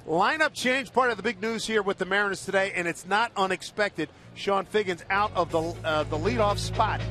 Lineup change, part of the big news here with the Mariners today, and it's not unexpected. Sean Figgins out of the leadoff spot.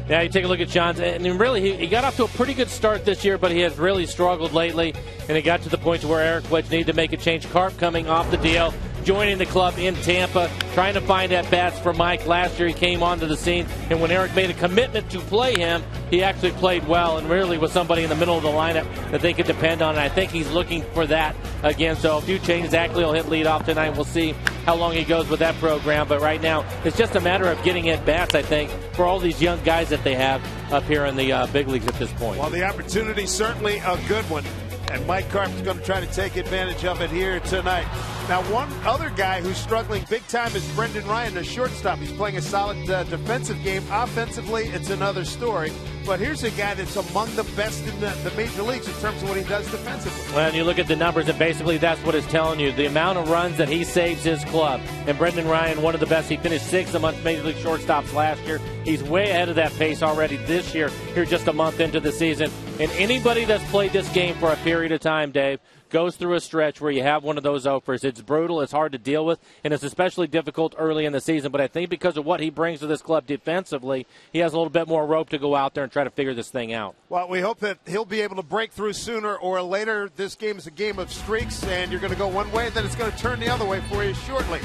Yeah, you take a look at Sean's, and really he got off to a pretty good start this year, but he has really struggled lately, and it got to the point to where Eric Wedge needed to make a change. Carp coming off the deal, joining the club in Tampa, trying to find at-bats for Mike. Last year he came onto the scene, and when Eric made a commitment to play him, he actually played well and really was somebody in the middle of the lineup that they could depend on, and I think he's looking for that again. So a few changes. Ackley will hit leadoff tonight. We'll see how long he goes with that program, but right now it's just a matter of getting at-bats, I think, for all these young guys that they have up here in the big leagues at this point. Well, the opportunity certainly a good one, and Mike Carp is going to try to take advantage of it here tonight. Now, one other guy who's struggling big time is Brendan Ryan, the shortstop. He's playing a solid defensive game. Offensively, it's another story. But here's a guy that's among the best in the major leagues in terms of what he does defensively. Well, and you look at the numbers, and basically that's what it's telling you. The amount of runs that he saves his club. And Brendan Ryan, one of the best. He finished 6th among Major League shortstops last year. He's way ahead of that pace already this year, here just a month into the season. And anybody that's played this game for a period of time, Dave, goes through a stretch where you have one of those offers. It's brutal, it's hard to deal with, and it's especially difficult early in the season. But I think because of what he brings to this club defensively, he has a little bit more rope to go out there and try to figure this thing out. Well, we hope that he'll be able to break through sooner or later. This game is a game of streaks, and you're going to go one way, then it's going to turn the other way for you shortly.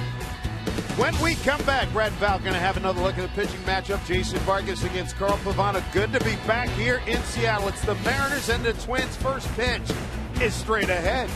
When we come back, Brad and Val are going to have another look at the pitching matchup. Jason Vargas against Carl Pavano. Good to be back here in Seattle. It's the Mariners and the Twins. First pitch is straight ahead.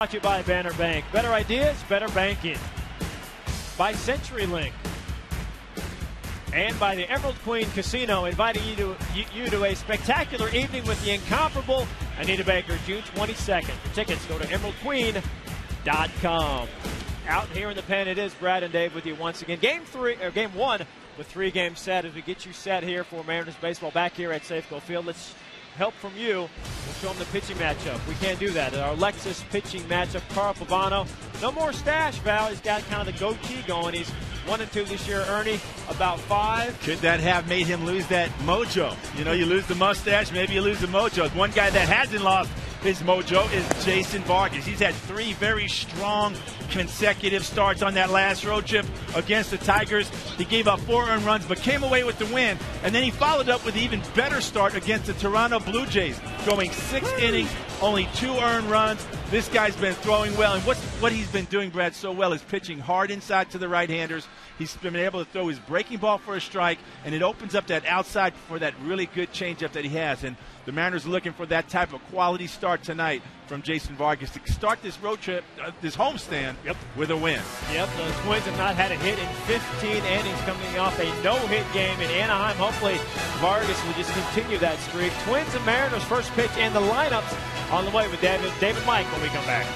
Brought to you by Banner Bank. Better ideas, better banking. By CenturyLink. And by the Emerald Queen Casino, inviting you to a spectacular evening with the incomparable Anita Baker, June 22nd. For tickets, go to emeraldqueen.com. Out here in the pen, it is Brad and Dave with you once again. Game 1 with 3 games set. As we get you set here for Mariners baseball back here at Safeco Field, let's help from you. We'll show them the pitching matchup. We can't do that. Our Lexus pitching matchup, Carl Pavano. No more stash, Val. He's got kind of the goatee going. He's 1-2 this year. Ernie, about 5. Could that have made him lose that mojo? You know, you lose the mustache, maybe you lose the mojo. One guy that hasn't lost his mojo is Jason Vargas. He's had 3 very strong consecutive starts on that last road trip against the Tigers. He gave up 4 earned runs but came away with the win, and then he followed up with an even better start against the Toronto Blue Jays, going 6 innings, only 2 earned runs. This guy's been throwing well, and what he's been doing, Brad, so well is pitching hard inside to the right-handers. He's been able to throw his breaking ball for a strike, and it opens up that outside for that really good changeup that he has. And the Mariners are looking for that type of quality start tonight from Jason Vargas to start this road trip, this homestand, with a win. Yep, the Twins have not had a hit in 15 innings, coming off a no-hit game in Anaheim. Hopefully Vargas will just continue that streak. Twins and Mariners first pitch and the lineups on the way with David Mike when we come back.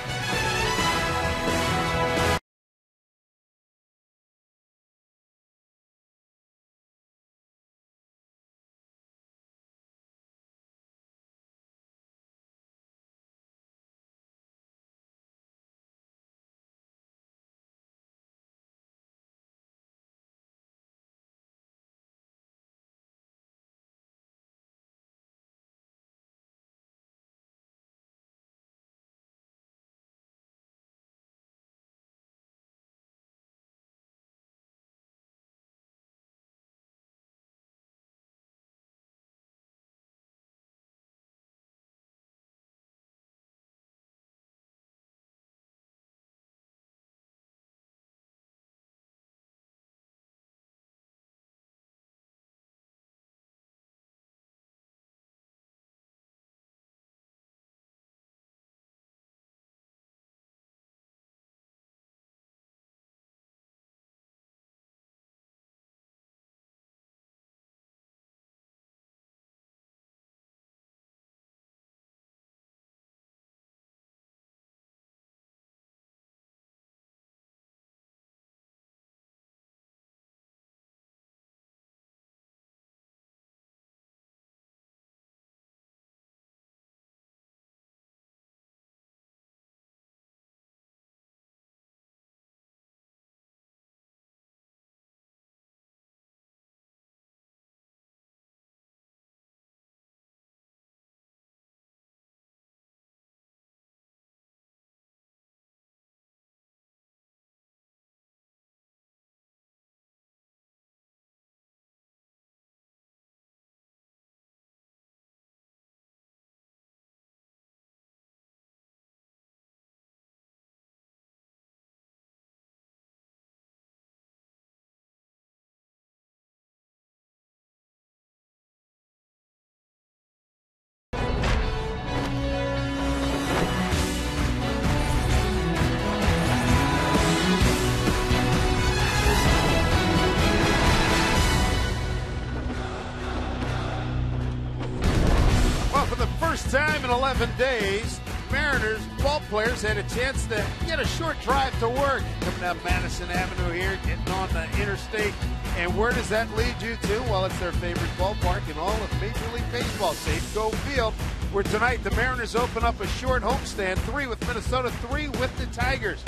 Time in 11 days, Mariners ball players had a chance to get a short drive to work. Coming down Madison Avenue here, getting on the interstate. And where does that lead you to? Well, it's their favorite ballpark in all of Major League Baseball, Safeco Field, where tonight the Mariners open up a short homestand, 3 with Minnesota, 3 with the Tigers.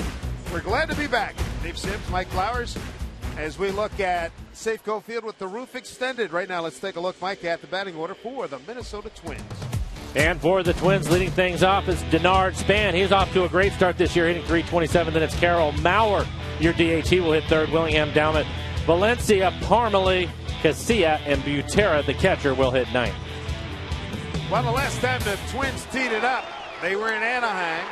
We're glad to be back. Dave Sims, Mike Flowers, as we look at Safeco Field with the roof extended. Right now, let's take a look, Mike, at the batting order for the Minnesota Twins. And for the Twins, leading things off is Denard Span. He's off to a great start this year, hitting .327. Then it's Carroll Maurer, your DH. He will hit third. Willingham Dowmett, Valencia, Parmalee, Casilla, and Butera, the catcher, will hit ninth. Well, the last time the Twins teed it up, they were in Anaheim,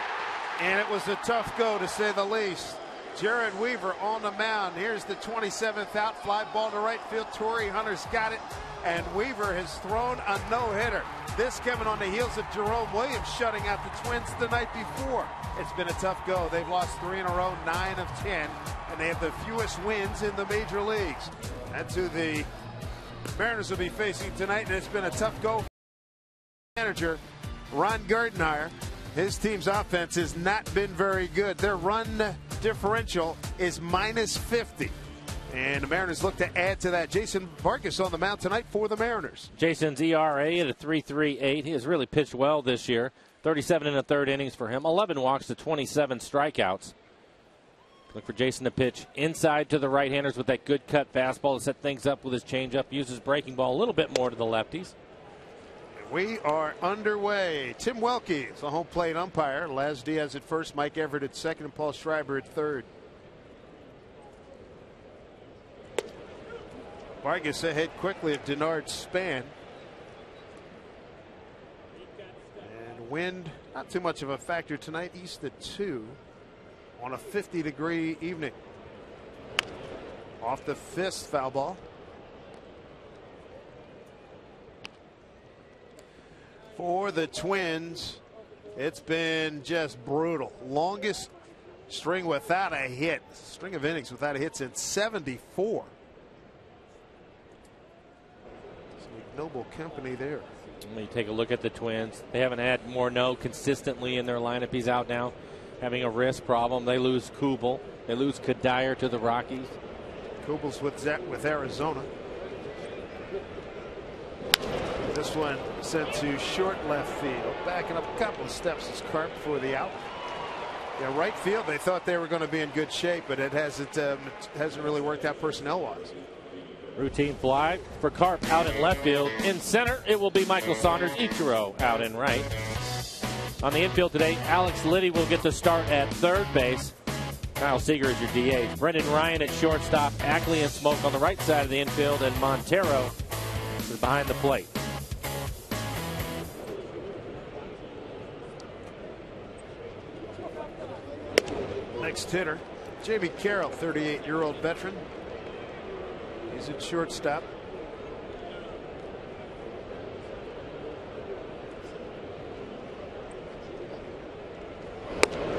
and it was a tough go, to say the least. Jared Weaver on the mound. Here's the 27th out, fly ball to right field. Torrey Hunter's got it, and Weaver has thrown a no-hitter. This coming on the heels of Jerome Williams shutting out the Twins the night before. It's been a tough go. They've lost 3 in a row, 9 of 10, and they have the fewest wins in the major leagues. That's who the Mariners will be facing tonight, and it's been a tough go. Manager Ron Gardenhire, his team's offense has not been very good. Their run differential is -50. And the Mariners look to add to that. Jason Vargas on the mound tonight for the Mariners. Jason's ERA at a 3.38. He has really pitched well this year. 37 in the third innings for him. 11 walks to 27 strikeouts. Look for Jason to pitch inside to the right-handers with that good cut fastball to set things up with his changeup. Uses breaking ball a little bit more to the lefties. We are underway. Tim Welke is the home plate umpire. Laz Diaz at first, Mike Everett at second, and Paul Schreiber at third. Vargas ahead quickly of Denard Span. And wind, not too much of a factor tonight, east at 2 on a 50-degree evening. Off the fist, foul ball. For the Twins, it's been just brutal. Longest string without a hit, string of innings without a hit since 74. Noble company there. Let me take a look at the Twins. They haven't had Morneau consistently in their lineup. He's out now, having a wrist problem. They lose Kubel. They lose Kadire to the Rockies. Kubel's with Arizona. This one sent to short left field. Backing up a couple of steps is Carp for the out. Yeah, right field. They thought they were going to be in good shape, but it hasn't really worked out personnel-wise. Routine fly for Carp out in left field. In center, it will be Michael Saunders. Ichiro out in right. On the infield today, Alex Liddy will get the start at third base. Kyle Seager is your DH. Brendan Ryan at shortstop. Ackley and Smoke on the right side of the infield, and Montero is behind the plate. Next hitter, Jamie Carroll, 38-year-old veteran. He's at shortstop.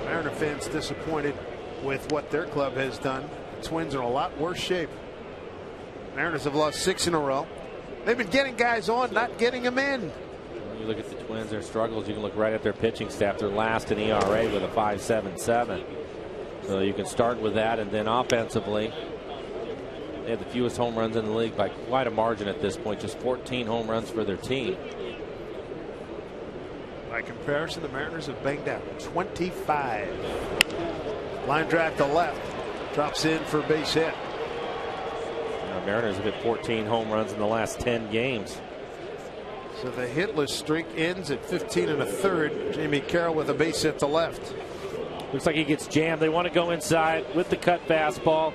Mariner fans disappointed with what their club has done. The Twins are in a lot worse shape. Mariners have lost 6 in a row. They've been getting guys on, not getting them in. When you look at the Twins, their struggles, you can look right at their pitching staff. They're last in ERA with a 5.77. So you can start with that, and then offensively, they have the fewest home runs in the league by quite a margin at this point. Just 14 home runs for their team. By comparison, the Mariners have banged out 25. Line drive to left. Drops in for base hit. The Mariners have hit 14 home runs in the last 10 games. So the hitless streak ends at 15 1/3. Jamie Carroll with a base hit to left. Looks like he gets jammed. They want to go inside with the cut fastball.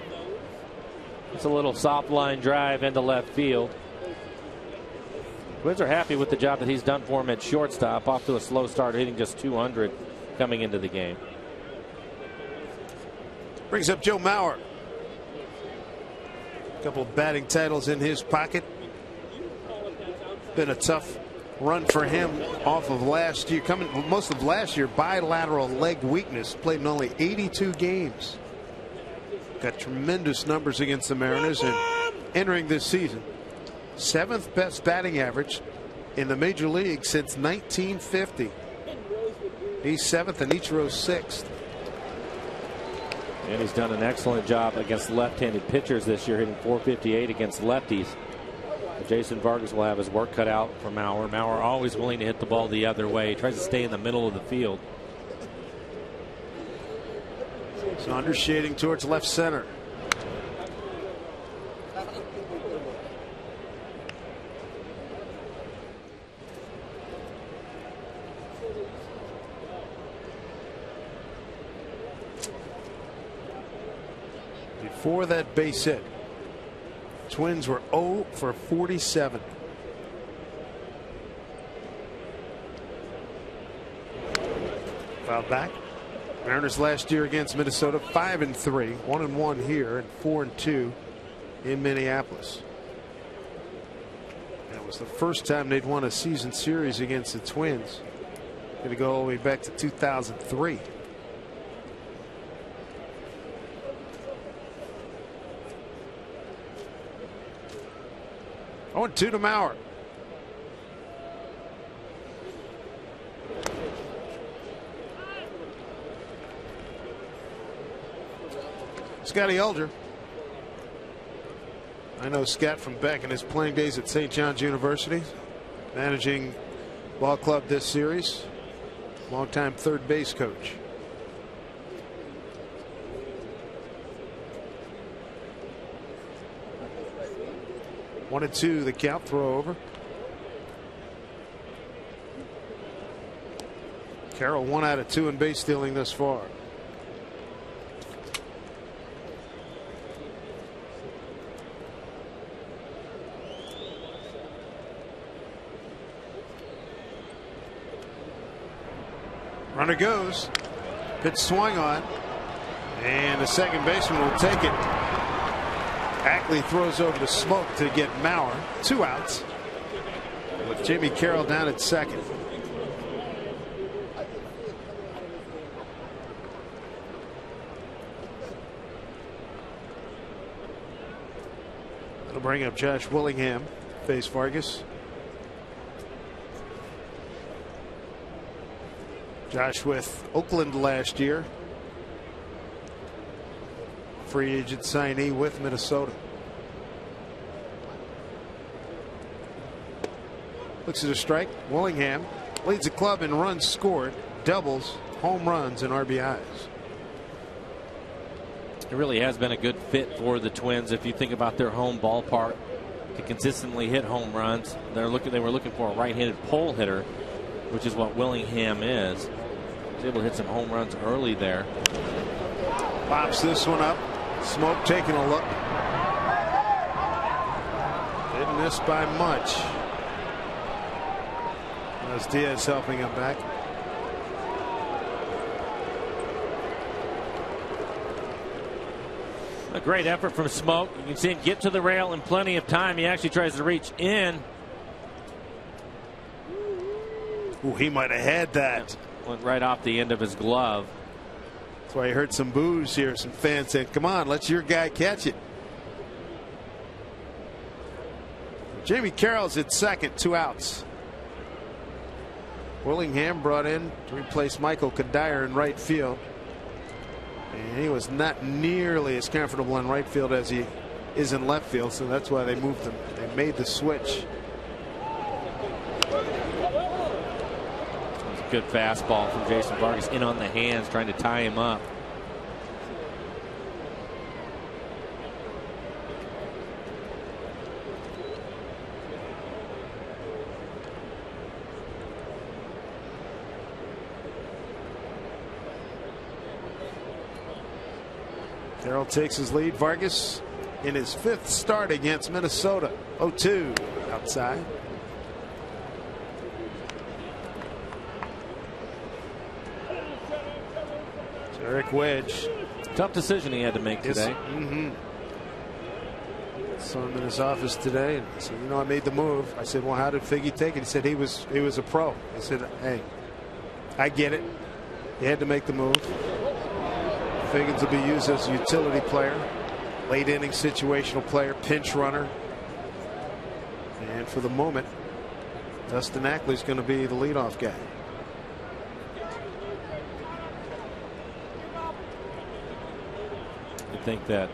It's a little soft line drive into left field. Twins are happy with the job that he's done for him at shortstop. Off to a slow start, hitting just 200 coming into the game. Brings up Joe Mauer. A couple of batting titles in his pocket. Been a tough run for him off of last year. Coming most of last year, bilateral leg weakness. Played in only 82 games. Got tremendous numbers against the Mariners, and entering this season, 7th best batting average in the major league since 1950. He's 7th and Ichiro's 6th. And he's done an excellent job against left-handed pitchers this year, hitting .458 against lefties. But Jason Vargas will have his work cut out for Mauer. Mauer always willing to hit the ball the other way. He tries to stay in the middle of the field. Saunders shading towards left center. Before that base hit, Twins were 0 for 47. Foul back. Mariners last year against Minnesota 5-3, 1-1 here, and 4-2 in Minneapolis. That was the first time they'd won a season series against the Twins. Going to go all the way back to 2003. Oh, 2 to Mauer. Scotty Alger. I know Scott from back in his playing days at St. John's University, managing ball club this series, longtime third base coach. One and two, the count, throw over. Carroll 1 out of 2 in base stealing thus far. Runner goes. Pitch swung on. And the second baseman will take it. Ackley throws over to Smoke to get Maurer. 2 outs. With Jamie Carroll down at second. That'll bring up Josh Willingham. Face Vargas. Josh with Oakland last year. Free agent signee with Minnesota. Looks at a strike. Willingham leads the club in runs scored, doubles, home runs, and RBIs. It really has been a good fit for the Twins if you think about their home ballpark to consistently hit home runs. They were looking for a right-handed pole hitter, which is what Willingham is. Was able to hit some home runs early there. Pops this one up. Smoke taking a look. Didn't miss by much. As Diaz helping him back. A great effort from Smoke. You can see him get to the rail in plenty of time. He actually tries to reach in. Ooh, he might have had that. Went right off the end of his glove. That's why I heard some boos here. Some fans saying, come on, let your guy catch it. Jamie Carroll's at second, 2 outs. Willingham brought in to replace Michael Kadire in right field. And he was not nearly as comfortable in right field as he is in left field, so that's why they moved him. They made the switch. Good fastball from Jason Vargas in on the hands, trying to tie him up. Carroll takes his lead. Vargas in his 5th start against Minnesota. 0-2 outside. Eric Wedge. Tough decision he had to make today. Saw him in his office today and said, you know, I made the move. I said, well, how did Figgy take it? He said he was a pro. I said, hey, I get it. He had to make the move. Figgins will be used as a utility player, late inning situational player, pinch runner. And for the moment, Dustin Ackley's going to be the leadoff guy. I think that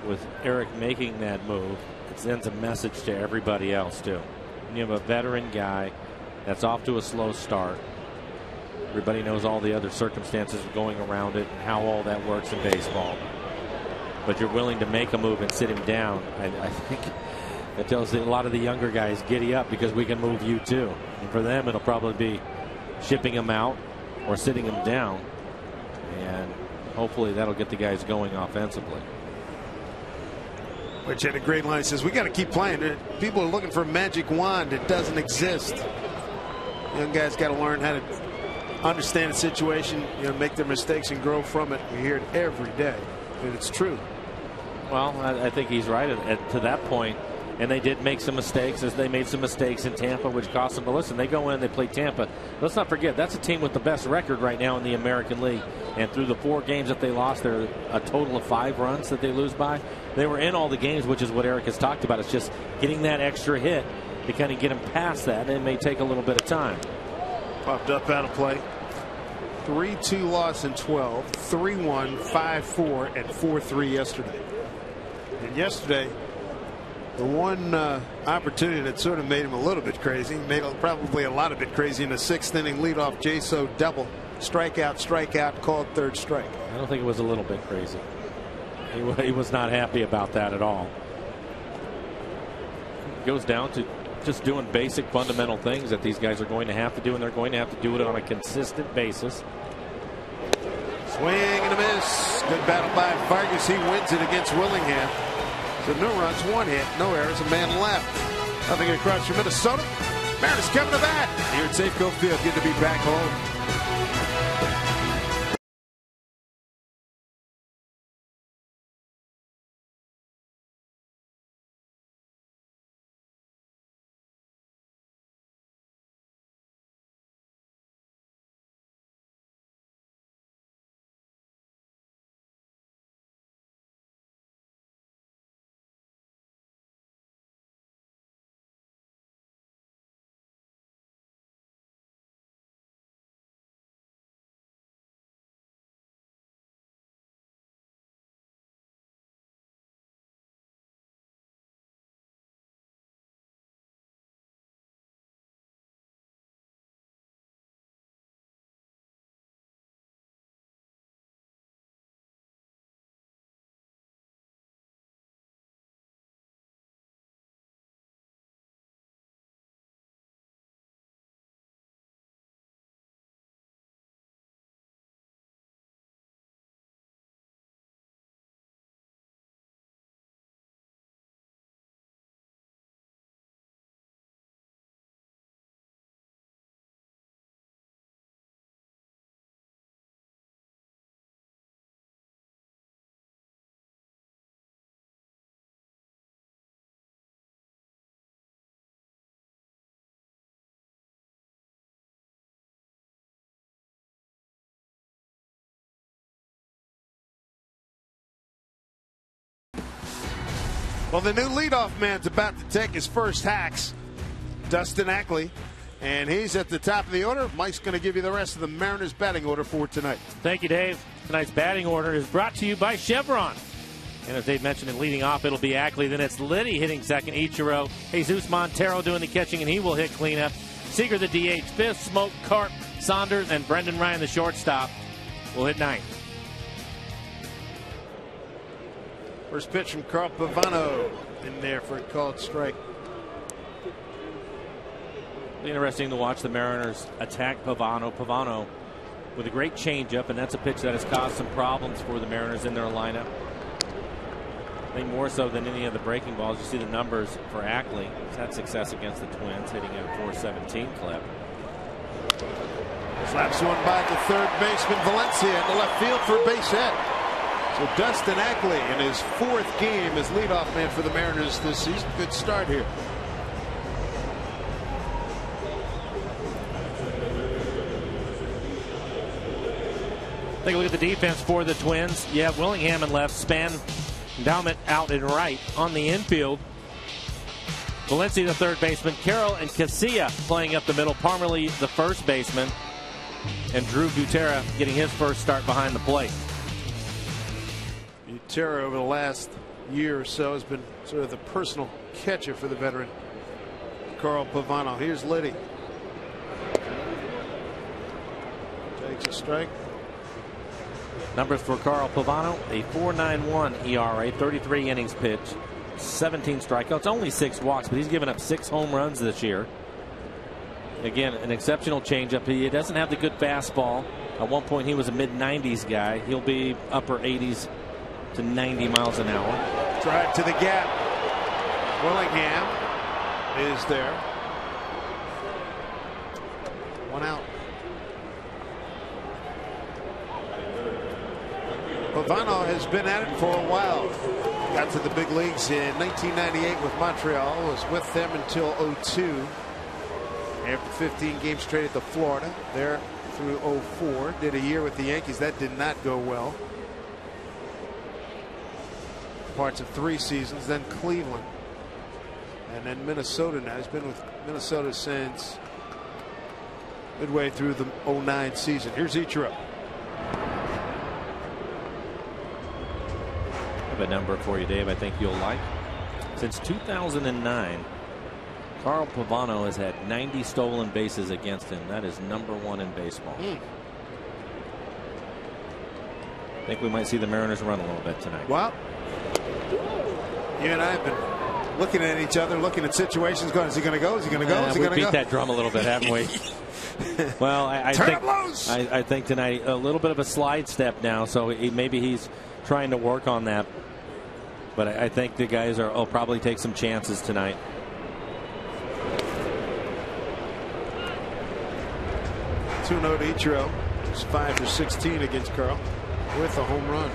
with Eric making that move, it sends a message to everybody else too. When you have a veteran guy that's off to a slow start, everybody knows all the other circumstances going around it and how all that works in baseball. But you're willing to make a move and sit him down. I think that tells a lot of the younger guys, giddy up because we can move you too. And for them, it'll probably be shipping him out or sitting him down. And hopefully that'll get the guys going offensively. Which had a great line. Says we got to keep playing. People are looking for a magic wand. It doesn't exist. Young guys got to learn how to understand the situation, you know, make their mistakes and grow from it. We hear it every day, and it's true. Well, I think he's right to that point. And they did make some mistakes, as they made some mistakes in Tampa, which cost them. But listen, they go in, they play Tampa. Let's not forget, that's a team with the best record right now in the American League. And through the 4 games that they lost, there are a total of 5 runs that they lose by. They were in all the games, which is what Eric has talked about. It's just getting that extra hit to kind of get them past that. And it may take a little bit of time. Popped up out of play. 3-2 loss in 12, 3-1, 5-4, and 4-3 yesterday. And yesterday, The one opportunity that sort of made him a little bit crazy, probably a lot of bit crazy in the 6th inning leadoff JSO double. Strikeout, called third strike. I don't think it was a little bit crazy. He was not happy about that at all. It goes down to just doing basic fundamental things that these guys are going to have to do, and they're going to have to do it on a consistent basis. Swing and a miss. Good battle by Vargas. He wins it against Willingham. So no runs, 1 hit, no errors, a man left. Nothing across from Minnesota. Mariners coming to bat here at Safeco Field. Good to be back home. Well, the new leadoff man's about to take his first hacks. Dustin Ackley. And he's at the top of the order. Mike's going to give you the rest of the Mariners batting order for tonight. Thank you, Dave. Tonight's batting order is brought to you by Chevron. And as Dave mentioned, in leading off, it'll be Ackley. Then it's Liddy hitting second, Ichiro. Jesus Montero doing the catching, and he will hit cleanup. Seager the DH. Fifth, Smoke, Carp, Saunders, and Brendan Ryan, the shortstop, will hit ninth. First pitch from Carl Pavano in there for a called strike. Interesting to watch the Mariners attack Pavano. Pavano with a great changeup, and that's a pitch that has caused some problems for the Mariners in their lineup. I think more so than any of the breaking balls. You see the numbers for Ackley. He's had success against the Twins, hitting a .417 clip. Slaps one by the third baseman Valencia in the left field for a base hit. So Dustin Ackley in his 4th game as leadoff man for the Mariners this season. Good start here. Take a look at the defense for the Twins. You have Willingham in left, Span, Daumet out and right. On the infield, Valencia the third baseman, Carroll and Casilla playing up the middle, Parmelee the first baseman, and Drew Butera getting his first start behind the plate. Butera over the last year or so has been sort of the personal catcher for the veteran Carl Pavano. Here's Liddy. Takes a strike. Numbers for Carl Pavano: a .491 ERA, 33 innings pitched, 17 strikeouts, only 6 walks, but he's given up 6 home runs this year. Again, an exceptional changeup. He doesn't have the good fastball. At one point, he was a mid-90s guy. He'll be upper 80s to 90 miles an hour. Drive to the gap. Willingham is there. 1 out. Pavano has been at it for a while. Got to the big leagues in 1998 with Montreal. Was with them until '02. After 15 games traded to Florida. There through '04. Did a year with the Yankees. That did not go well. Parts of 3 seasons. Then Cleveland. And then Minnesota now. He's been with Minnesota since midway through the '09 season. Here's Ichiro. I have a number for you, Dave, I think you'll like. Since 2009, Carl Pavano has had 90 stolen bases against him. That is #1 in baseball. I think we might see the Mariners run a little bit tonight. Well, you and I have been looking at each other, looking at situations, going, is he going to go? Is he going to go? Is he we going to go? beat that drum a little bit, haven't we? Well, I think tonight a little bit of a slide step now, so maybe he's trying to work on that. But I think the guys will probably take some chances tonight. Two-note Ichiro. He's 5 for 16 against Carl with a home run.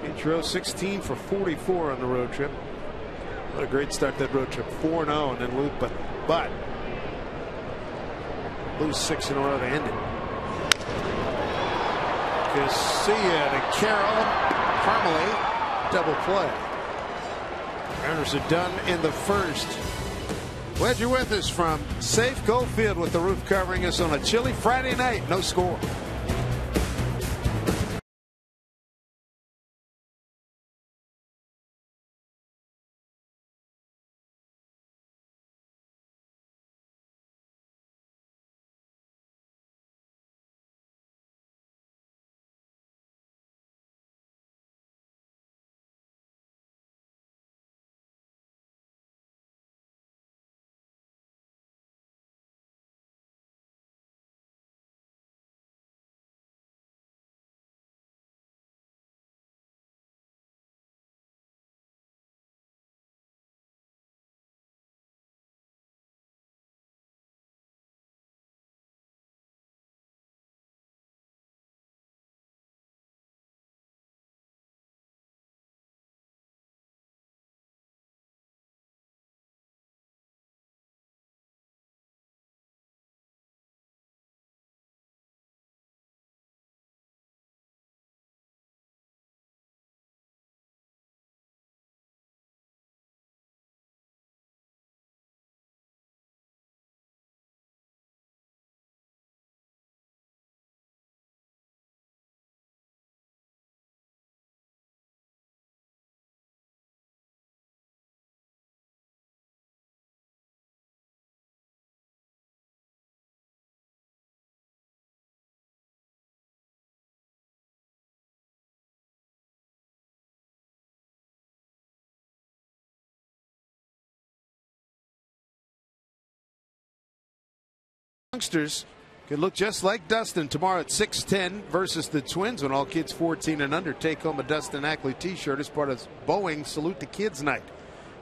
Ichiro 16 for 44 on the road trip. What a great start that road trip. 4-0 and then lose, but lose 6 in a row to end it. Garcia to Carroll. Parmalee double play. Mariners are done in the first. Glad you're with us from Safeco Field with the roof covering us on a chilly Friday night. No score. Youngsters could look just like Dustin tomorrow at 6:10 versus the Twins when all kids 14 and under take home a Dustin Ackley t-shirt as part of Boeing Salute the Kids night.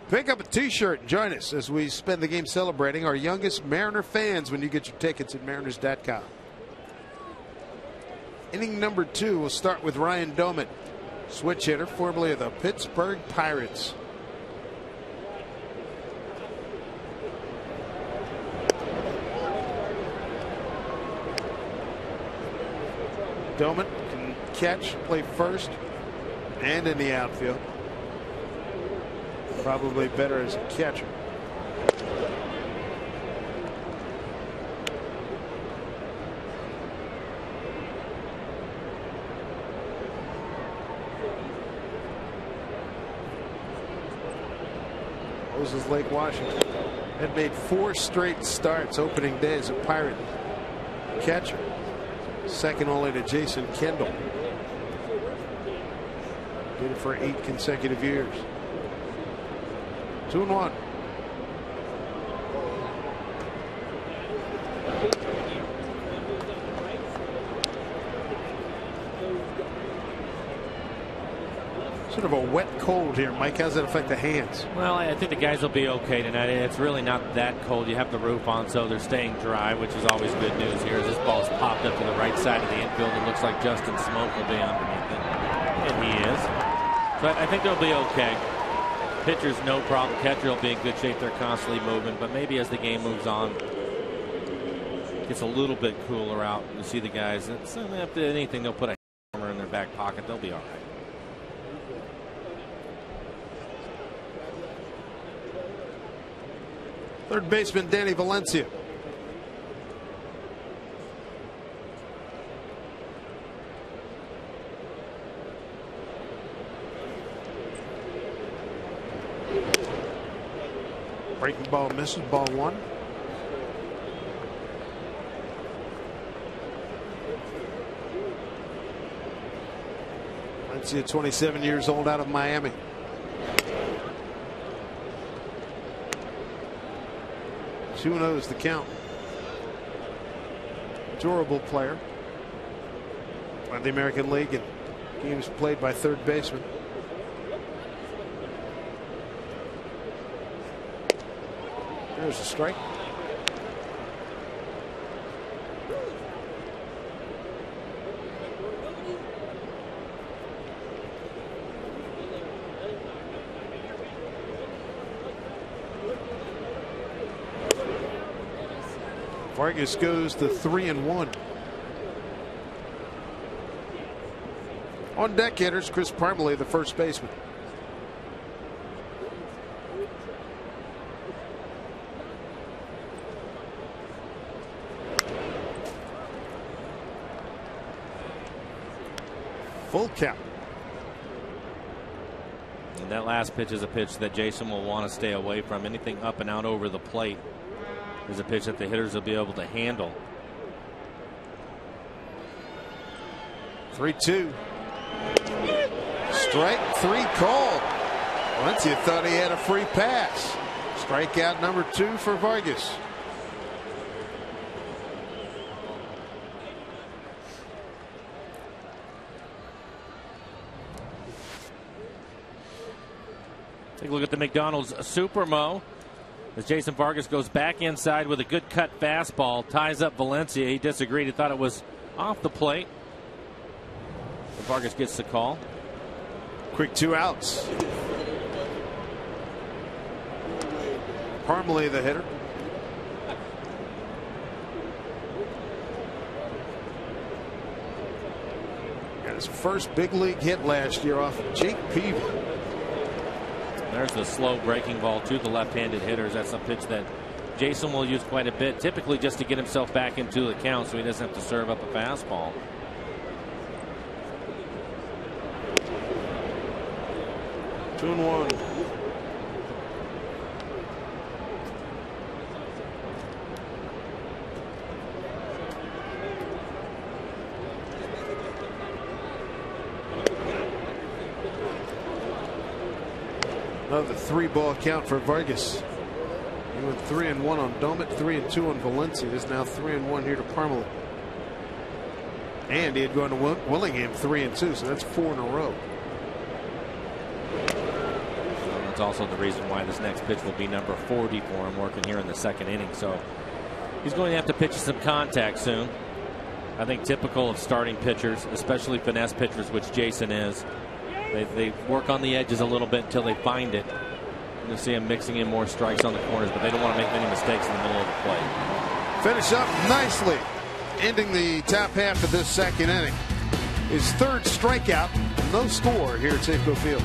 Pick up a t-shirt and join us as we spend the game celebrating our youngest Mariner fans when you get your tickets at mariners.com. Inning number 2 will start with Ryan Doman, switch hitter formerly of the Pittsburgh Pirates. Doman can catch, play first, and in the outfield. Probably better as a catcher. Moses Lake, Washington had made 4 straight starts opening day as a Pirate catcher. Second only to Jason Kendall. Did it for 8 consecutive years. 2-1. Sort of a wet cold here, Mike. How does that affect the hands? Well, I think the guys will be okay tonight. It's really not that cold. You have the roof on, so they're staying dry, which is always good news here. As this ball's popped up to the right side of the infield, it looks like Justin Smoke will be underneath it. And he is. So I think they'll be okay. Pitcher's no problem. Catcher will be in good shape. They're constantly moving, but maybe as the game moves on, it gets a little bit cooler out. You see the guys. If anything, they'll put a hammer in their back pocket. They'll be all right. Third baseman Danny Valencia. Breaking ball misses, ball one. Valencia, 27 years old, out of Miami. Who knows the count? Durable player by the American League and games played by third baseman. There's a strike. Vargas goes to 3-1. On deck hitters, Chris Parmelee, the first baseman. Full count. And that last pitch is a pitch that Jason will want to stay away from. Anything up and out over the plate is a pitch that the hitters will be able to handle. 3-2. Strike three called. Valencia thought he had a free pass. Strikeout number 2 for Vargas. Take a look at the McDonald's Supermo as Jason Vargas goes back inside with a good cut fastball, ties up Valencia. He disagreed. He thought it was off the plate. But Vargas gets the call. Quick 2 outs. Parmelee, the hitter. Got his first big league hit last year off of Jake Peavy. There's the slow breaking ball to the left-handed hitters. That's a pitch that Jason will use quite a bit, typically just to get himself back into the count so he doesn't have to serve up a fastball. Two and one. Another 3-ball count for Vargas. He went 3-1 on Domit, 3-2 on Valencia. Is now 3-1 here to Parmelee. And he had gone to Willingham 3-2, so that's 4 in a row. That's also the reason why this next pitch will be number 40 for him, working here in the second inning. So he's going to have to pitch some contact soon. I think typical of starting pitchers, especially finesse pitchers, which Jason is. They work on the edges a little bit until they find it. You'll see him mixing in more strikes on the corners, but they don't want to make many mistakes in the middle of the plate. Finish up nicely, ending the top half of this second inning. His third strikeout, no score here at Safeco Field.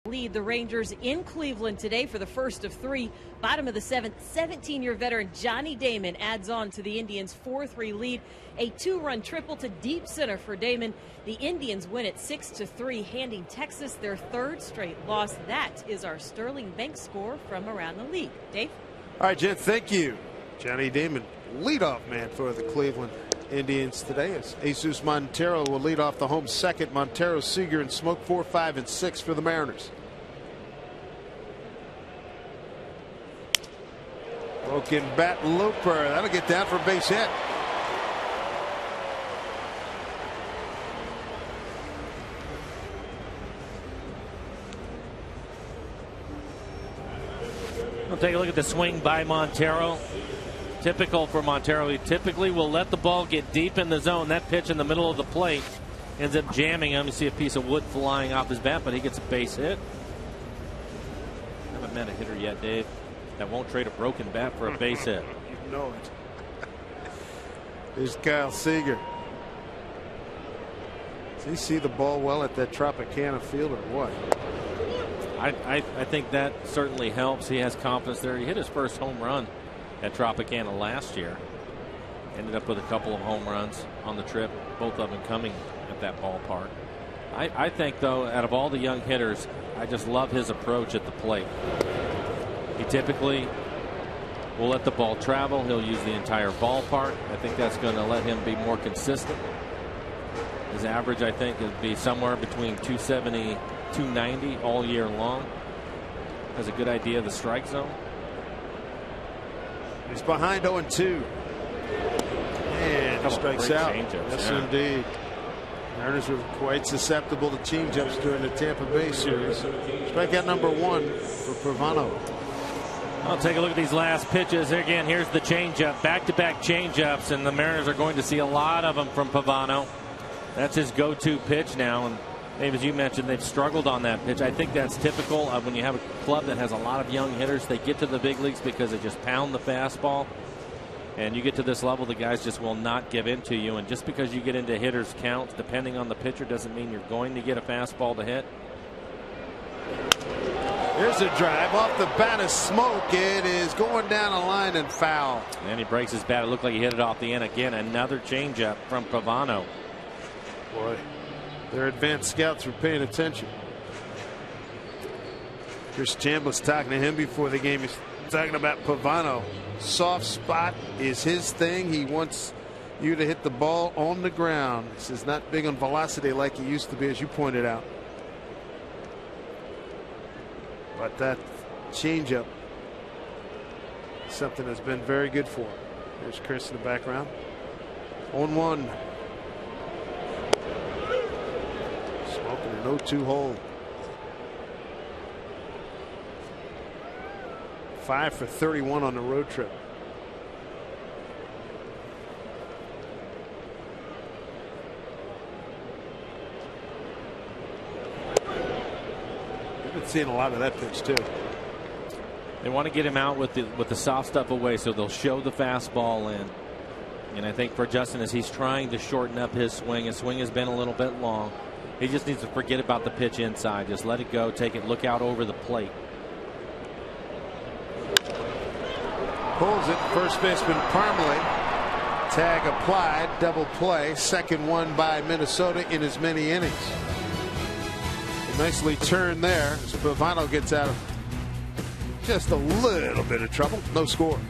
Lead the Rangers in Cleveland today for the first of three. Bottom of the seventh, 17-year veteran Johnny Damon adds on to the Indians' 4-3 lead. A 2-run triple to deep center for Damon. The Indians win at 6-3, handing Texas their third straight loss. That is our Sterling Banks score from around the league. Dave? All right, Jen, thank you. Johnny Damon, leadoff man for the Cleveland Indians today, as Jesus Montero will lead off the home second. Montero, Seager, and Smoke 4, 5, and 6 for the Mariners. Broken bat Looper. That'll get down for a base hit. We'll take a look at the swing by Montero. Typical for Montero. He typically will let the ball get deep in the zone. That pitch in the middle of the plate ends up jamming him. You see a piece of wood flying off his bat, but he gets a base hit. Haven't met a hitter yet, Dave, that won't trade a broken bat for a base hit. You know it. Here's Kyle Seager. Does he see the ball well at that Tropicana field or what? I think that certainly helps. He has confidence there. He hit his first home run at Tropicana last year. Ended up with a couple of home runs on the trip, both of them coming at that ballpark. I think, though, out of all the young hitters, I just love his approach at the plate. He typically will let the ball travel. He'll use the entire ballpark. I think that's going to let him be more consistent. His average, I think, would be somewhere between 270, 290 all year long. Has a good idea of the strike zone. He's behind 0-2. And he strikes out. Yes, indeed. Mariners were quite susceptible to changeups during the Tampa Bay series. Strikeout number 1 for Pavano. I'll take a look at these last pitches. Again, here's the changeup. Back-to-back changeups, and the Mariners are going to see a lot of them from Pavano. That's his go-to pitch now. And Dave, as you mentioned, they've struggled on that pitch. I think that's typical of when you have a club that has a lot of young hitters. They get to the big leagues because they just pound the fastball. And you get to this level, the guys just will not give in to you. And just because you get into hitters' counts, depending on the pitcher, doesn't mean you're going to get a fastball to hit. Here's a drive off the bat of Smoke. It is going down a line and foul. And he breaks his bat. It looked like he hit it off the end. Again, another changeup from Pavano. Boy, their advanced scouts were paying attention. Chris Chambliss talking to him before the game. He's talking about Pavano. Soft spot is his thing. He wants you to hit the ball on the ground. This is not big on velocity like he used to be, as you pointed out. But that changeup, something that's been very good for him. There's Chris in the background. 0-1. Smoking an 0-2 hole. 5 for 31 on the road trip. We've been seeing a lot of that pitch too. They want to get him out with the soft stuff away, so they'll show the fastball in. And I think for Justin, as he's trying to shorten up his swing has been a little bit long. He just needs to forget about the pitch inside. Just let it go, take it, look out over the plate. Pulls it, first baseman Parmalee. Tag applied, double play, second one by Minnesota in as many innings. Nicely turned there as Pavano gets out of just a little bit of trouble. No score.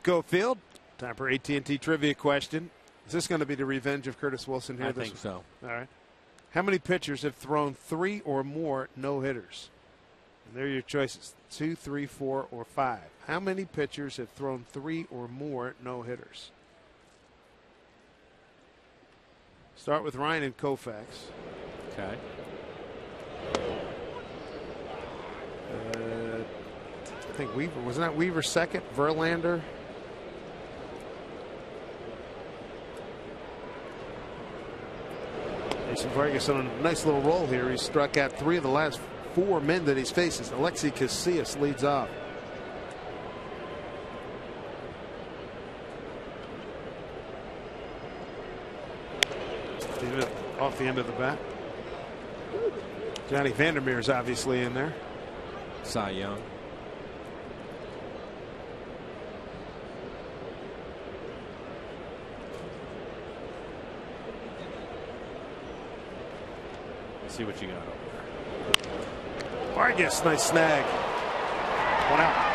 Go Field. Time for AT&T trivia question. Is this going to be the revenge of Curtis Wilson here? I think so. All right. How many pitchers have thrown 3 or more no-hitters? And there are your choices: 2, 3, 4, or 5. How many pitchers have thrown 3 or more no-hitters? Start with Ryan and Koufax. Okay. I think Weaver. Wasn't that Weaver second? Verlander? Jason Vargas on a nice little roll here. He struck out 3 of the last 4 men that he's faces. Alexi Casillas leads off. Off the end of the bat. Johnny Vandermeer's obviously in there. Cy Young. See what you got over there. Vargas, nice snag. 1 out.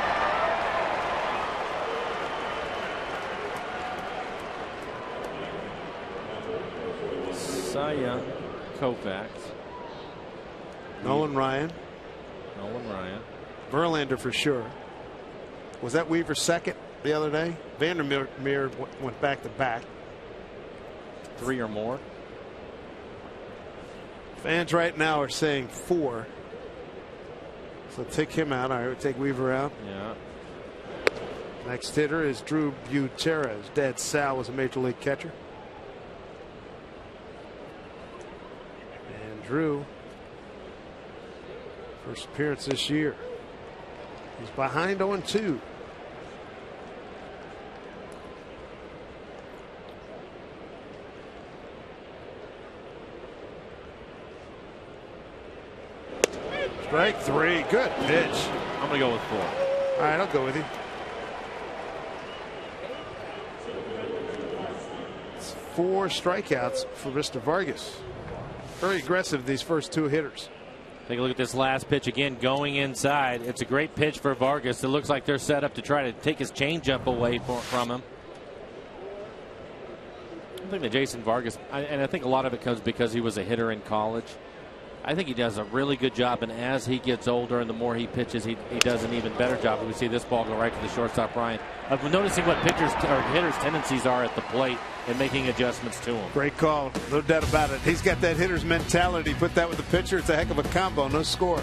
Cy Young, Koufax. Nolan Ryan. Verlander for sure. Was that Weaver second the other day? Vandermeer went back to back. 3 or more. Fans right now are saying 4. So take him out. I would take Weaver out. Yeah. Next hitter is Drew Gutierrez. Dad Sal was a major league catcher. And Drew, first appearance this year. He's behind 0-2. Strike 3. Good pitch. I'm going to go with 4. All right, I'll go with you. It's 4 strikeouts for Mr. Vargas. Very aggressive, these first 2 hitters. Take a look at this last pitch again, going inside. It's a great pitch for Vargas. It looks like they're set up to try to take his changeup away from him. I think that Jason Vargas, and I think a lot of it comes because he was a hitter in college. I think he does a really good job, and as he gets older and the more he pitches, he does an even better job. We see this ball go right to the shortstop, Ryan, of noticing what pitchers or hitters' tendencies are at the plate and making adjustments to them. Great call, no doubt about it. He's got that hitter's mentality. Put that with the pitcher, it's a heck of a combo. No score.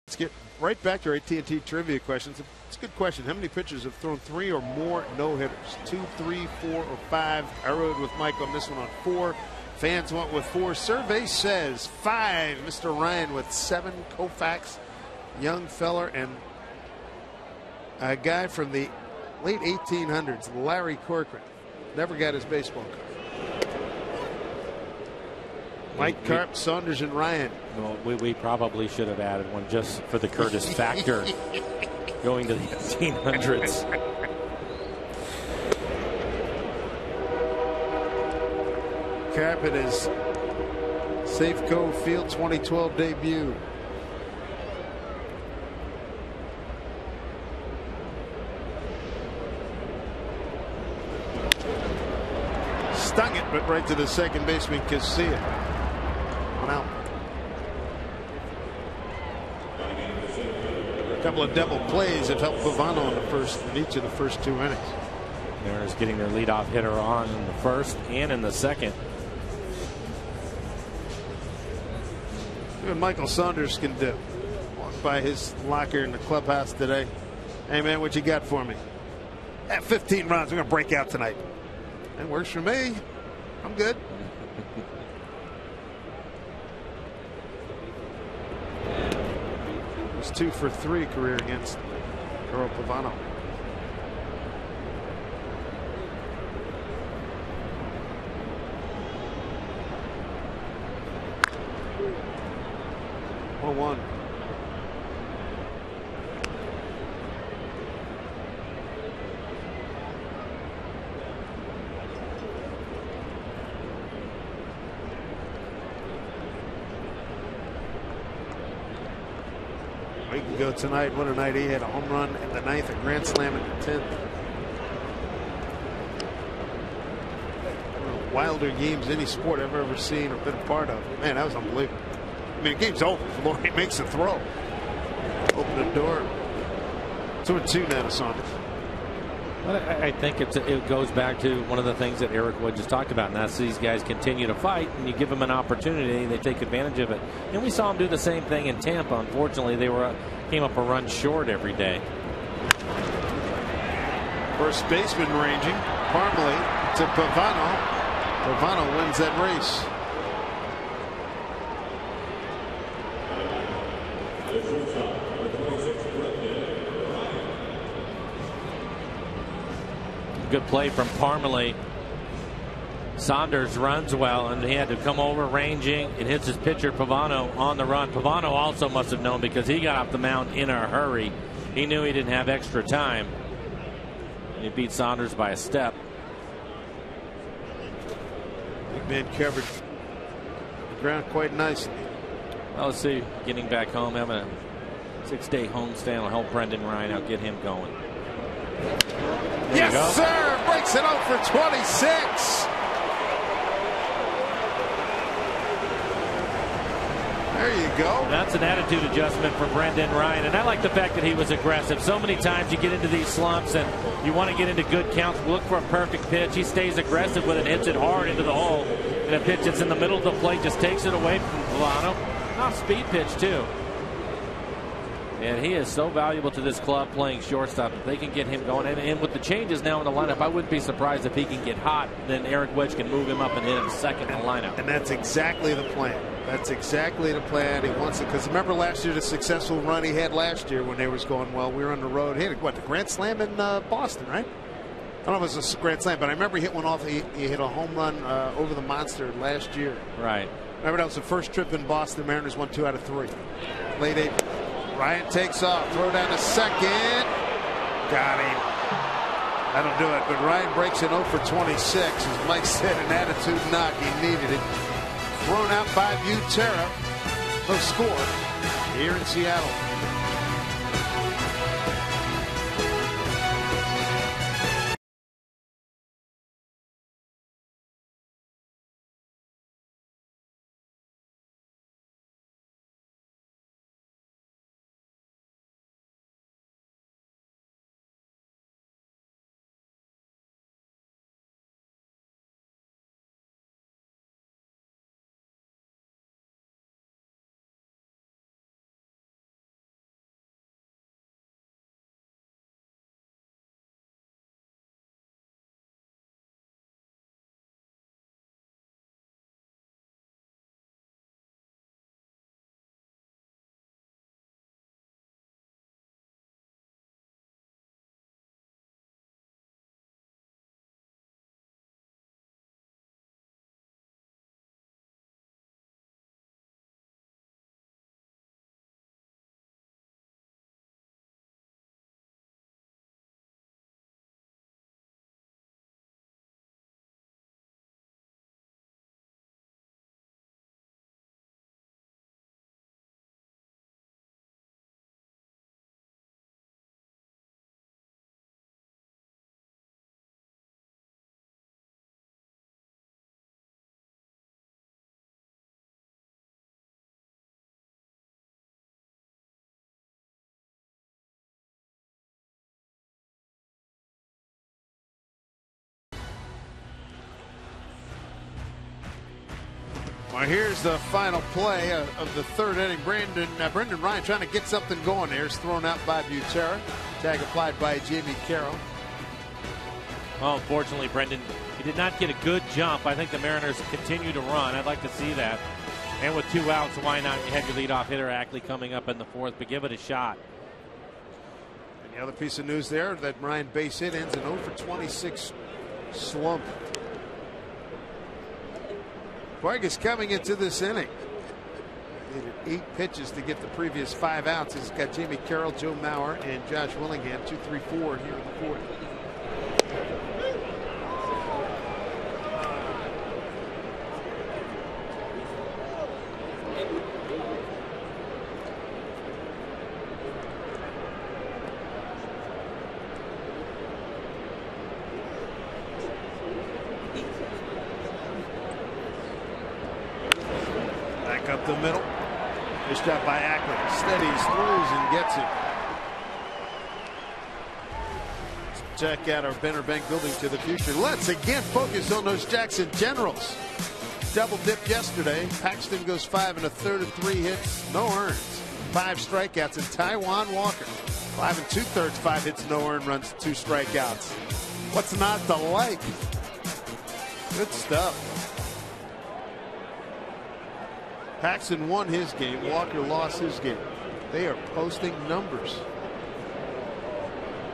Let's get right back to our AT&T trivia questions. It's a good question. How many pitchers have thrown 3 or more no-hitters? 2, 3, 4, or 5? I rode with Mike on this one on 4. Fans went with 4. Survey says 5. Mr. Ryan with 7. Koufax, young feller, and a guy from the late 1800s, Larry Corcoran. Never got his baseball card. Mike Carp, Saunders, and Ryan. Well, we probably should have added one just for the Curtis factor going to the 1800s. Carp at his Safeco Field 2012 debut. Stung it, but right to the second baseman, Casilla. One out. A couple of double plays have helped Pavano in each of the first 2 innings. Mariners getting their leadoff hitter on in the first and in the second. See what Michael Saunders can do. Walked by his locker in the clubhouse today. Hey man, what you got for me? At 15 runs, we're gonna break out tonight. That works for me. I'm good. He's 2 for 3 career against Carl Pavano. One. We can go tonight. What a night. He had a home run in the 9th, a grand slam in the 10th. One of the wilder games any sport I've ever seen or been a part of. Man, that was unbelievable. I mean, the game's over. Laurie makes a throw. Open the door. 2-2 now to Saunders. Well, I think it goes back to one of the things that Eric Wood just talked about, and that's these guys continue to fight, and you give them an opportunity, they take advantage of it. And we saw them do the same thing in Tampa. Unfortunately, they came up a run short every day. First baseman ranging. Parmalee to Pavano. Pavano wins that race. Good play from Parmalee. Saunders runs well, and he had to come over ranging and hits his pitcher Pavano on the run. Pavano also must have known because he got off the mound in a hurry. He knew he didn't have extra time. He beat Saunders by a step. Big man covered the ground quite nicely. Well, let's see, getting back home, having a 6-day homestand will help Brendan Ryan out, get him going. Yes, sir. Breaks it out for 26. There you go. That's an attitude adjustment for Brendan Ryan, and I like the fact that he was aggressive. So many times you get into these slumps and you want to get into good counts, look for a perfect pitch. He stays aggressive with it, hits it hard into the hole, and a pitch that's in the middle of the plate just takes it away from Pavano. Off speed pitch too. And he is so valuable to this club playing shortstop. If they can get him going, and with the changes now in the lineup, I wouldn't be surprised if he can get hot. Then Eric Wedge can move him up and hit him second in the lineup. And that's exactly the plan. That's exactly the plan. He wants it because remember last year the successful run he had last year when they was going well. We were on the road. He had the Grand Slam in Boston, right? I don't know if it was a Grand Slam, but I remember he hit one off. He hit a home run over the monster last year. Right. Remember that was the first trip in Boston. Mariners won 2 out of 3. Late April. Ryan takes off. Throw down to second. Got him. That'll do it. But Ryan breaks it 0 for 26. As Mike said, an attitude knock. He needed it. Thrown out by Butera. No score here in Seattle. Well, here's the final play of the third inning. Brendan Ryan trying to get something going here. Is thrown out by Butera. Tag applied by Jamie Carroll. Well, unfortunately, Brendan, he did not get a good jump. I think the Mariners continue to run. I'd like to see that. And with 2 outs, why not? You had your leadoff hitter Ackley coming up in the 4th, but give it a shot. And the other piece of news there, that Ryan base hit ends an 0 for 26 slump. Vargas coming into this inning. Needed 8 pitches to get the previous 5 outs. He's got Jamie Carroll, Joe Mauer, and Josh Willingham, 2, 3, 4 here in the 4th. Up the middle. Good shot by Ackley. Steadies, throws, and gets it. Check out our Benner Bank building to the future. Let's again focus on those Jackson Generals. Double dipped yesterday. Paxton goes 5 1/3 of 3 hits, no earns, 5 strikeouts, and Taijuan Walker 5 2/3, 5 hits, no earned runs, 2 strikeouts. What's not to like? Good stuff. Paxton won his game. Walker lost his game. They are posting numbers.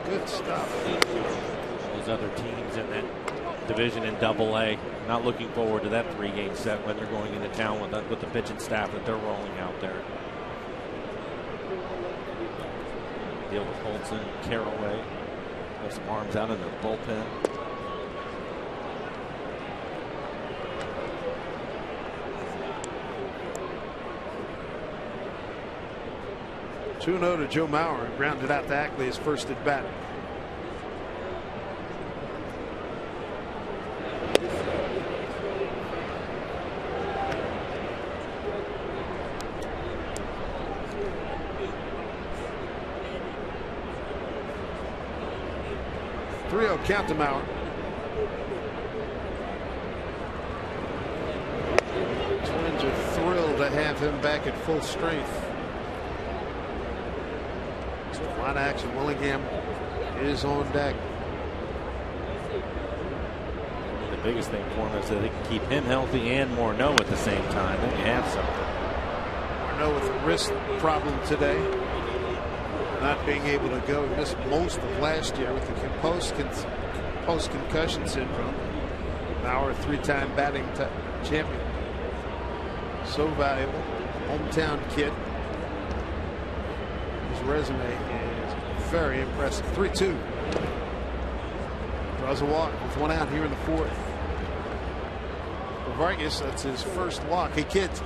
Good stuff. Those other teams in that division in Double-A not looking forward to that 3-game set when they're going into town with the pitching staff that they're rolling out there. Deal with Holton, Carraway. Have some arms out in their bullpen. 2-0 to Joe Mauer, and grounded out to Ackley his first at bat. Count to Mauer. Twins are thrilled to have him back at full strength. A lot of action. Willingham is on deck. The biggest thing for him is that they can keep him healthy and Morneau at the same time. Then you have something. Morneau with a wrist problem today. Not being able to go. He missed most of last year with the post-concussion syndrome. Mauer, 3-time batting champion. So valuable. Hometown kid. His resume is very impressive. 3-2. Draws a walk with 1 out here in the 4th. For Vargas, that's his first walk. Hey kids,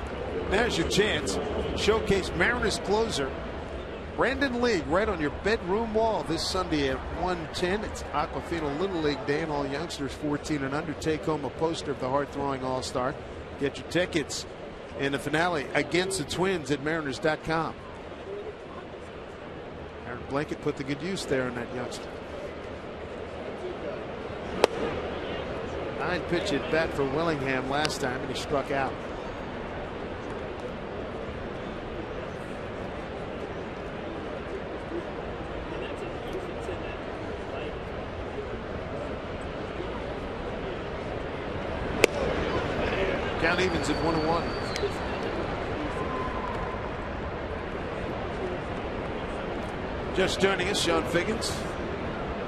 now's your chance. Showcase Mariners closer Brandon League right on your bedroom wall this Sunday at 1:10. It's Aquafina Little League Day, and all youngsters 14 and under take home a poster of the hard-throwing all-star. Get your tickets in the finale against the Twins at Mariners.com. Aaron Blanket put the good use there on that youngster. 9-pitch at bat for Willingham last time, and he struck out. Count evens at 1-1. Just joining us, Sean Figgins.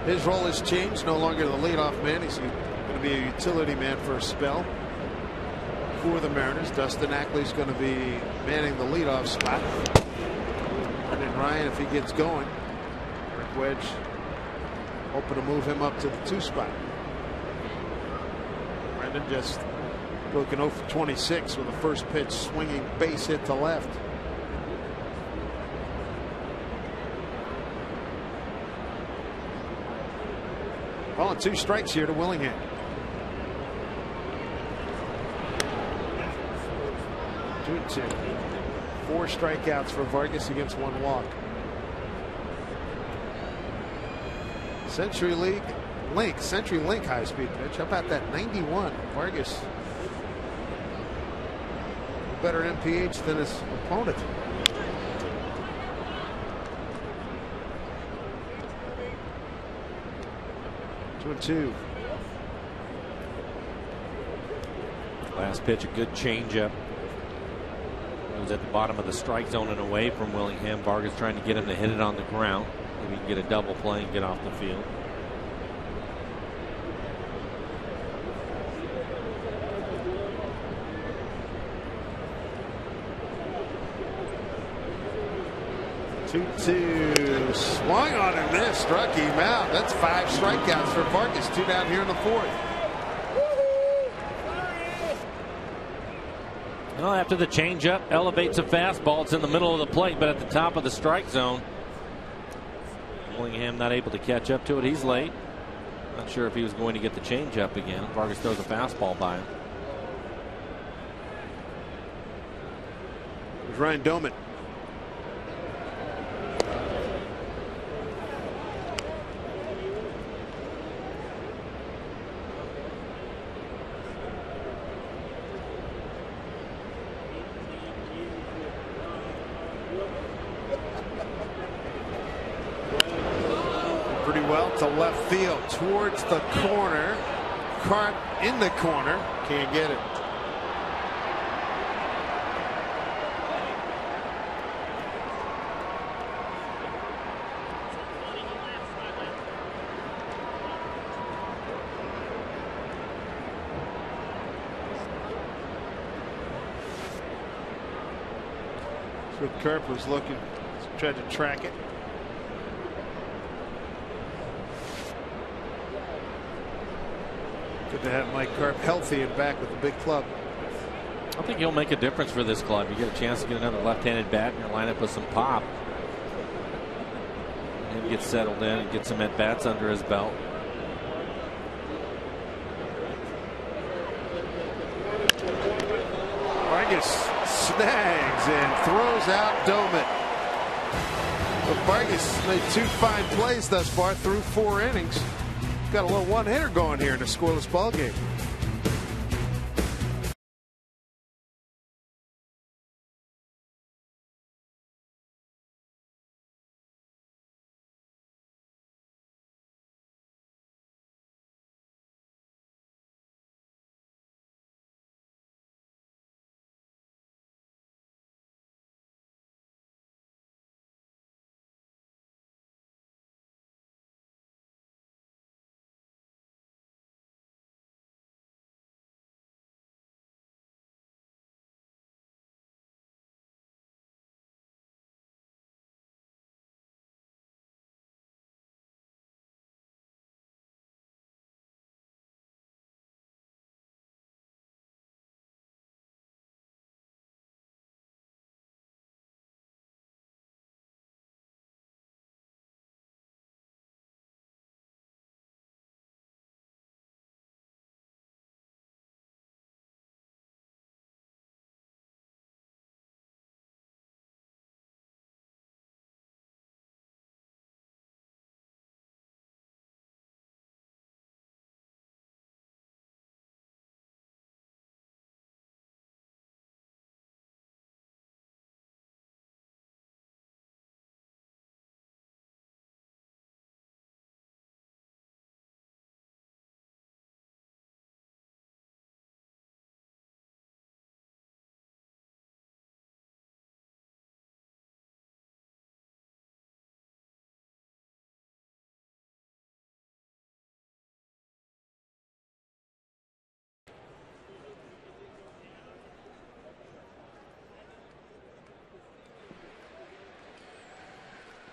His role has changed. No longer the leadoff man. He's going to be a utility man for a spell for the Mariners. Dustin Ackley's going to be manning the leadoff spot. And then Ryan, if he gets going, Rick Wedge hoping to move him up to the 2 spot. Brendan just broken 0 for 26 with a first pitch swinging base hit to left. Ball and 2 strikes here to Willingham. Two and 2. 4 strikeouts for Vargas against 1 walk. Century Link high speed pitch. How about that 91? Vargas better MPH than his opponent. 2-2. Last pitch, a good changeup. It was at the bottom of the strike zone and away from Willingham. Vargas trying to get him to hit it on the ground. Maybe he can get a double play and get off the field. Two swung on and missed, struck him out. That's 5 strikeouts for Vargas. 2 down here in the 4th. Well, after the changeup, elevates a fastball. It's in the middle of the plate, but at the top of the strike zone. Willingham not able to catch up to it. He's late. Not sure if he was going to get the changeup again. Vargas throws a fastball by him. There's Ryan Doumit. Well to left field towards the corner. Carp in the corner. Can't get it. That's what Carp was looking. Tried to track it. Good to have Mike Carp healthy and back with the big club. I think he'll make a difference for this club. You get a chance to get another left-handed bat in your lineup with some pop. And get settled in and get some at-bats under his belt. Vargas snags and throws out Doumit. But Vargas made 2 fine plays thus far through 4 innings. Got a little one-hitter going here in a scoreless ball game.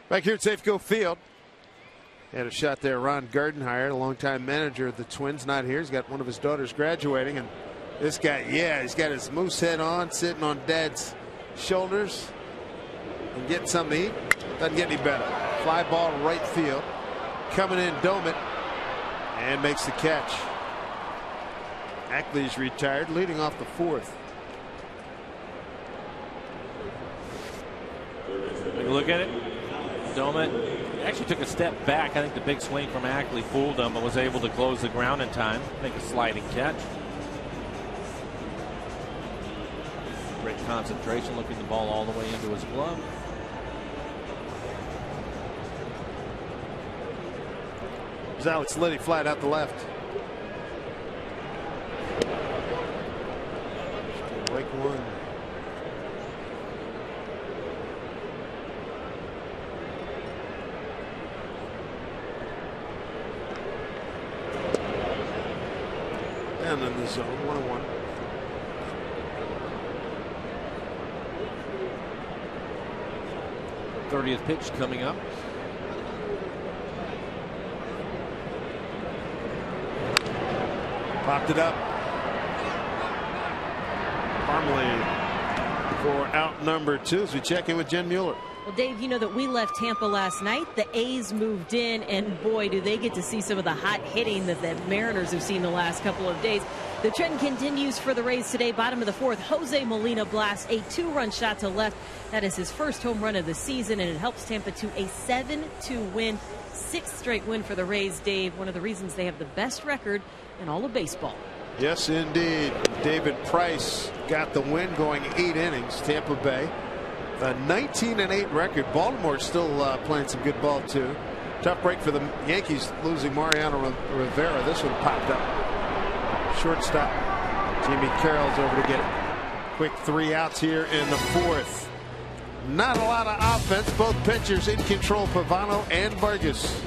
Back here at Safeco Field. Had a shot there. Ron Gardenhire, a longtime manager of the Twins, not here. He's got one of his daughters graduating. And this guy, yeah, he's got his moose head on, sitting on Dad's shoulders and getting something to eat. Doesn't get any better. Fly ball right field. Coming in, Doumit, and makes the catch. Ackley's retired, leading off the 4th. Take a look at it. Doumit actually took a step back. I think the big swing from Ackley fooled him, but was able to close the ground in time, make a sliding catch. concentration, looking the ball all the way into his glove. There's Alex Liddy flat out the left. Strike one. And in the zone, 1-1. '30th pitch coming up. Popped it up. Parmalee for out number 2 as we check in with Jen Mueller. Well, Dave, you know that we left Tampa last night. The A's moved in, and boy, do they get to see some of the hot hitting that the Mariners have seen the last couple of days. The trend continues for the Rays today. Bottom of the 4th, Jose Molina blasts a 2-run shot to left. That is his first home run of the season, and it helps Tampa to a 7-2 win. 6th straight win for the Rays, Dave. One of the reasons they have the best record in all of baseball. Yes, indeed. David Price got the win going 8 innings. Tampa Bay. A 19-8 record. Baltimore still playing some good ball, too. Tough break for the Yankees losing Mariano Rivera. This one popped up. Shortstop. Jimmy Carroll's over to get it. Quick 3 outs here in the 4th. Not a lot of offense. Both pitchers in control, Pavano and Vargas.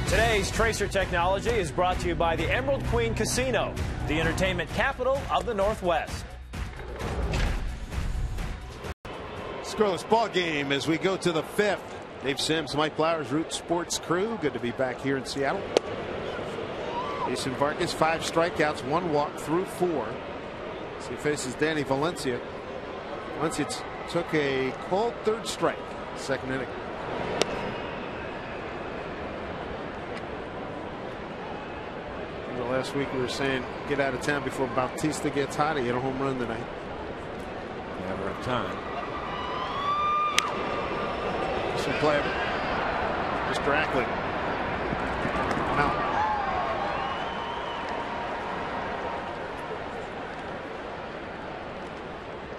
Today's Tracer Technology is brought to you by the Emerald Queen Casino, the entertainment capital of the Northwest. Scoreless ball game as we go to the 5th. Dave Sims, Mike Flowers, Root Sports crew. Good to be back here in Seattle. Jason Vargas, 5 strikeouts, 1 walk through 4. So he faces Danny Valencia. Valencia took a cold 3rd strike, 2nd inning. Last week we were saying get out of town before Bautista gets hot. He hit a home run tonight. Never have time. Some play. Mr. Ackley. Out.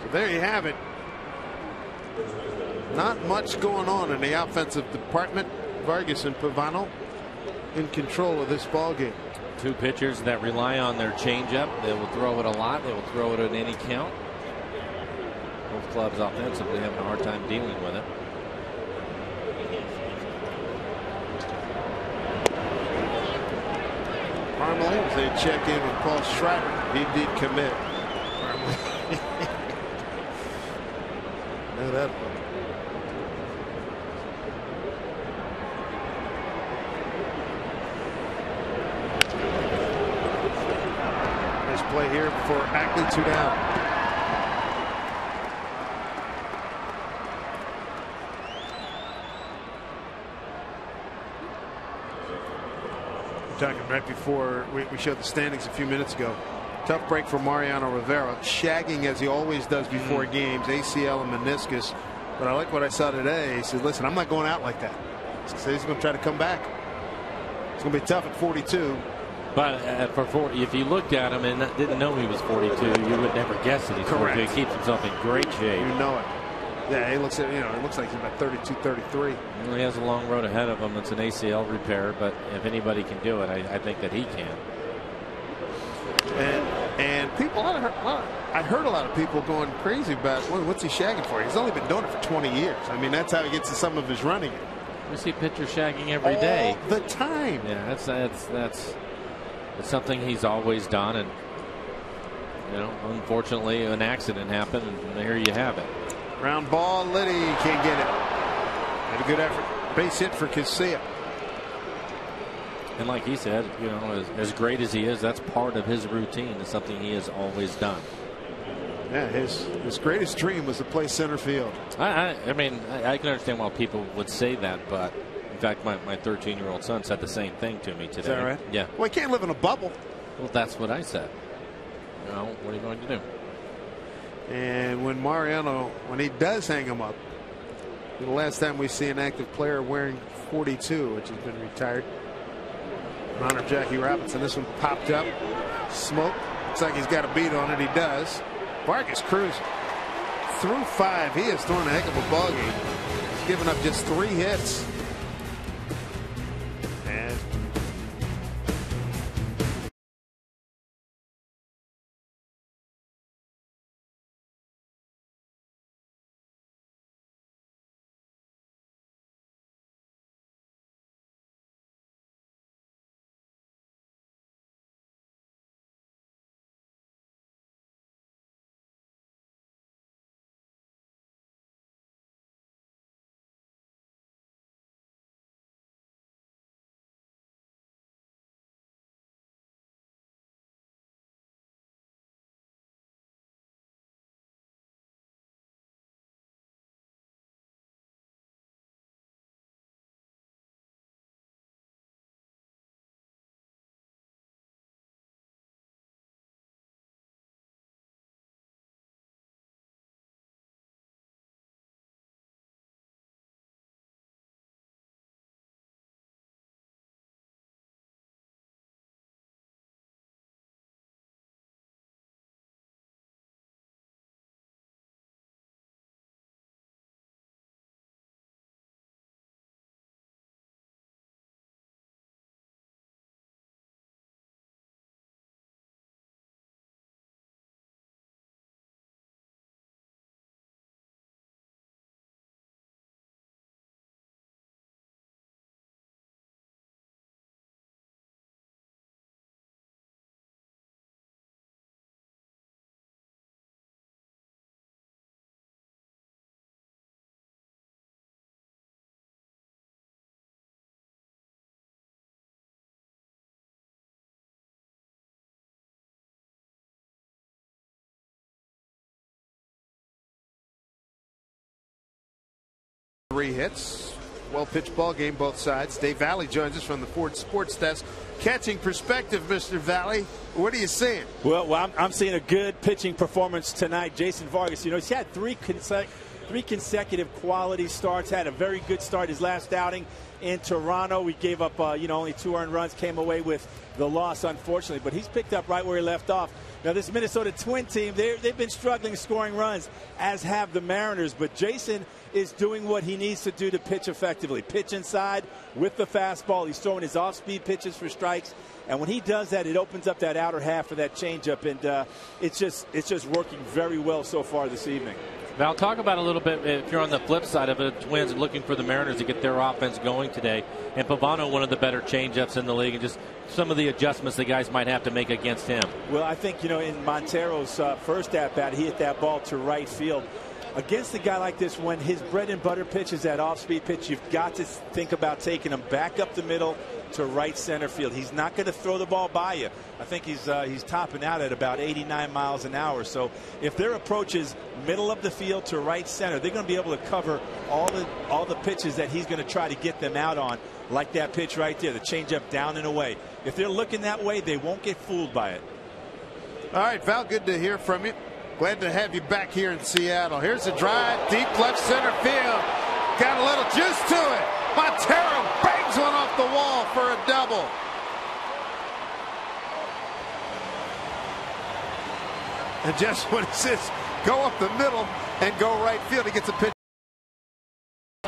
So there you have it. Not much going on in the offensive department. Vargas and Pavano in control of this ball game. 2 pitchers that rely on their changeup. They will throw it a lot. They will throw it at any count. Both clubs offensively having a hard time dealing with it. Parmalee, as they check in with Paul Schreiber, he did commit. Know that. play here for Ackley. 2 down. Talking right before we showed the standings a few minutes ago. Tough break for Mariano Rivera, shagging as he always does before games, ACL and meniscus. But I like what I saw today. He said, listen, I'm not going out like that. He said he's going to try to come back. It's going to be tough at 42. But for 40, if you looked at him and didn't know he was 42, you would never guess that he's 42. He keeps himself in great shape. You know it. Yeah, he looks at, it looks like he's about 32, 33. Well, he has a long road ahead of him. It's an ACL repair, but if anybody can do it, I think that he can. And people, I heard a lot of people going crazy about what's he shagging for. He's only been doing it for 20 years. I mean, that's how he gets to some of his running. We see pitchers shagging every day. All the time. Yeah, that's something he's always done, and unfortunately, an accident happened, and there you have it. Ground ball, Liddy can't get it. Had a good effort. Base hit for Casilla. And like he said, as great as he is, that's part of his routine. It's something he has always done. Yeah, his greatest dream was to play center field. I mean, I can understand why people would say that, but in fact, my 13-year-old son said the same thing to me today. Is that right? Yeah. Well, he can't live in a bubble. Well, that's what I said. What are you going to do? And when Mariano, when he does hang him up, the last time we see an active player wearing 42, which has been retired, in honor of Jackie Robinson. This one popped up. Smoke. Looks like he's got a beat on it. He does. Vargas cruising. Through 5. He has thrown a heck of a ball game. He's given up just 3 hits. And three hits. Well pitched ball game, both sides. Dave Valley joins us from the Ford Sports Desk. Catching perspective, Mr. Valley. What are you seeing? Well, I'm seeing a good pitching performance tonight. Jason Vargas, he's had three consecutive quality starts. Had a very good start his last outing in Toronto. We gave up, only 2 earned runs, came away with the loss, unfortunately. But he's picked up right where he left off. Now, this Minnesota Twin team, they've been struggling scoring runs, as have the Mariners. But Jason is doing what he needs to do to pitch effectively. Pitch inside with the fastball. He's throwing his off-speed pitches for strikes. And when he does that, it opens up that outer half of that changeup. And it's just working very well so far this evening. Now, talk about a little bit, if you're on the flip side of it, Twins looking for the Mariners to get their offense going today. And Pavano, one of the better changeups in the league, and just some of the adjustments the guys might have to make against him. Well, I think, in Montero's first at-bat, he hit that ball to right field. Against a guy like this, when his bread and butter pitch is that off-speed pitch, you've got to think about taking him back up the middle to right center field. He's not going to throw the ball by you. I think he's topping out at about 89 miles an hour. So if their approach is middle of the field to right center, they're going to be able to cover all the pitches that he's going to try to get them out on, like that pitch right there, the changeup down and away. If they're looking that way, they won't get fooled by it. All right, Val, good to hear from you. Glad to have you back here in Seattle. Here's a drive, deep left center field. Got a little juice to it. Montero bangs one off the wall for a double. And just when it says go up the middle and go right field, he gets a pitch.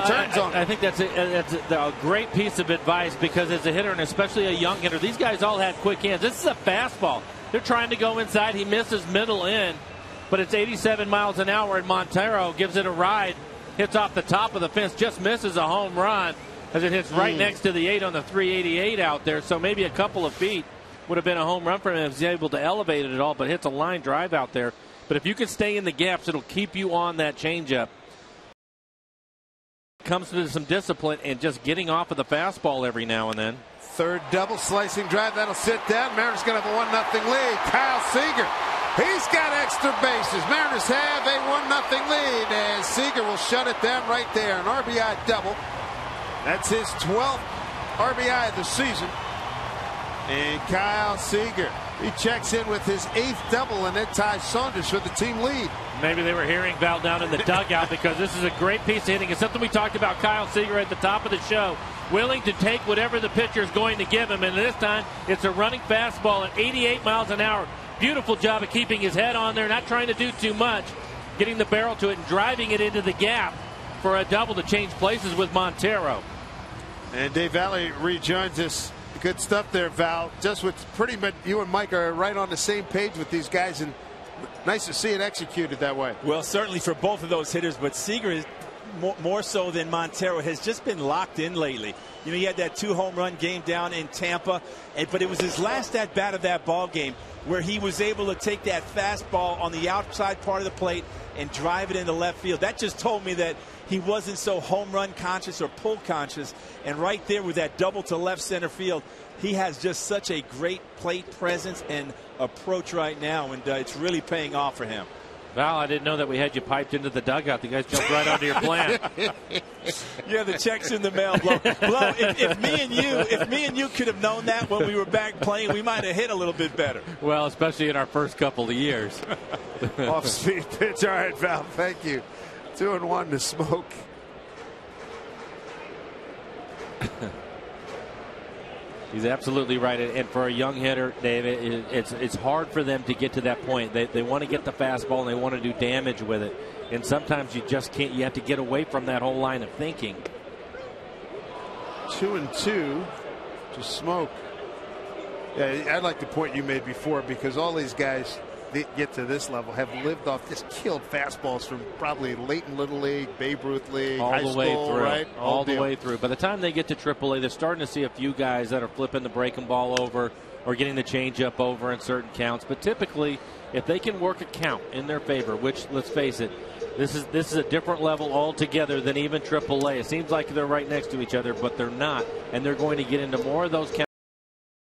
Turns on. I think that's a great piece of advice, because as a hitter, and especially a young hitter, these guys all had quick hands. This is a fastball. They're trying to go inside. He misses middle in, but it's 87 miles an hour, and Montero gives it a ride, hits off the top of the fence, just misses a home run as it hits right next to the 8 on the 388 out there. So maybe a couple of feet would have been a home run for him if he's able to elevate it at all, but hits a line drive out there. But if you can stay in the gaps, it'll keep you on that changeup. Comes to some discipline and just getting off of the fastball every now and then. Third double slicing drive. That'll sit down. Mariners going to have a 1-0 lead. Kyle Seager. He's got extra bases. Mariners have a 1-0 lead as Seager will shut it down right there. An RBI double. That's his 12th RBI of the season. And Kyle Seager, he checks in with his 8th double, and then ties Saunders for the team lead. Maybe they were hearing Val down in the dugout, because this is a great piece of hitting. It's something we talked about Kyle Seager at the top of the show. Willing to take whatever the pitcher is going to give him, and this time it's a running fastball at 88 miles an hour. Beautiful job of keeping his head on there, not trying to do too much, getting the barrel to it and driving it into the gap for a double to change places with Montero. And Dave Valley rejoins us. Good stuff there, Val. Just with pretty much you and Mike are right on the same page with these guys, and nice to see it executed that way. Well, certainly for both of those hitters, but Seager is more so than Montero has just been locked in lately. You know, he had that 2 home run game down in Tampa, but it was his last at bat of that ball game where he was able to take that fastball on the outside part of the plate and drive it into left field. That just told me that he wasn't so home run conscious or pull conscious. And right there with that double to left center field, he has just such a great plate presence and approach right now, and it's really paying off for him. Val, I didn't know that we had you piped into the dugout. You guys jumped right onto your plan. Yeah, the check's in the mail, Blow. Blow, if me and you could have known that when we were back playing, we might have hit a little bit better. Well, especially in our first couple of years. Off-speed pitch. All right, Val, thank you. 2-1 to Smoke. He's absolutely right, and for a young hitter, Dave, it's hard for them to get to that point. They want to get the fastball and they want to do damage with it, and sometimes you just can't. You have to get away from that whole line of thinking. 2-2 to Smoke. Yeah, I like the point you made before, because all these guys that get to this level have lived off just killed fastballs from probably late in Little League, Babe Ruth League, all high the school, way through, right? All the way through. By the time they get to AAA, they're starting to see a few guys that are flipping the breaking ball over or getting the changeup over in certain counts. But typically, if they can work a count in their favor, which, let's face it, this is a different level altogether than even AAA. It seems like they're right next to each other, but they're not, and they're going to get into more of those counts,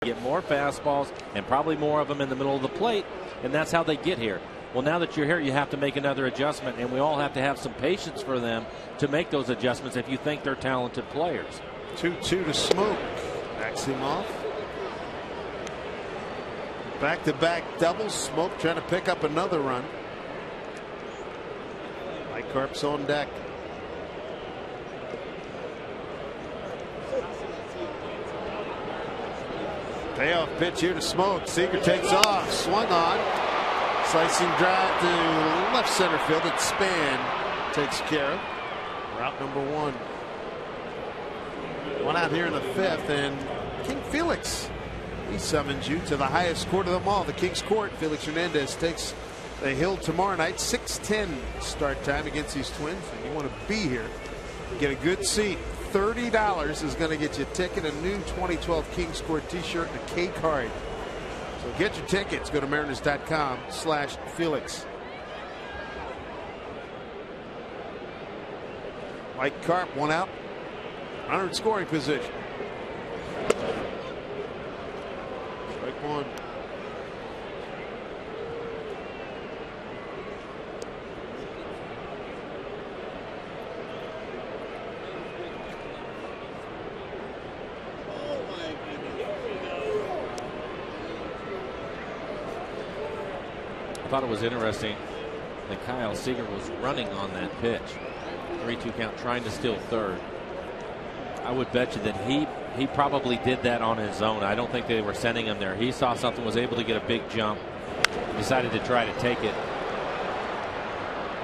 get more fastballs, and probably more of them in the middle of the plate, and that's how they get here. Well, now that you're here, you have to make another adjustment, and we all have to have some patience for them to make those adjustments if you think they're talented players. 2-2 to Smoke. Backs him off. Back-to-back doubles. Smoke trying to pick up another run. Mike Carp's on deck. Payoff pitch here to Smoke. Seager takes off. Swung on. Slicing drive to left center field. It's Span takes care of. Route number 1. One out here in the 5th, and King Felix, he summons you to the highest court of them all, the King's Court. Felix Hernandez takes the hill tomorrow night, 6:10 start time against these Twins. And you want to be here, get a good seat. $30 is going to get you a ticket, a new 2012 King's Court t-shirt, and a K card. So get your tickets. Go to Mariners.com/Felix. Mike Carp, one out. Runner in scoring position. on. I thought it was interesting that Kyle Seager was running on that pitch. 3-2 count, trying to steal third. I would bet you that he probably did that on his own. I don't think they were sending him there. He saw something, was able to get a big jump, decided to try to take it.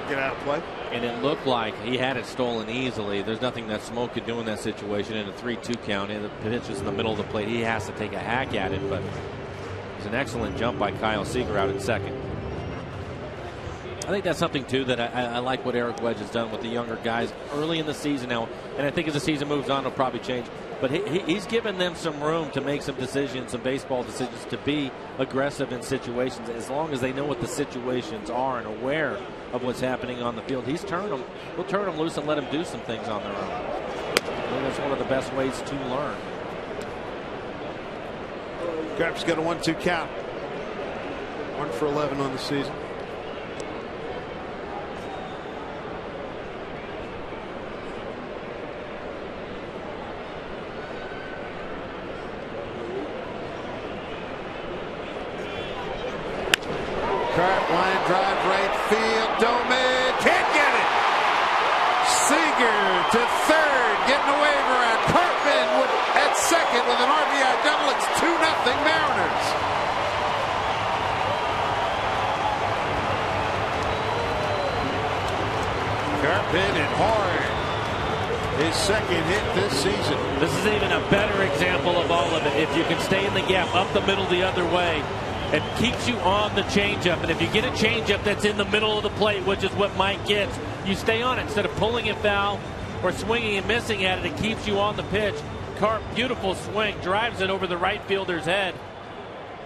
Get out of play. And it looked like he had it stolen easily. There's nothing that Smoke could do in that situation in a 3-2 count. And the pitch is in the middle of the plate. He has to take a hack at it, but it was an excellent jump by Kyle Seager out at second. I think that's something, too, that I like what Eric Wedge has done with the younger guys early in the season now. And I think as the season moves on, it'll probably change. But he's given them some room to make some decisions, some baseball decisions, to be aggressive in situations as long as they know what the situations are and aware of what's happening on the field. He'll turn them loose and let them do some things on their own. I think that's one of the best ways to learn. Carp's got a 1-2 count. 1 for 11 on the season. Carp, line drive, right field. Doman can't get it. Seager to third, getting a waiver on Carpman at second with an RBI double. It's 2-0 Mariners. Carpman hit hard. His second hit this season. This is even a better example of all of it. If you can stay in the gap, up the middle the other way, it keeps you on the changeup. And if you get a changeup that's in the middle of the plate, which is what Mike gets, you stay on it. Instead of pulling it foul or swinging and missing at it, it keeps you on the pitch. Carp, beautiful swing, drives it over the right fielder's head.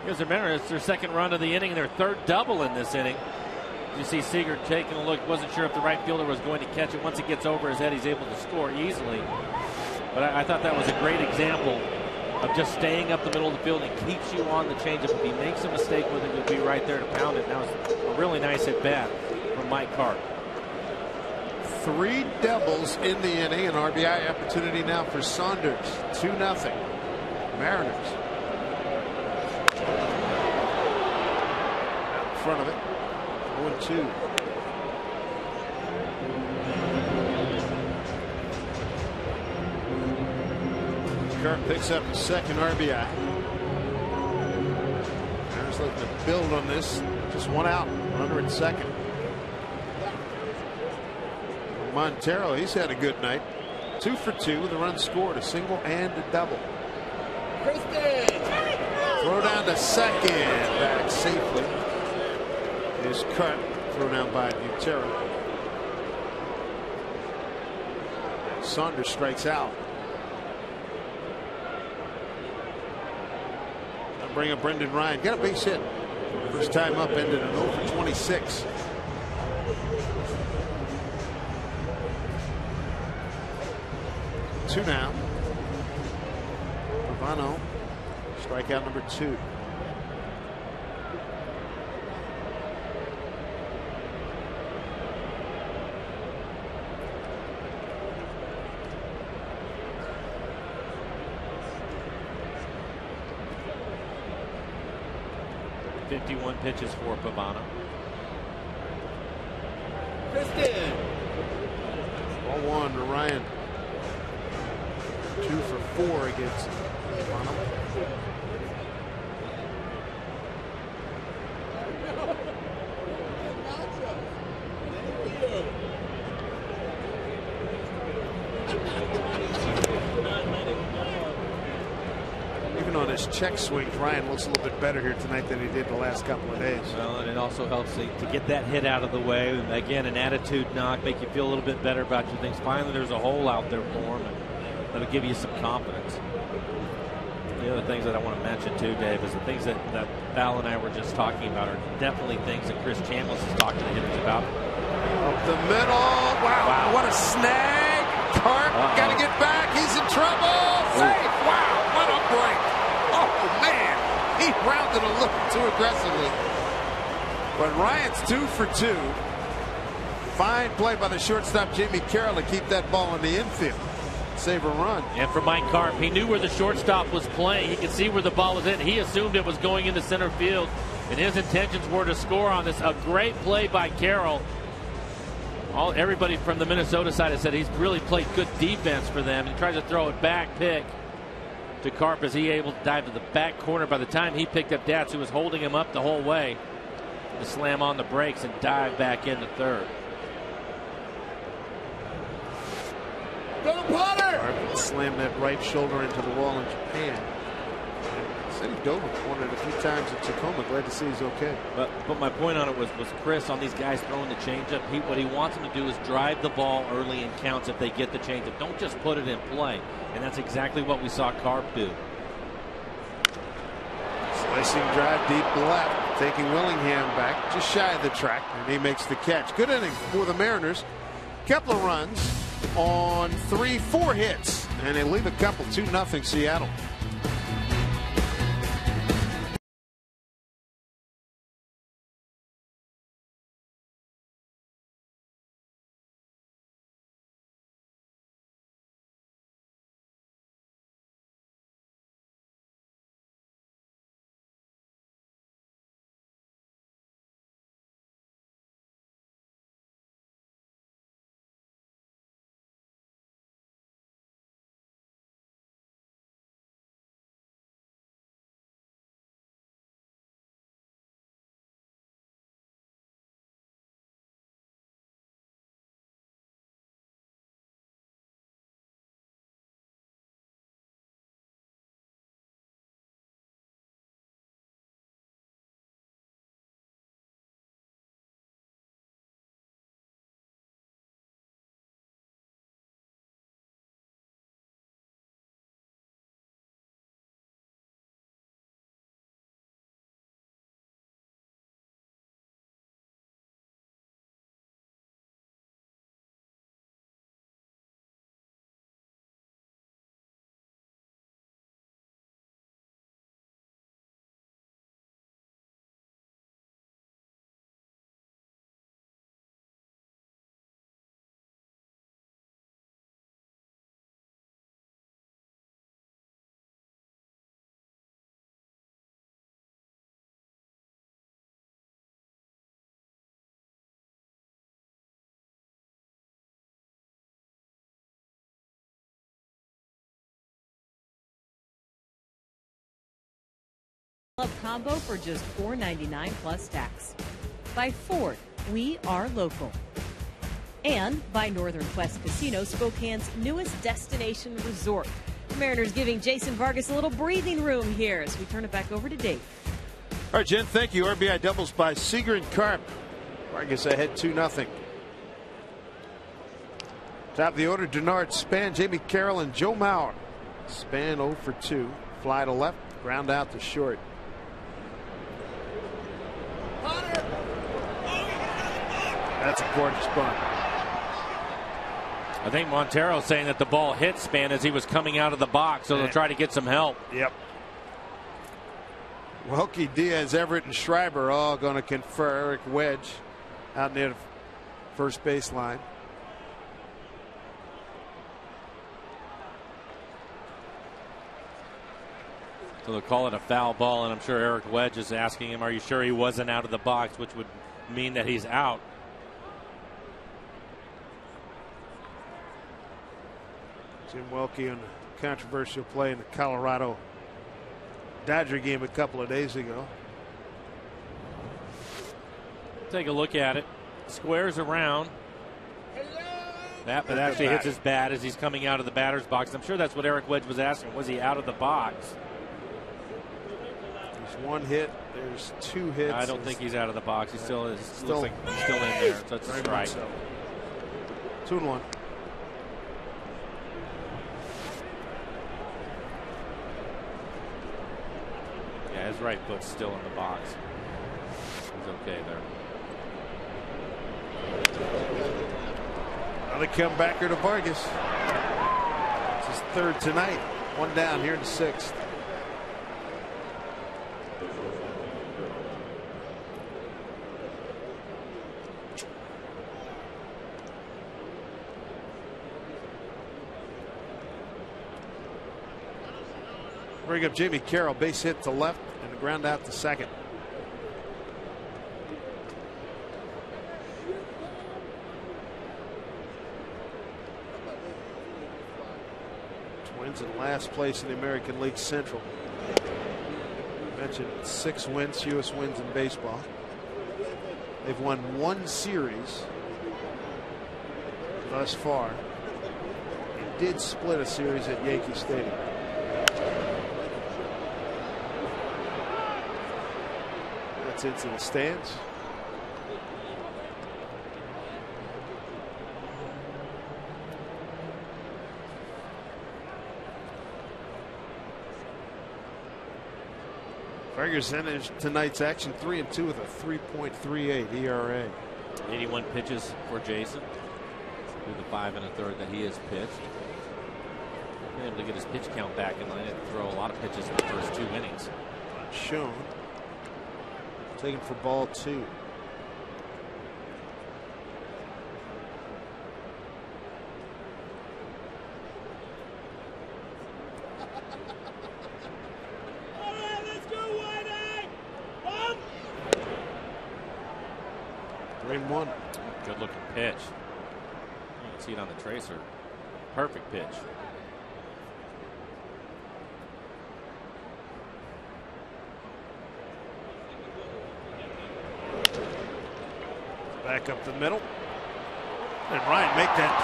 Here's the Mariners, their second run of the inning, their third double in this inning. You see Seager taking a look, wasn't sure if the right fielder was going to catch it. Once it gets over his head, he's able to score easily. But I thought that was a great example of just staying up the middle of the field and keeps you on the changeup. If he makes a mistake with it, you'll be right there to pound it. Now it's a really nice at bat from Mike Carp. 3 doubles in the inning. An RBI opportunity now for Saunders. 2-0 Mariners. Out in front of it. 0-2. Carp picks up the second RBI. Mariners looking to build on this. Just one out. Runner at second. Montero, he's had a good night. 2 for 2 with a run scored, a single and a double. Throw down to second. Back safely is cut. Throw down by Montero. Saunders strikes out. I'll bring up Brendan Ryan. Got a base hit. First time up, ended an 0 for 26. Two now. Pavano, strikeout number 2. .51 pitches for Pavano. Kristen. Ball 1 to Ryan. 2 for 4 against Pavano. Even on his check swings, Ryan looks a little bit better here tonight than he did the last couple of days. Well, and it also helps to get that hit out of the way. And again, an attitude knock, make you feel a little bit better about your things. Finally, there's a hole out there for him. That'll give you some confidence. The other things that I want to mention too, Dave, is the things that Val and I were just talking about are definitely things that Chris Chambliss is talking to hitters about. Up the middle. Wow. What a snag. Carp got to get back. He's in trouble. Safe. Wow. What a break. Oh, man. He grounded a little too aggressively. But Ryan's 2 for 2. Fine play by the shortstop, Jamie Carroll, to keep that ball in the infield. Save a run. And for Mike Carp, he knew where the shortstop was playing. He could see where the ball was in. He assumed it was going into center field, and his intentions were to score on this. A great play by Carroll. Everybody from the Minnesota side has said he's really played good defense for them. He tries to throw it back, pick to Carp as he able to dive to the back corner. By the time he picked up Datz, who was holding him up the whole way, to slam on the brakes and dive back into third. Carp slammed that right shoulder into the wall in Japan. Said he dove on it a few times in Tacoma. Glad to see he's okay. But my point on it was Chris, on these guys throwing the changeup, what he wants them to do is drive the ball early in counts if they get the changeup. Don't just put it in play. And that's exactly what we saw Carp do. Slicing drive deep left, taking Willingham back just shy of the track, and he makes the catch. Good inning for the Mariners. Kepler runs on 4 hits, and they leave a couple. 2-0 Seattle. Club combo for just $4.99 plus tax. By Ford, we are local. And by Northern Quest Casino, Spokane's newest destination resort. The Mariners giving Jason Vargas a little breathing room here as we turn it back over to Dave. All right, Jen, thank you. RBI doubles by Seager and Carp. Vargas ahead 2-0. Top of the order, Denard Span, Jamie Carroll, and Joe Mauer. Span 0 for 2. Fly to left, ground out to short. That's a gorgeous bunt. I think Montero's saying that the ball hit Span as he was coming out of the box, so they'll try to get some help. Yep. Welke, Diaz, Everett, and Schreiber all going to confer. Eric Wedge out near the first baseline. So they'll call it a foul ball, and I'm sure Eric Wedge is asking him, are you sure he wasn't out of the box, which would mean that he's out. Jim Welke on the controversial play in the Colorado Dodger game a couple of days ago. Take a look at it. Squares around. That but actually hits his bat as he's coming out of the batter's box. I'm sure that's what Eric Wedge was asking. Was he out of the box? There's one hit. There's 2 hits. I don't think he's out of the box. He still is. Looks like he's still in there. So it's a strike. So. 2-1. Yeah, his right foot's still in the box. He's okay there. Another comebacker to Vargas. It's his 3rd tonight. 1 down here in the 6th. Bring up Jamie Carroll, base hit to left and the ground out to second. Twins in last place in the American League Central. Mentioned 6 wins, fewest wins in baseball. They've won 1 series thus far. And did split a series at Yankee Stadium. That's into the stands. Tigers ended tonight's action 3-2 with a 3.38 ERA. 81 pitches for Jason through the 5 1/3 that he has pitched. Been able to get his pitch count back in line and throw a lot of pitches in the first 2 innings. Shown. Taken for ball 2. One. Good looking pitch. You can see it on the tracer. Perfect pitch. Back up the middle. And Ryan make that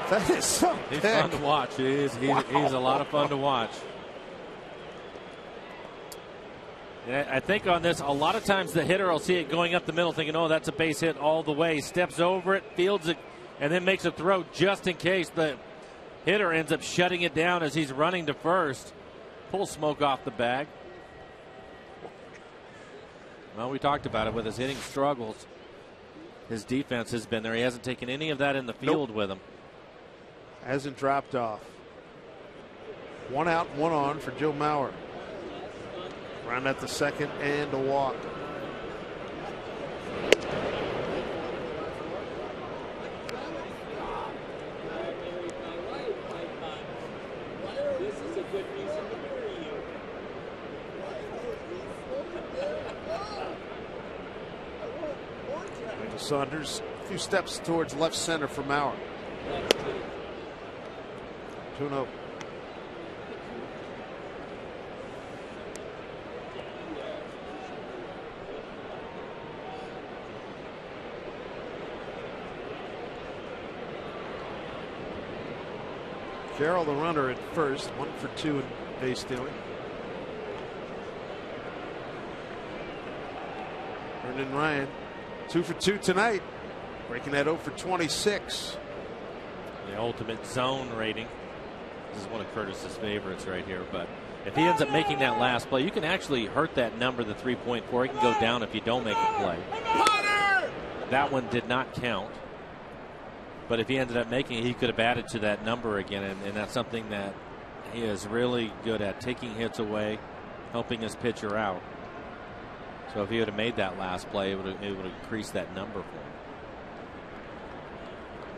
pick. That is so He's thick. fun to watch. He's a lot of fun to watch. And I think on this, a lot of times the hitter will see it going up the middle thinking, oh, that's a base hit all the way. Steps over it, fields it, and then makes a throw just in case the hitter ends up shutting it down as he's running to first. Pulls smoke off the bag. Well, we talked about it with his hitting struggles. His defense has been there. He hasn't taken any of that in the field with him. Hasn't dropped off. 1 out, 1 on for Joe Mauer. Round at the second and a walk. Michael Saunders, a few steps towards left center for Mauer. 2-0. Carroll, the runner at first, 1 for 2 in base stealing. Brendan Ryan, 2 for 2 tonight, breaking that 0 for 26. The ultimate zone rating. This is one of Curtis's favorites right here. But if he ends up making that last play, you can actually hurt that number, the 3.4. It can go down if you don't make a play. That one did not count. But if he ended up making it, he could have added to that number again. And that's something that he is really good at, taking hits away, helping his pitcher out. So if he would have made that last play, it would have increased that number for him.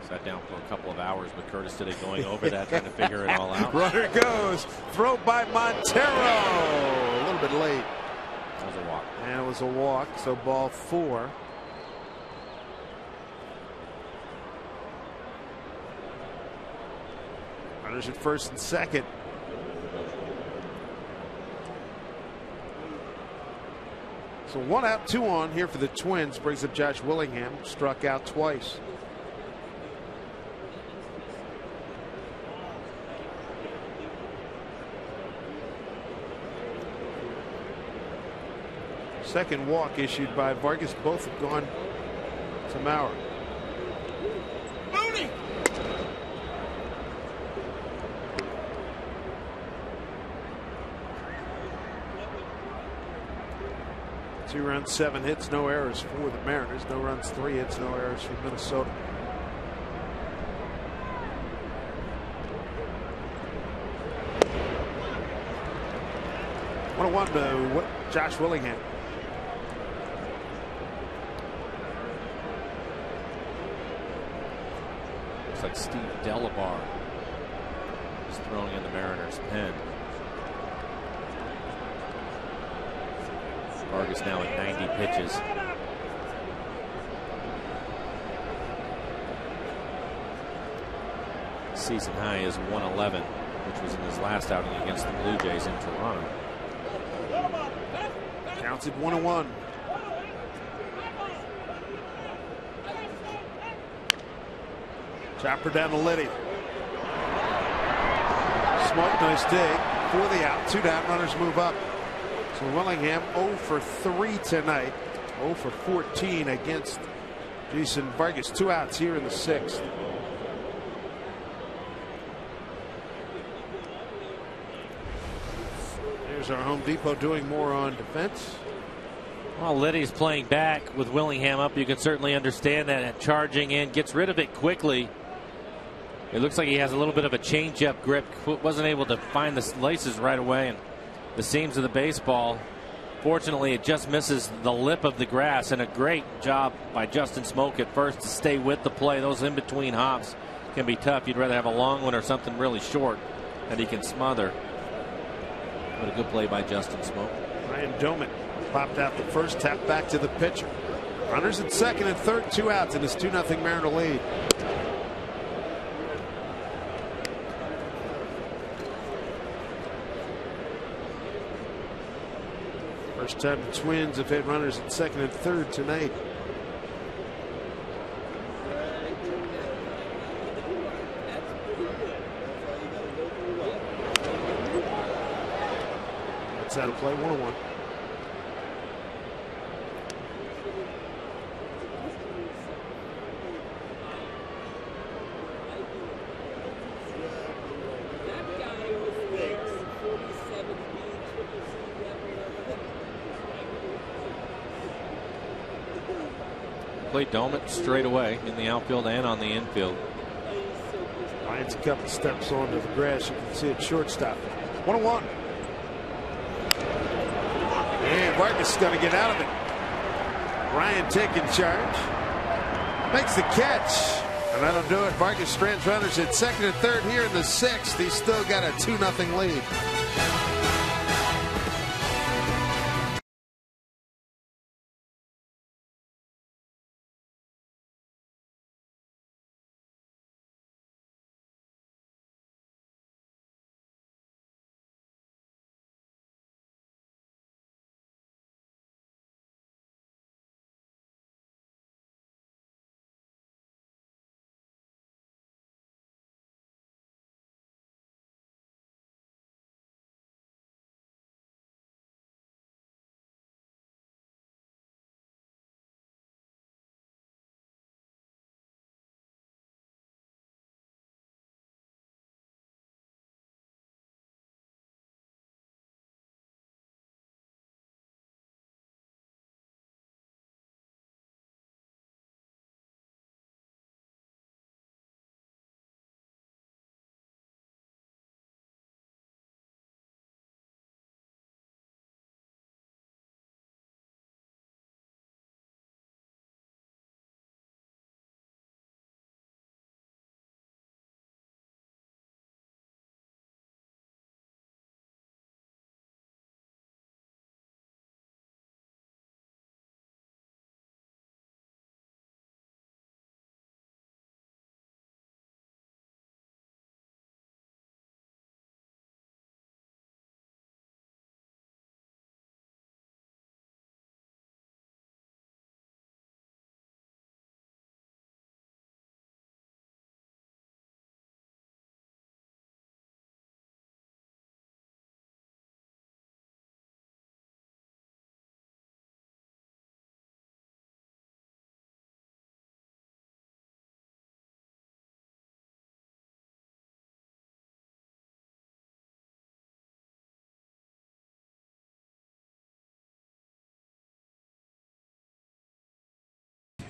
Sat down for a couple of hours with Curtis today going over that, trying to figure it all out. Runner goes. Throw by Montero. A little bit late. That was a walk. And it was a walk, so ball 4. Runners at first and second. So 1 out, 2 on here for the Twins. Brings up Josh Willingham. Struck out twice. Second walk issued by Vargas. Both have gone to Mauer. Mooney. Two runs, 7 hits, no errors for the Mariners. No runs, 3 hits, no errors for Minnesota. What Josh Willingham. Looks like Steve Delabar Just throwing in the Mariners' pen. Vargas now at 90 pitches. Season high is 111, which was in his last outing against the Blue Jays in Toronto. Counts at 1-1. Chopper down to Liddy. Smoke, nice dig for the out. 2 down, runners move up. So Willingham 0 for 3 tonight. 0 for 14 against Jason Vargas. 2 outs here in the 6th. There's our Home Depot doing more on defense. Well, Liddy's playing back with Willingham up. You can certainly understand that. And charging in, gets rid of it quickly. It looks like he has a little bit of a change-up grip. Wasn't able to find the laces right away and the seams of the baseball. Fortunately, it just misses the lip of the grass, and a great job by Justin Smoke at first to stay with the play. Those in-between hops can be tough. You'd rather have a long one or something really short that he can smother. But a good play by Justin Smoke. Ryan Doman popped out the first, tap back to the pitcher. Runners at second and third, 2 outs in his 2-0 Mariner lead. First time the Twins have had runners at second and third tonight. That's out of play, 1-1. Played Doman straight away in the outfield and on the infield. Ryan's a couple steps onto the grass. You can see it shortstop. 1-1. And Vargas is going to get out of it. Ryan taking charge. Makes the catch. And that'll do it. Vargas strands runners at second and third here in the 6th. He's still got a 2-0 lead.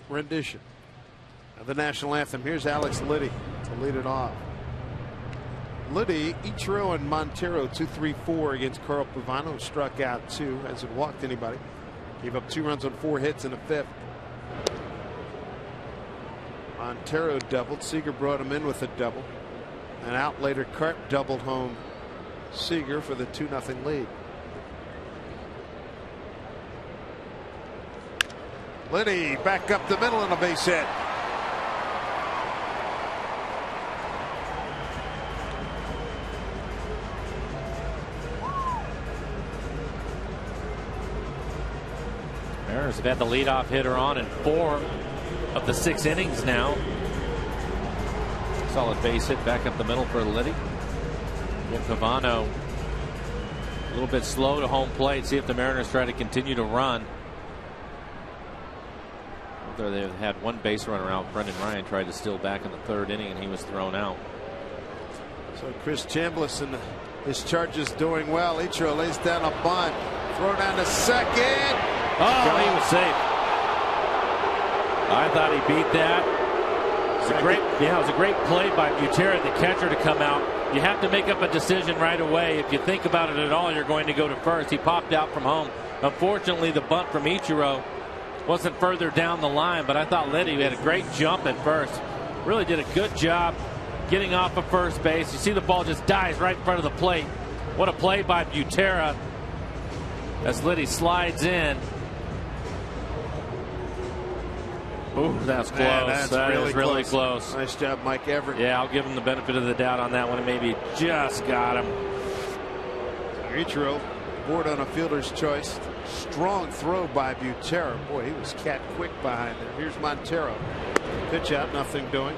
Rendition of the national anthem. Here's Alex Liddy to lead it off. Liddy, Ichiro, and Montero 2-3-4 against Carl Pavano. Struck out 2, hasn't walked anybody. Gave up 2 runs on 4 hits in the 5th. Montero doubled. Seager brought him in with a double. An out later, Karp doubled home Seager for the 2-0 lead. Liddy back up the middle on a base hit. Mariners have had the leadoff hitter on in 4 of the 6 innings now. Solid base hit back up the middle for Liddy. Get Pavano a little bit slow to home plate. See if the Mariners try to continue to run. Although they've had 1 base runner out. Brendan Ryan tried to steal back in the 3rd inning, and he was thrown out. So Chris Chambliss and his Chargers doing well. Ichiro lays down a bunt. Throw down to second. Oh, he was safe. I thought he beat that. It was a great play by Butera, the catcher, to come out. You have to make up a decision right away. If you think about it at all, you're going to go to first. He popped out from home. Unfortunately, the bunt from Ichiro wasn't further down the line, but I thought Liddy had a great jump at first. Really did a good job getting off of first base. You see the ball just dies right in front of the plate. What a play by Butera as Liddy slides in. Ooh, that's close. Man, that's really close. Nice job, Mike Everett. Yeah, I'll give him the benefit of the doubt on that one. Maybe just got him. Ichiro board on a fielder's choice. Strong throw by Butera. Boy, he was cat quick behind there. Here's Montero. Pitch out, nothing doing.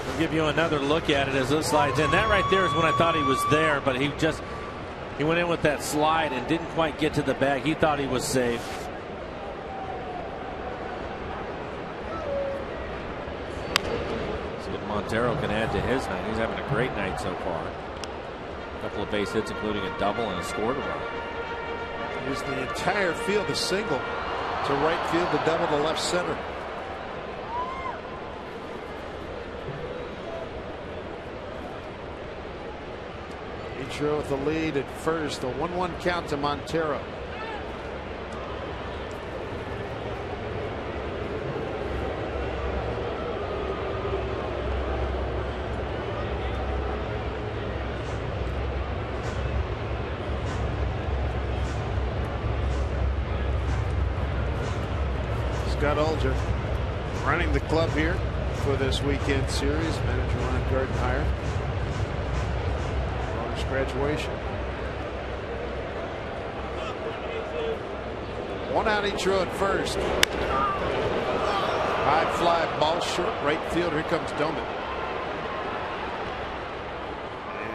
I'll give you another look at it as this slides in. That right there is when I thought he was there, but he went in with that slide and didn't quite get to the bag. He thought he was safe. See if Montero can add to his night. He's having a great night so far. A couple of base hits, including a double and a score to run. Here's the entire field, a single to right field, the double to left center. Ichiro with the lead at first, a 1-1 count to Montero. Scott Alger running the club here for this weekend series. Manager Ron Gardenhire. Honors graduation. 1 out, Ichiro at first. High fly ball short right field. Here comes Doman.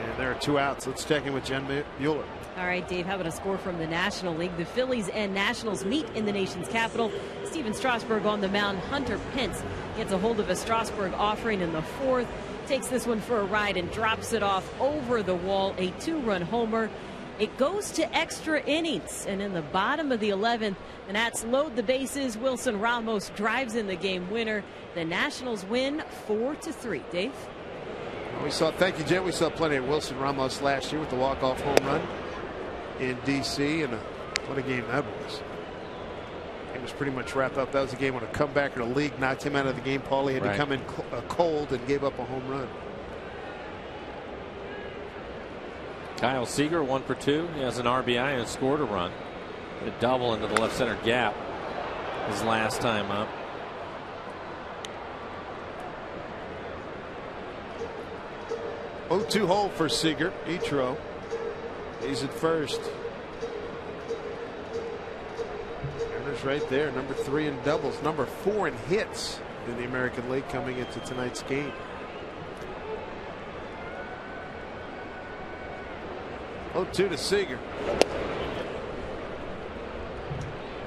And there are 2 outs. Let's check in with Jen Mueller. All right, Dave, how about a score from the National League? The Phillies and Nationals meet in the nation's capital. Steven Strasburg on the mound. Hunter Pence gets a hold of a Strasburg offering in the 4th. Takes this one for a ride and drops it off over the wall. A 2-run homer. It goes to extra innings. And in the bottom of the 11th, the Nats load the bases. Wilson Ramos drives in the game winner. The Nationals win 4-3. Dave? Thank you, Jen. We saw plenty of Wilson Ramos last year with the walk-off home run in D.C. and what a game that was. It was pretty much wrapped up. That was a game when a comebacker in the league knocked him out of the game. Paulie had to come in cold and gave up a home run. Kyle Seager 1 for 2. He has an RBI and scored a run. A double into the left center gap his last time up. Oh, 2 hole for Seager. Ichiro. He's at first. Mariners right there. Number 3 in doubles. Number 4 in hits in the American League coming into tonight's game. Oh, 2 to Seager.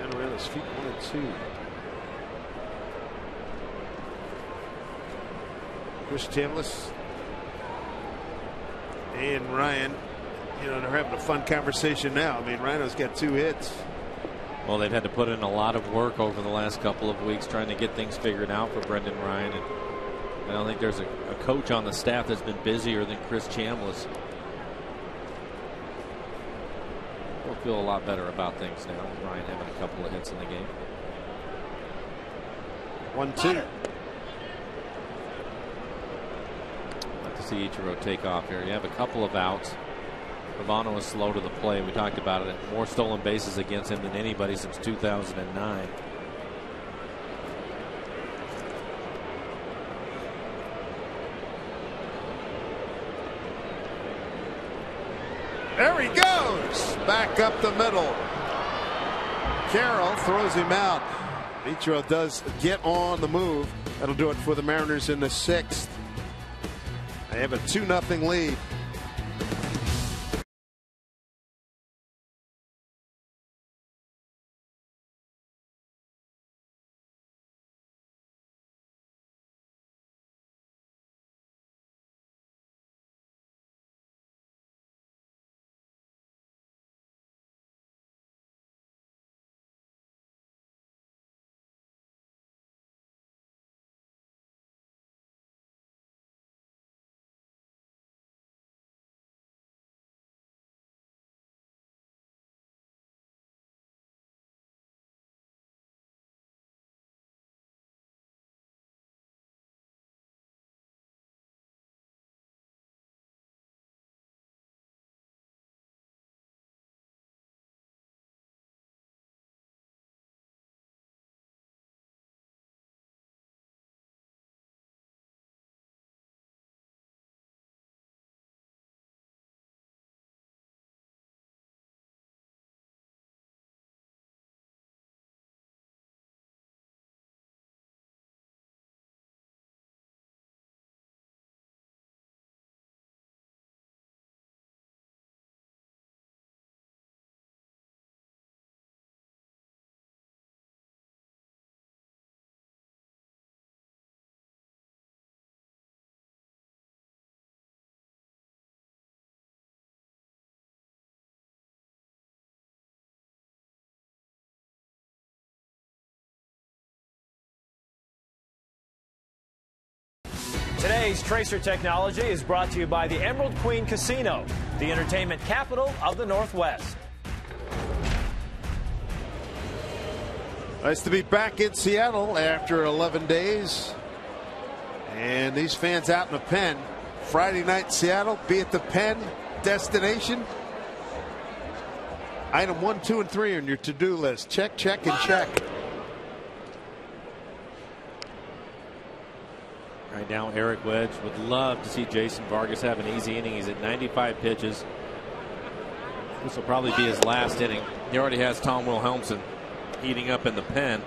And around his feet, 1 and 2. Chris Chambliss and Ryan, they're having a fun conversation now. I mean, Rhino's got 2 hits. Well, they've had to put in a lot of work over the last couple of weeks trying to get things figured out for Brendan Ryan. And I don't think there's a coach on the staff that's been busier than Chris Chambliss. We'll feel a lot better about things now with Ryan having a couple of hits in the game. 1-2. to see Ichiro take off here. You have a couple of outs. Pavano is slow to the play. We talked about it. More stolen bases against him than anybody since 2009. There he goes. Back up the middle. Carroll throws him out. Ichiro does get on the move. That'll do it for the Mariners in the 6th. They have a 2-0 lead. Today's Tracer Technology is brought to you by the Emerald Queen Casino, the entertainment capital of the Northwest. Nice to be back in Seattle after 11 days. And these fans out in the pen. Friday night in Seattle, be at the pen destination. Item 1, 2, and 3 on your to-do list. Check, check, and check. Right now, Eric Wedge would love to see Jason Vargas have an easy inning. He's at 95 pitches. This will probably be his last inning. He already has Tom Wilhelmsen heating up in the pen.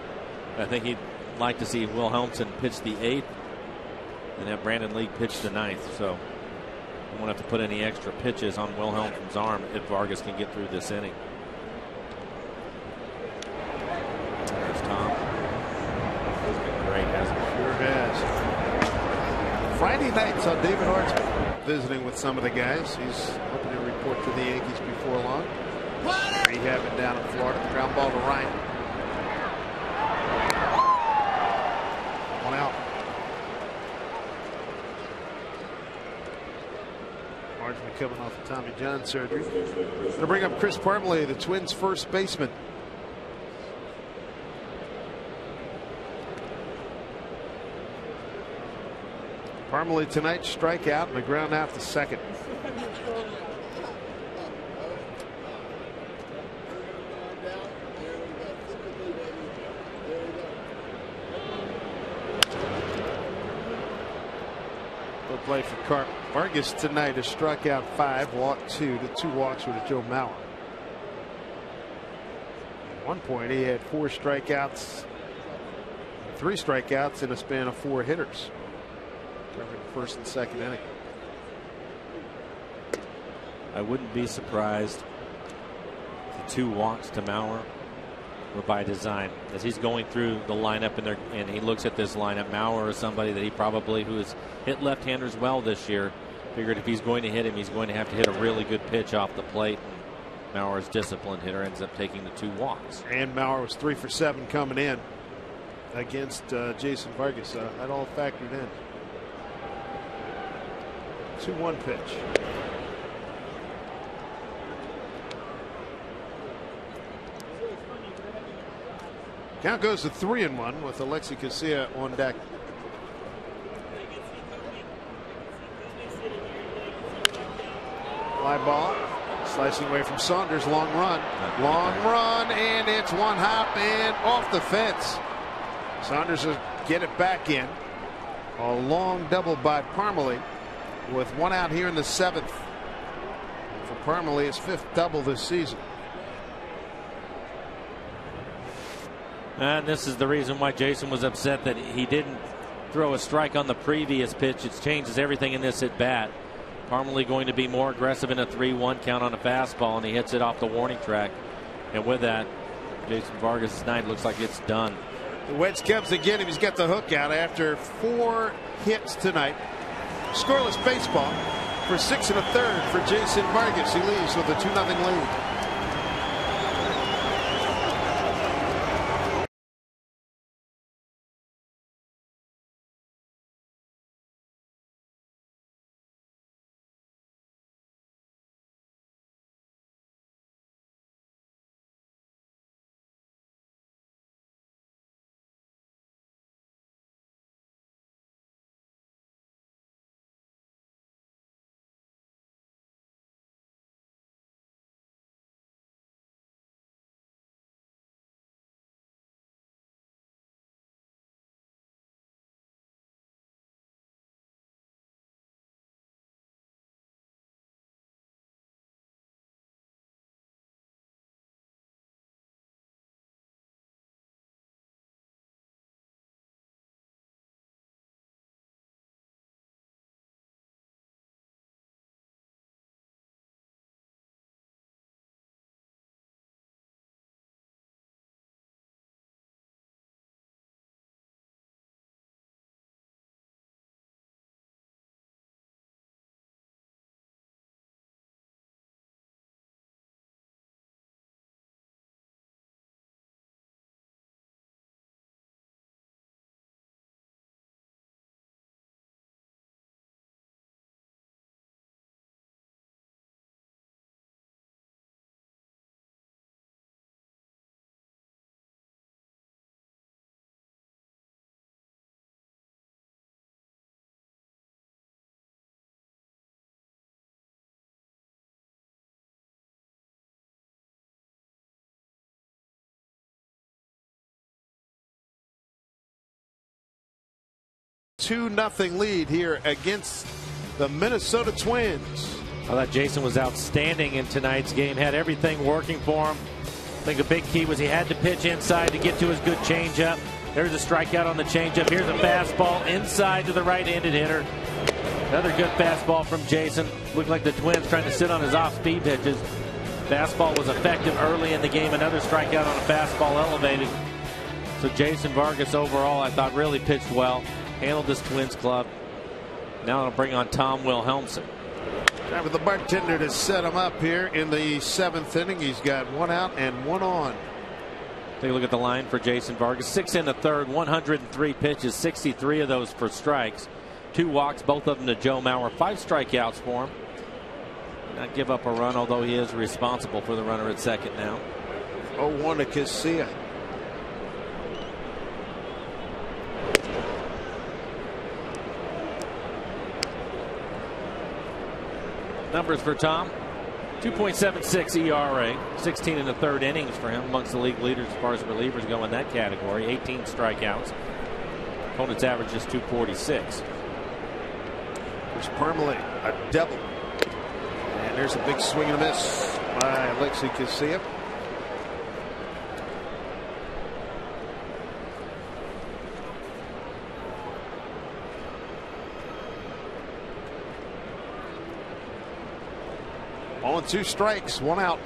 I think he'd like to see Wilhelmsen pitch the 8th and have Brandon League pitch the 9th. So we won't have to put any extra pitches on Wilhelmsen's arm if Vargas can get through this inning. There's Tom. He's been great, hasn't he? Sure has. Friday night saw David Hartsman visiting with some of the guys. He's hoping to report to the Yankees before long. Rehabbing down in Florida. Ground ball to Ryan. One out. Hartsman coming off of Tommy John surgery. Going to bring up Chris Parmelee, the Twins' first baseman. Parmelee tonight, strikeout and a ground out to second. Good play for Carp. Vargas tonight has struck out 5, walked 2. The 2 walks were to Joe Mauer. At one point, he had 4 strikeouts, 3 strikeouts in a span of 4 hitters. Covering first and second inning. I wouldn't be surprised if the 2 walks to Mauer were by design, as he's going through the lineup and he looks at this lineup. Mauer is somebody that who has hit left-handers well this year. Figured if he's going to hit him, he's going to have to hit a really good pitch off the plate. And Mauer's disciplined hitter ends up taking the 2 walks. And Mauer was 3 for 7 coming in against Jason Vargas. That all factored in. 2-1 pitch. Count goes to 3-1 with Alexi Casilla on deck. Fly ball. Slicing away from Saunders. Long run. And it's one hop and off the fence. Saunders will get it back in. A long double by Parmalee with one out here in the 7th. For Parmalee, his 5th double this season. And this is the reason why Jason was upset that he didn't throw a strike on the previous pitch. It changes everything in this at bat. Parmalee going to be more aggressive in a 3-1 count on a fastball, and he hits it off the warning track. And with that, Jason Vargas' night looks like it's done. The wedge comes again. He's got the hook out after 4 hits tonight. Scoreless baseball for 6 1/3 for Jason Vargas. He leaves with a 2-0 lead. $2-0 lead here against the Minnesota Twins. I thought Jason was outstanding in tonight's game. Had everything working for him. I think the big key was he had to pitch inside to get to his good changeup. There's a strikeout on the changeup. Here's a fastball inside to the right-handed hitter. Another good fastball from Jason. Looked like the Twins trying to sit on his off-speed pitches. Fastball was effective early in the game. Another strikeout on a fastball elevated. So Jason Vargas overall, I thought, really pitched well. Handled this Twins club. Now it'll bring on Tom Wilhelmsen. Time for the bartender to set him up here in the 7th inning. He's got 1 out and 1 on. Take a look at the line for Jason Vargas. 6 1/3, 103 pitches, 63 of those for strikes. 2 walks, both of them to Joe Mauer. 5 strikeouts for him. Not give up a run, although he is responsible for the runner at second now. 0-1 to Casilla. Numbers for Tom: 2.76 ERA, 16 1/3 innings for him, amongst the league leaders as far as relievers go in that category. 18 strikeouts. Opponent's average is 246. There's Parmalee, a double. And there's a big swing and a miss by Alexi Casilla. All in 2 strikes, 1 out.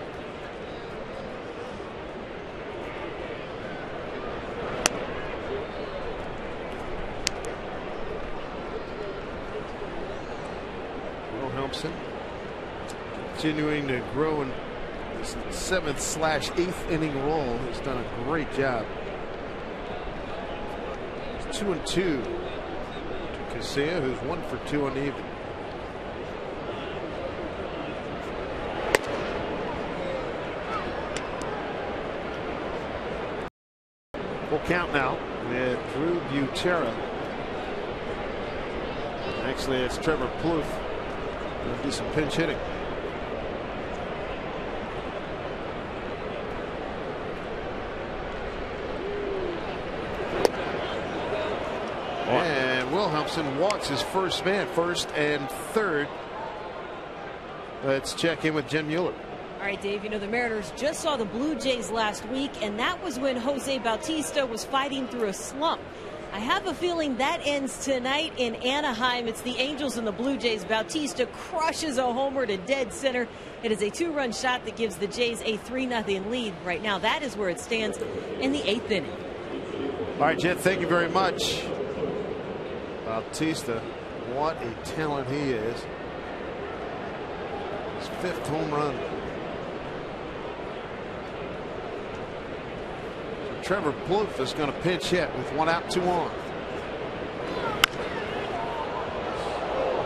Wilhelmsen continuing to grow in this 7th/8th inning role. He's done a great job. It's 2-2 to Casilla, who's 1 for 2 uneven. Full count now with Drew Butera. Actually, it's Trevor Plouffe. Going to do some pinch hitting. And Wilhelmsen walks his first man, first and third. Let's check in with Jen Mueller. All right, Dave, you know, the Mariners just saw the Blue Jays last week, and that was when Jose Bautista was fighting through a slump. I have a feeling that ends tonight in Anaheim. It's the Angels and the Blue Jays. Bautista crushes a homer to dead center. It is a 2-run shot that gives the Jays a 3-0 lead. Right now, that is where it stands in the 8th inning. All right, Jen, thank you very much. Bautista, what a talent he is. His 5th home run. Trevor Plouffe is going to pinch hit with 1 out, 2 on.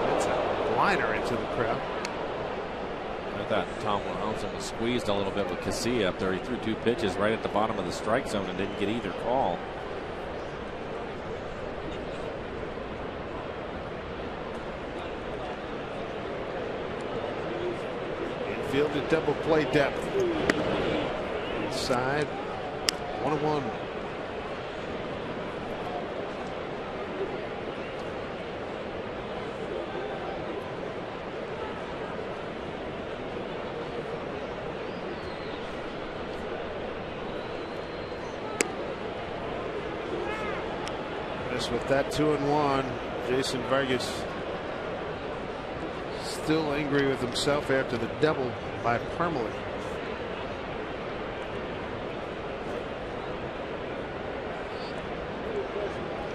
That's a liner into the crowd. I thought Tom Wilhelmsen was squeezed a little bit with Casilla up there. He threw 2 pitches right at the bottom of the strike zone and didn't get either call. Infield at double play depth. Inside. 1-1. Just with that 2-1, Jason Vargas still angry with himself after the double by Parmelee.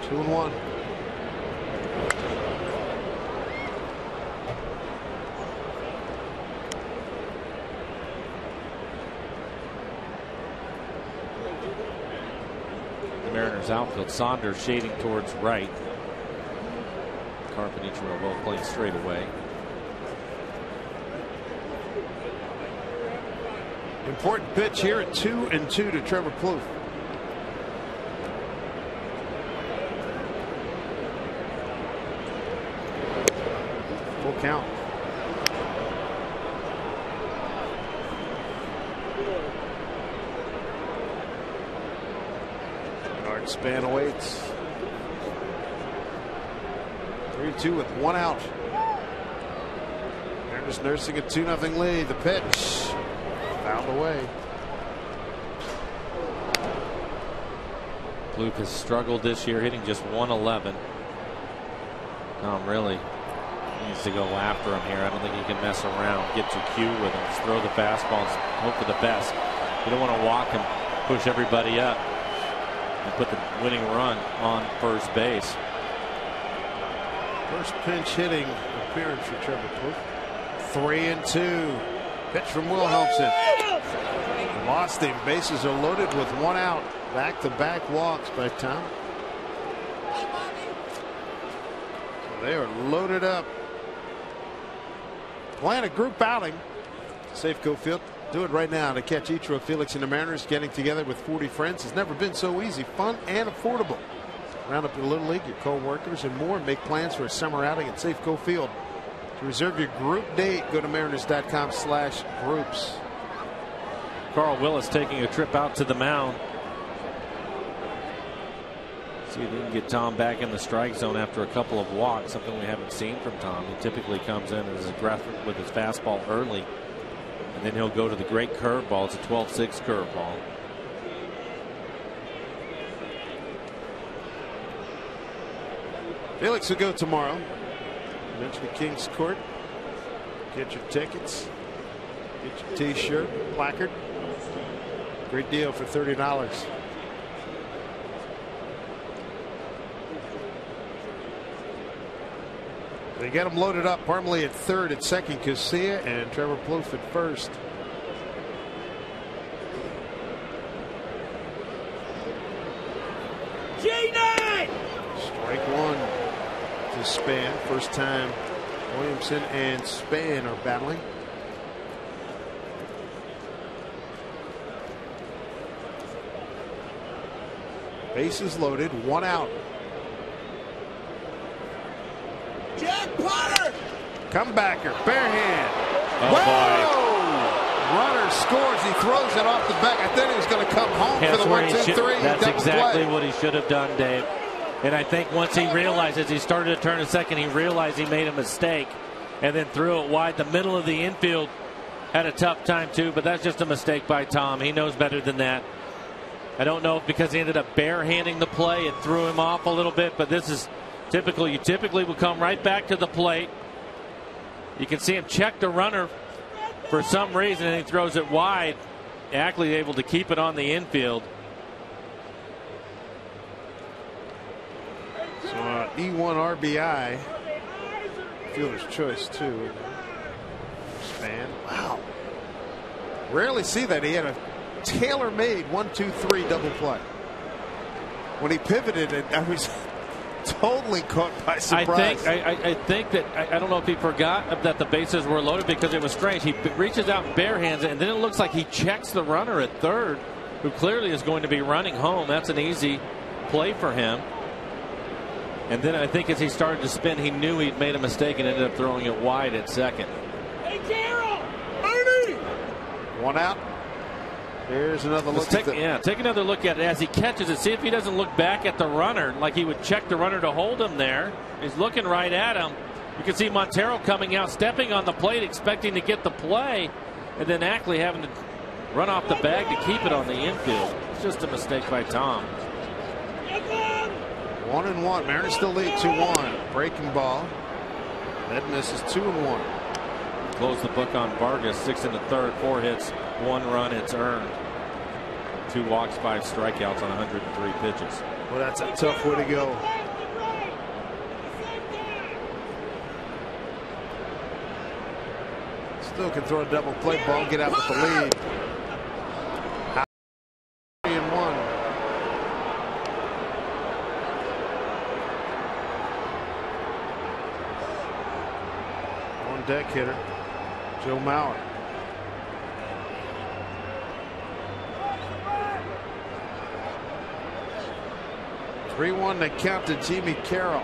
2-1. The Mariners outfield, Saunders shading towards right. Carpentier both playing straight away. Important pitch here at 2-2 to Trevor Plouffe. Full count. Bernard Span awaits. 3-2 with 1 out. Mariners nursing a 2-0 lead. The pitch fouled away. Plouffe has struggled this year, hitting just 111. Tom really needs to go after him here. I don't think he can mess around. Get to cue with him. Just throw the fastball and hope for the best. You don't want to walk him, push everybody up, and put the winning run on first base. First pinch hitting appearance for Trevor Plouffe. 3-2. Pitch from Wilhelmsen. Lost him. Bases are loaded with 1 out. Back-to-back walks by Tom. So they are loaded up. Playing a group outing. Safeco Field. Do it right now to catch Ichiro Felix and the Mariners getting together with 40 friends. Has never been so easy, fun, and affordable. Round up your Little League, your co-workers, and more. Make plans for a summer outing at Safeco Field. To reserve your group date, go to mariners.com/groups. Carl Willis taking a trip out to the mound. See if he can get Tom back in the strike zone after a couple of walks, something we haven't seen from Tom. He typically comes in as aggressive with his fastball early, and then he'll go to the great curveball. It's a 12-6 curveball. Felix will go tomorrow. Mention the King's Court. Get your tickets. Get your t-shirt, placard. Great deal for $30. They get them loaded up. Parmelee at third, at second Casilla, and Trevor Plouffe at first. G9! Strike 1 to Span. First time Williamson and Span are battling. Bases loaded, 1 out. Jack Potter! Comebacker, bare hand. Oh, boy. Runner scores. He throws it off the back. I thought he was going to come home for the 1-2-3. That's exactly what he should have done, Dave. And I think once he realized, as he started to turn a second, he realized he made a mistake and then threw it wide. The middle of the infield had a tough time too, but that's just a mistake by Tom. He knows better than that. I don't know if because he ended up barehanding the play, it threw him off a little bit, but this is typical. You typically will come right back to the plate. You can see him check the runner for some reason, and he throws it wide. Ackley able to keep it on the infield. So E1 RBI. Fielder's choice, too. Span. Wow. Rarely see that. He had a tailor-made 1-2-3 double play. When he pivoted, I was totally caught by surprise. I think that I don't know if he forgot that the bases were loaded because it was strange. He reaches out and barehands it, and then it looks like he checks the runner at third, who clearly is going to be running home. That's an easy play for him. And then I think as he started to spin, he knew he'd made a mistake and ended up throwing it wide at second. Hey, Carroll! Ernie! One out. Here's another look. Take another look at it as he catches it. See if he doesn't look back at the runner like he would check the runner to hold him there. He's looking right at him. You can see Montero coming out, stepping on the plate, expecting to get the play, and then Ackley having to run off the bag to keep it on the infield. It's just a mistake by Tom. 1-1. Mariners still lead 2-1. Breaking ball. That misses 2-1. Close the book on Vargas. 6 in the third, 4 hits, 1 run. It's earned. 2 walks, 5 strikeouts on 103 pitches. Well, that's a tough way to go. Still can throw a double play ball, get out with the lead. 3-1. On deck hitter, Joe Mauer. Three-1 to count to Jimmy Carroll.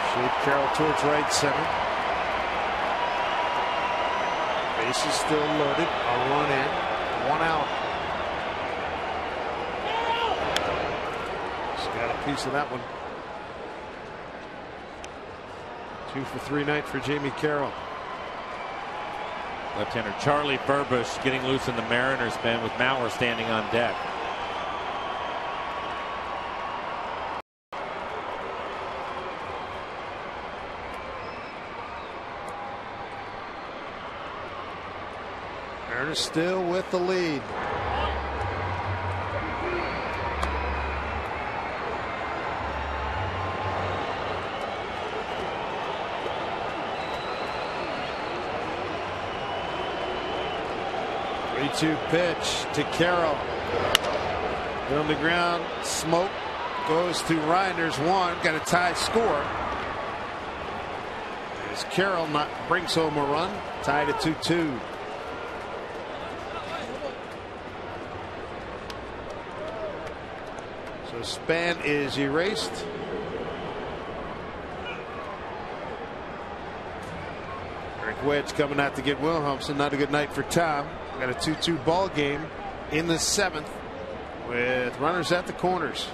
Shape Carroll towards right center. Bases still loaded. A run in, 1 out. Got a piece of that one. 2 for 3 night for Jamie Carroll. Left-hander Charlie Furbush getting loose in the Mariners pen with Mauer standing on deck. Mariners still with the lead. Two pitch to Carroll. On the ground, Smoke goes to Reinders. 1, got a tie score. As Carroll brings home a run, tied at 2-2. So Span is erased. Eric Wedge coming out to get Wilhelmsen. Not a good night for Tom. Got a 2-2 ball game in the 7th with runners at the corners.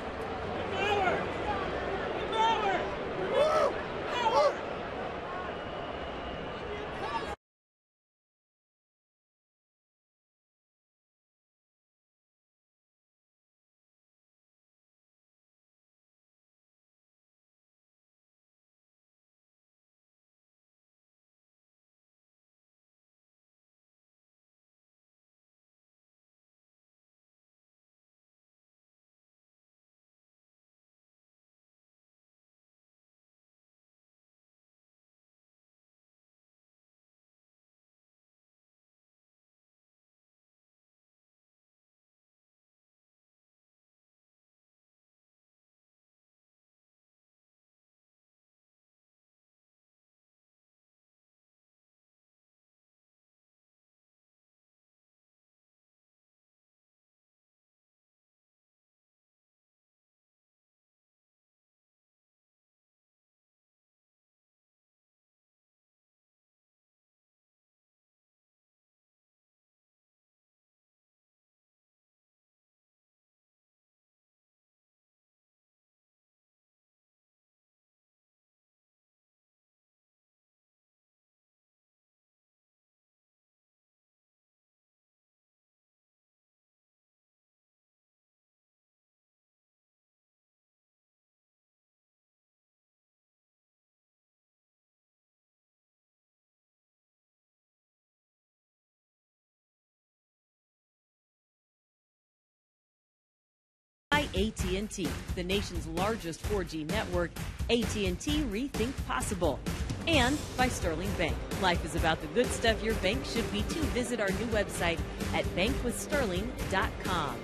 AT&T, the nation's largest 4G network. AT&T Rethink Possible. And by Sterling Bank. Life is about the good stuff your bank should be too. Visit our new website at bankwithsterling.com.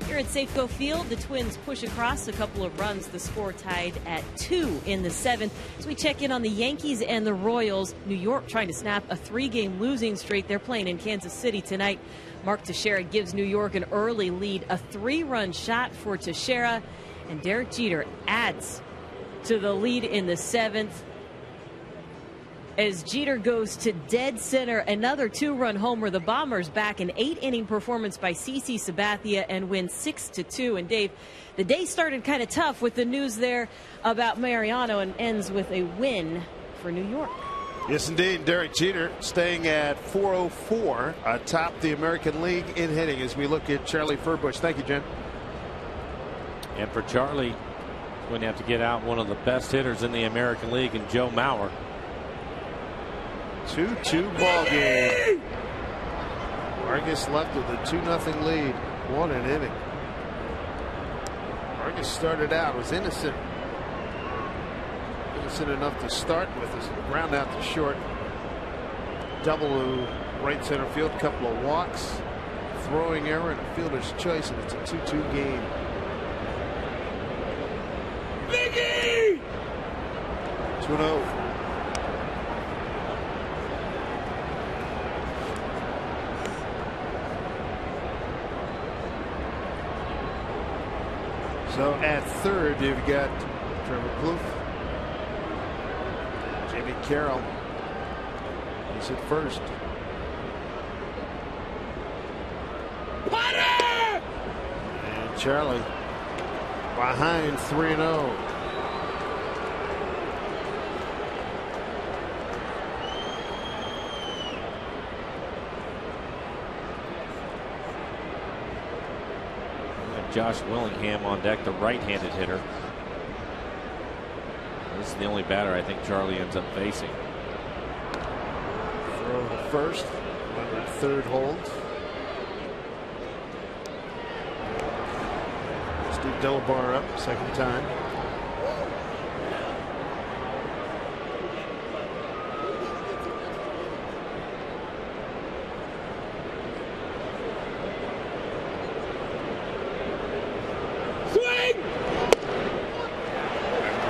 Here at Safeco Field, the Twins push across a couple of runs. The score tied at 2 in the 7th. As we check in on the Yankees and the Royals, New York trying to snap a 3-game losing streak. They're playing in Kansas City tonight. Mark Teixeira gives New York an early lead, a 3-run shot for Teixeira, and Derek Jeter adds to the lead in the 7th. As Jeter goes to dead center, another 2-run homer. The Bombers back an 8-inning performance by CC Sabathia and win 6-2. And Dave, the day started kind of tough with the news there about Mariano and ends with a win for New York. Yes, indeed. Derek Jeter staying at 404 atop the American League in hitting as we look at Charlie Furbush. Thank you, Jen. And for Charlie, he's going to have to get out one of the best hitters in the American League, and Joe Mauer. 2-2 ball game. Vargas left with a 2-0 lead. What an inning. Vargas started out, was innocent enough to start with as a ground out to short. Double to right center field, couple of walks, throwing error, and a fielder's choice, and it's a 2-2 game. Biggie! 2-0. So at third, you've got Trevor Plouffe. Jamie Carroll. He's at first. Potter! And Charlie behind 3-0. Josh Willingham on deck, the right-handed hitter. This is the only batter I think Charlie ends up facing. Throw to first. Runner at third holds. Steve Delabar up second time.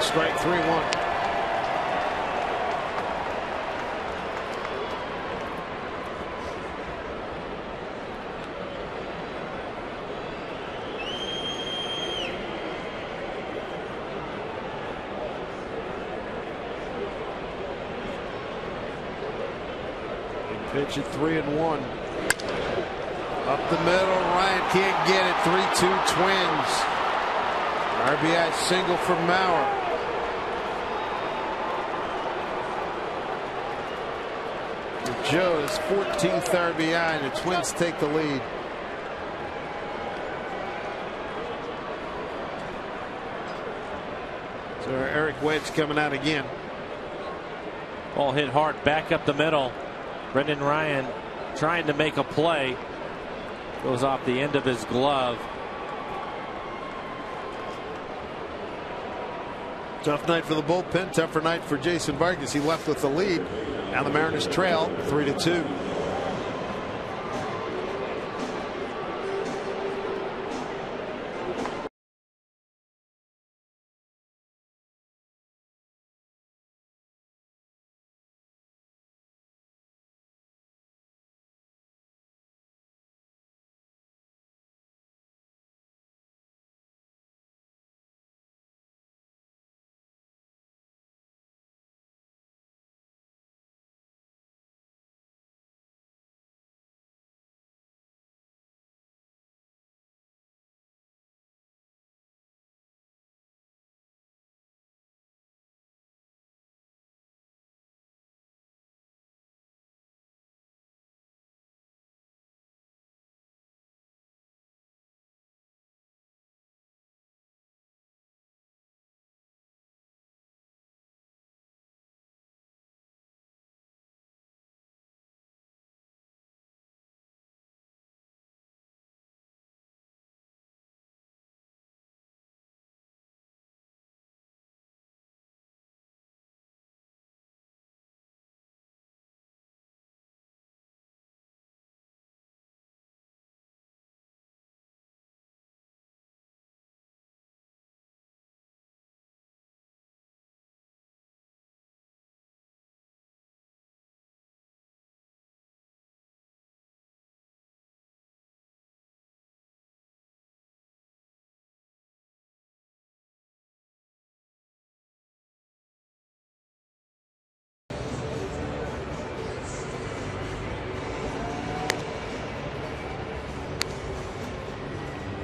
Strike 3-1. Pitch at 3-1. Up the middle. Ryan can't get it. 3-2 Twins. RBI single for Mauer. Joe's 14th RBI, and the Twins take the lead. So Eric Wedge coming out again. Ball hit hard back up the middle. Brendan Ryan trying to make a play. Goes off the end of his glove. Tough night for the bullpen. Tougher night for Jason Vargas. He left with the lead. Now the Mariners trail 3-2.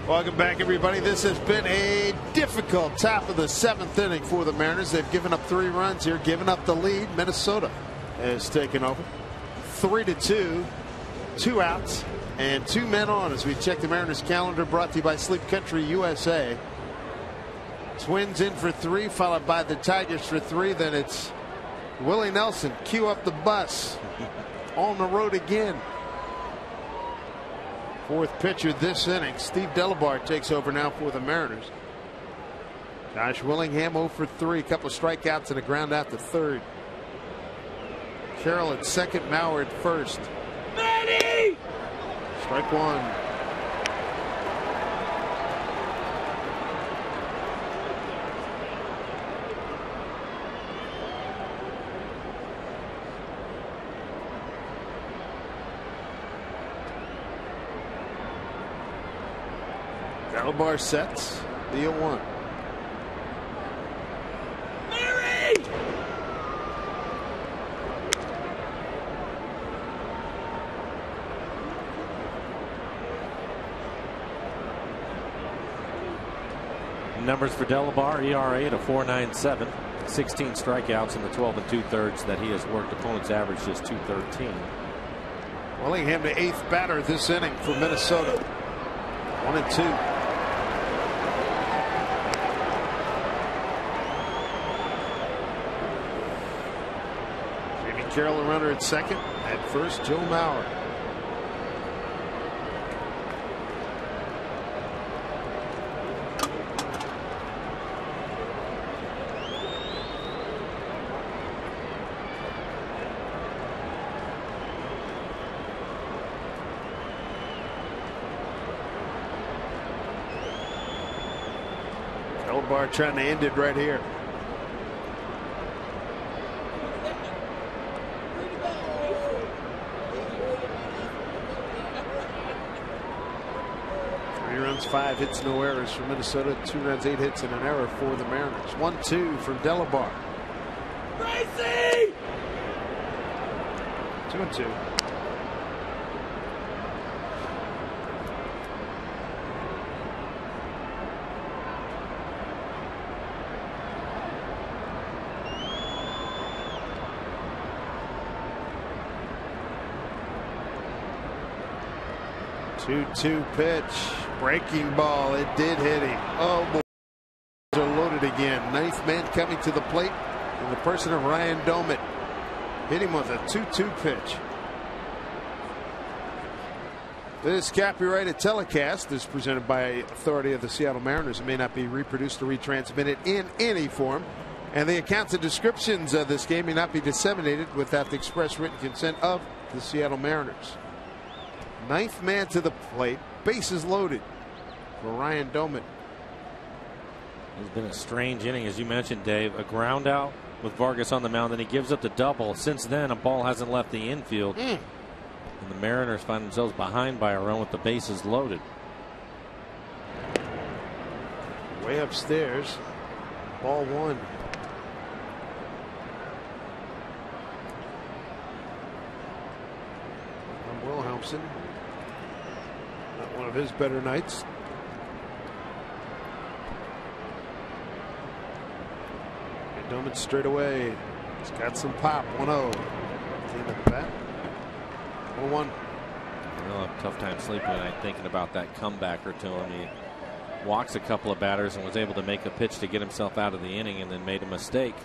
Welcome back, everybody. This has been a difficult top of the 7th inning for the Mariners. They've given up 3 runs here, given up the lead. Minnesota has taken over 3-2, 2 outs, and 2 men on as we check the Mariners calendar, brought to you by Sleep Country USA. Twins in for 3, followed by the Tigers for 3. Then it's Willie Nelson, cue up the bus, on the road again. 4th pitcher this inning. Steve Delabar takes over now for the Mariners. Josh Willingham 0 for 3, a couple of strikeouts and a ground out to 3rd. Carroll at 2nd, Mauer at 1st. Manny! Strike 1. Delabar sets the 0-1. Mary! Numbers for Delabar: ERA at a 4.97, 16 strikeouts in the 12 2/3 that he has worked. Opponents average just 2.13. Willingham, the 8th batter this inning for Minnesota. 1-2. Carroll, a runner at 2nd. At 1st, Joe Mauer. Delabar trying to end it right here. Runs, 5 hits, no errors for Minnesota. 2 runs, 8 hits, and an error for the Mariners. 1-2 from Delabar. Gracie! 2-2. Two pitch, breaking ball. It did hit him. Oh boy, are loaded again. 9th man coming to the plate in the person of Ryan Doumit. Hit him with a 2-2 pitch. This copyrighted telecast is presented by authority of the Seattle Mariners. It may not be reproduced or retransmitted in any form, and the accounts and descriptions of this game may not be disseminated without the express written consent of the Seattle Mariners. 9th man to the plate, bases loaded for Ryan Doumit. It's been a strange inning, as you mentioned, Dave. A ground out with Vargas on the mound, and he gives up the double. Since then, a ball hasn't left the infield. And the Mariners find themselves behind by a run with the bases loaded. Way upstairs. Ball 1. From Wilhelmsen. Not one of his better nights. Doumit straight away. He's got some pop. 1-0. Team at the bat. 1-1. He'll have a tough time sleeping tonight thinking about that comebacker to him. He walks a couple of batters and was able to make a pitch to get himself out of the inning and then made a mistake.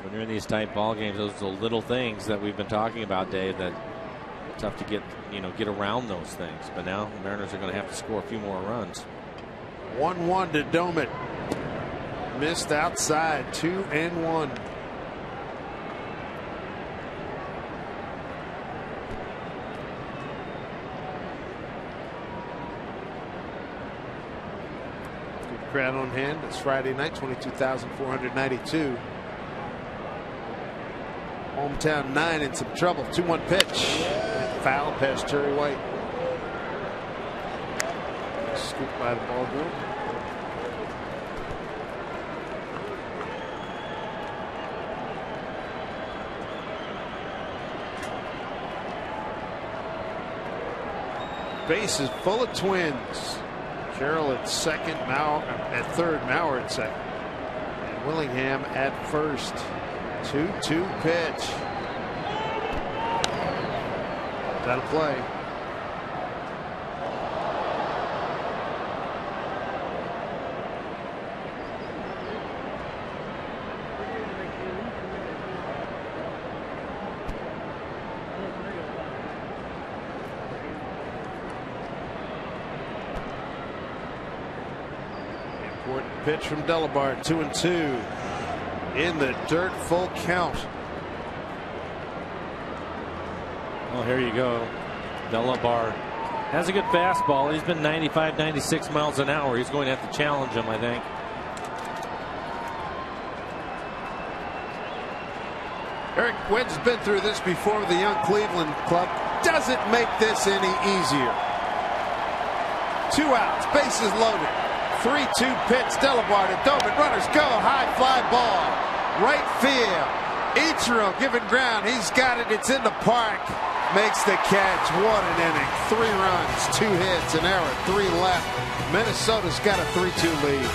When you're in these tight ball games, those are the little things that we've been talking about, Dave, that tough to get around those things. But now the Mariners are going to have to score a few more runs. 1-1 to Doumit. Missed outside. 2-1. Good crowd on hand. It's Friday night. 22,492. Hometown 9 in some trouble. 2-1 pitch. Foul past Terry White. Scooped by the ball girl. Bases full of Twins. Carroll at second, at third, Mauer at second, and Willingham at first. 2-2 pitch. That'll play. Important pitch from Delabar. 2-2 in the dirt, full count. Well, here you go. Delabar has a good fastball. He's been 95, 96 miles an hour. He's going to have to challenge him, I think. Eric Wedge has been through this before with the young Cleveland club. Doesn't make this any easier. 2 outs, bases loaded. 3-2 pitch. Delabar to Doman. Runners go. High fly ball. Right field. Ichiro giving ground. He's got it. It's in the park. Makes the catch. What an inning. 3 runs, 2 hits, an error, 3 left. Minnesota's got a 3-2 lead.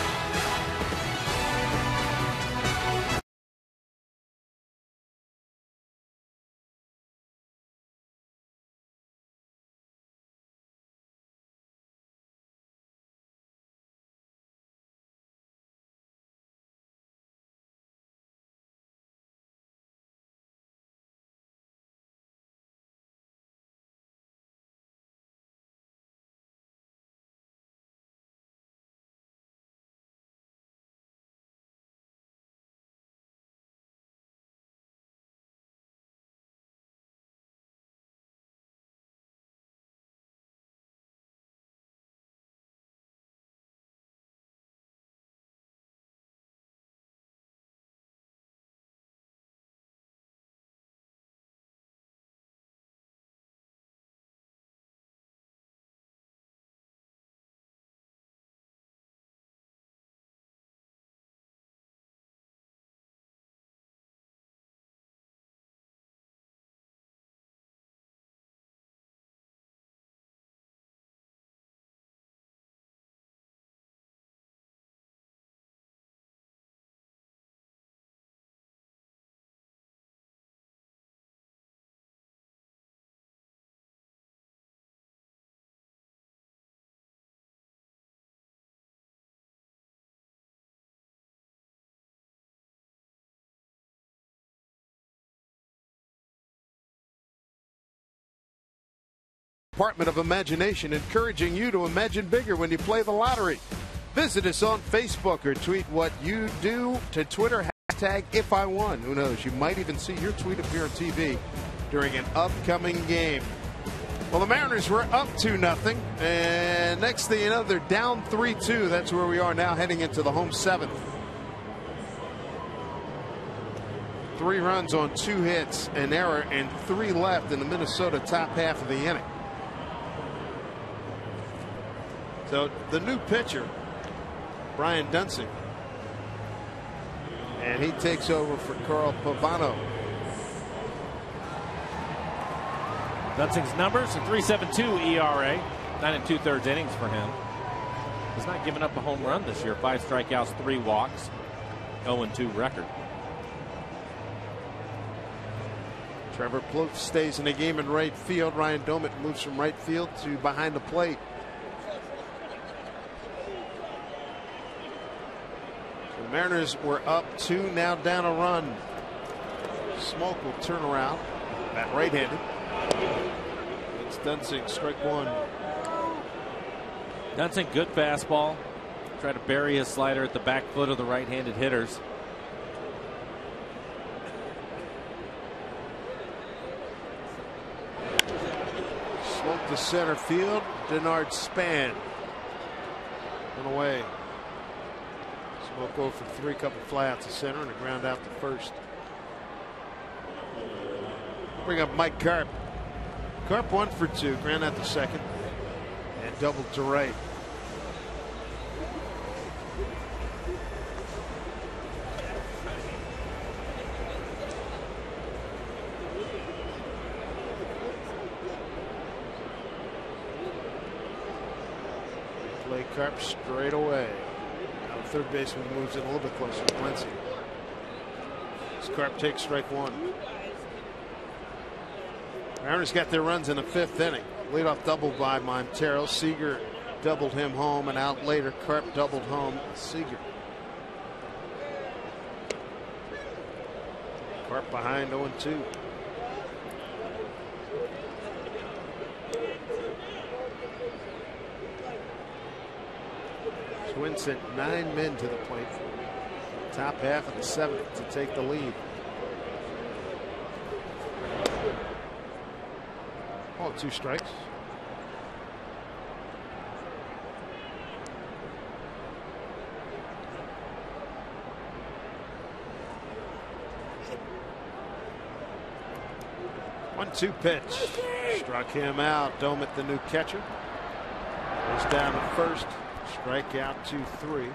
Department of Imagination, encouraging you to imagine bigger when you play the lottery. Visit us on Facebook or tweet what you do to Twitter, hashtag #IfIWon. Who knows, you might even see your tweet appear on TV during an upcoming game. Well, the Mariners were up 2-0, and next thing you know, they're down 3-2. That's where we are now, heading into the home 7th. 3 runs on 2 hits, an error, and 3 left in the Minnesota top half of the inning. So the new pitcher, Brian Duensing, and he takes over for Carl Pavano. Duensing's numbers: a 3.72 ERA, 9 2/3 innings for him. He's not given up a home run this year. 5 strikeouts, 3 walks, 0-2 record. Trevor Plouffe stays in the game in right field. Ryan Doumit moves from right field to behind the plate. The Mariners were up 2, now down a run. Smoke will turn around. Bat right-handed. It's Duensing, strike 1. Duensing, good fastball. Try to bury his slider at the back foot of the right-handed hitters. Smoke to center field. Denard Span. One away. Smoke go for 3, couple fly out to center and a ground out to first. Bring up Mike Carp. Carp 1 for 2, ground out to second, and double to right. Carp straight away. Now the third baseman moves in a little bit closer to Valencia. Carp takes strike one. Mariners got their runs in the 5th inning. Leadoff double by Montero. Seager doubled him home, and out later Carp doubled home Seager. Carp behind 0-2. Twins sent 9 men to the plate. Top half of the 7th to take the lead. Oh, 2 strikes. One-two pitch. Struck him out. Domit, the new catcher, goes down to first. Strikeout 2-3.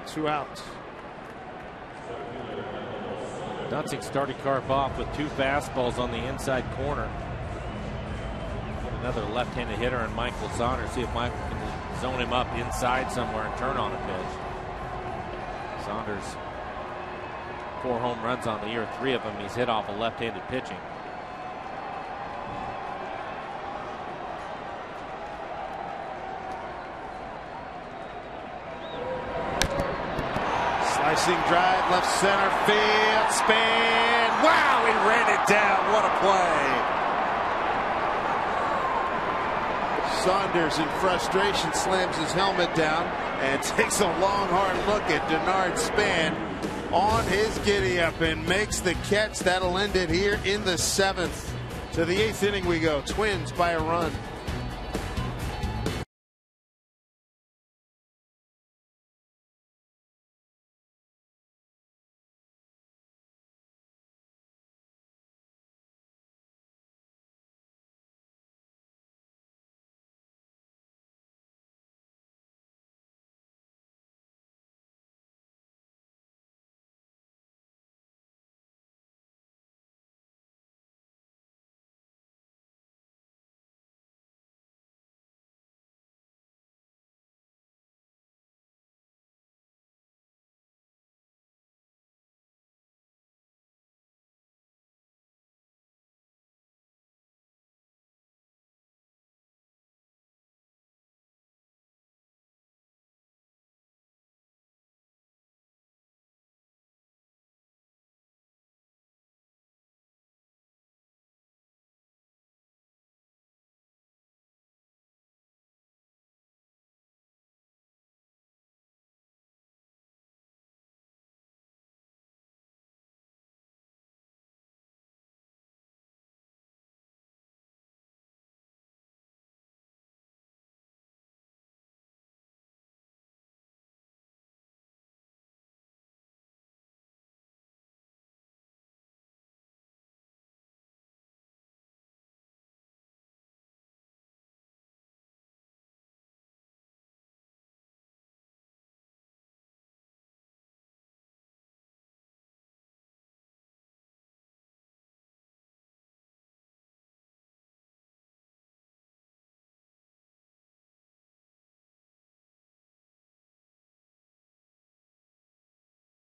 2 outs. Dunsink started Carp off with 2 fastballs on the inside corner. Another left-handed hitter and Michael Saunders. See if Michael can zone him up inside somewhere and turn on a pitch. Saunders, 4 home runs on the year. 3 of them he's hit off of left-handed pitching. Slicing drive, left center field, spin. Wow, he ran it down. What a play. Saunders in frustration slams his helmet down and takes a long hard look at Denard Span on his giddy up and makes the catch. That'll end it here in the 7th. To the 8th inning we go. Twins by a run.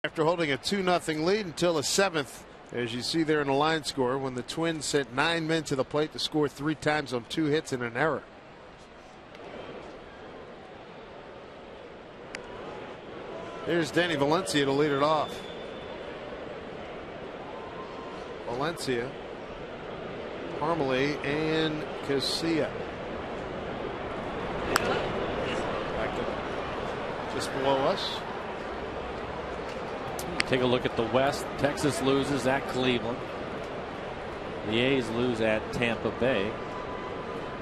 After holding a 2-0 lead until the 7th, as you see there in the line score, when the Twins sent 9 men to the plate to score 3 times on 2 hits and an error. Here's Danny Valencia to lead it off. Valencia, Parmelee, and Casilla. Back to just below us. Take a look at the West. Texas loses at Cleveland. The A's lose at Tampa Bay.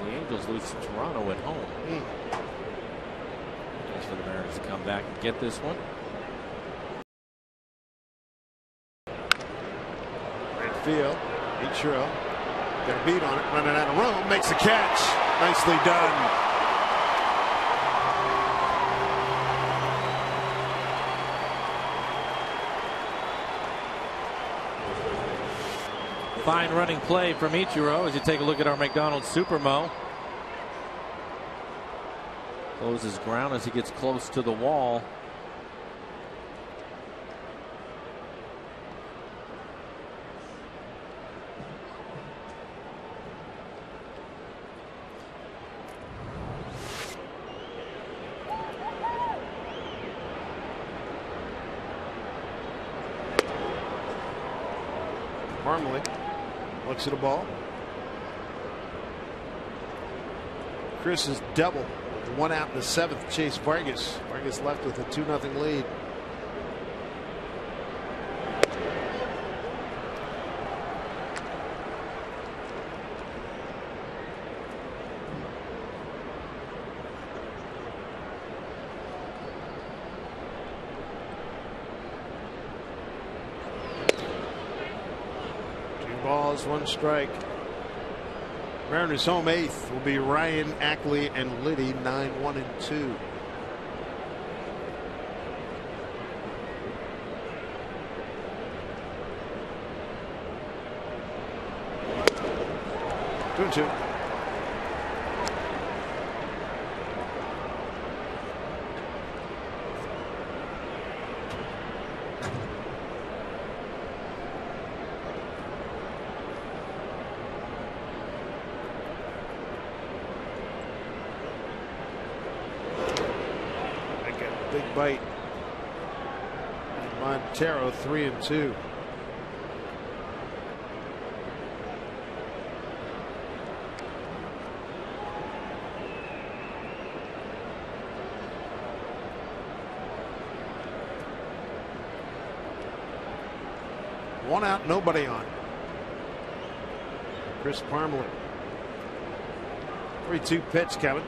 The Angels lose to Toronto at home. Just for the Mariners to come back and get this one. Right field. Ichiro got a beat on it, running out of room, makes the catch. Nicely done. Fine running play from Ichiro as you take a look at our McDonald's Supermo. Closes ground as he gets close to the wall. Parmalee looks at the ball. Chris is double with one out in the seventh. Chase Vargas. Vargas left with a 2-0 lead. Balls, one strike. Mariners home eighth will be Ryan Ackley and Liddy, 9-1-2. Two and two. Big bite. Montero 3-2. One out, nobody on. Chris Parmalee. 3-2 pitch coming.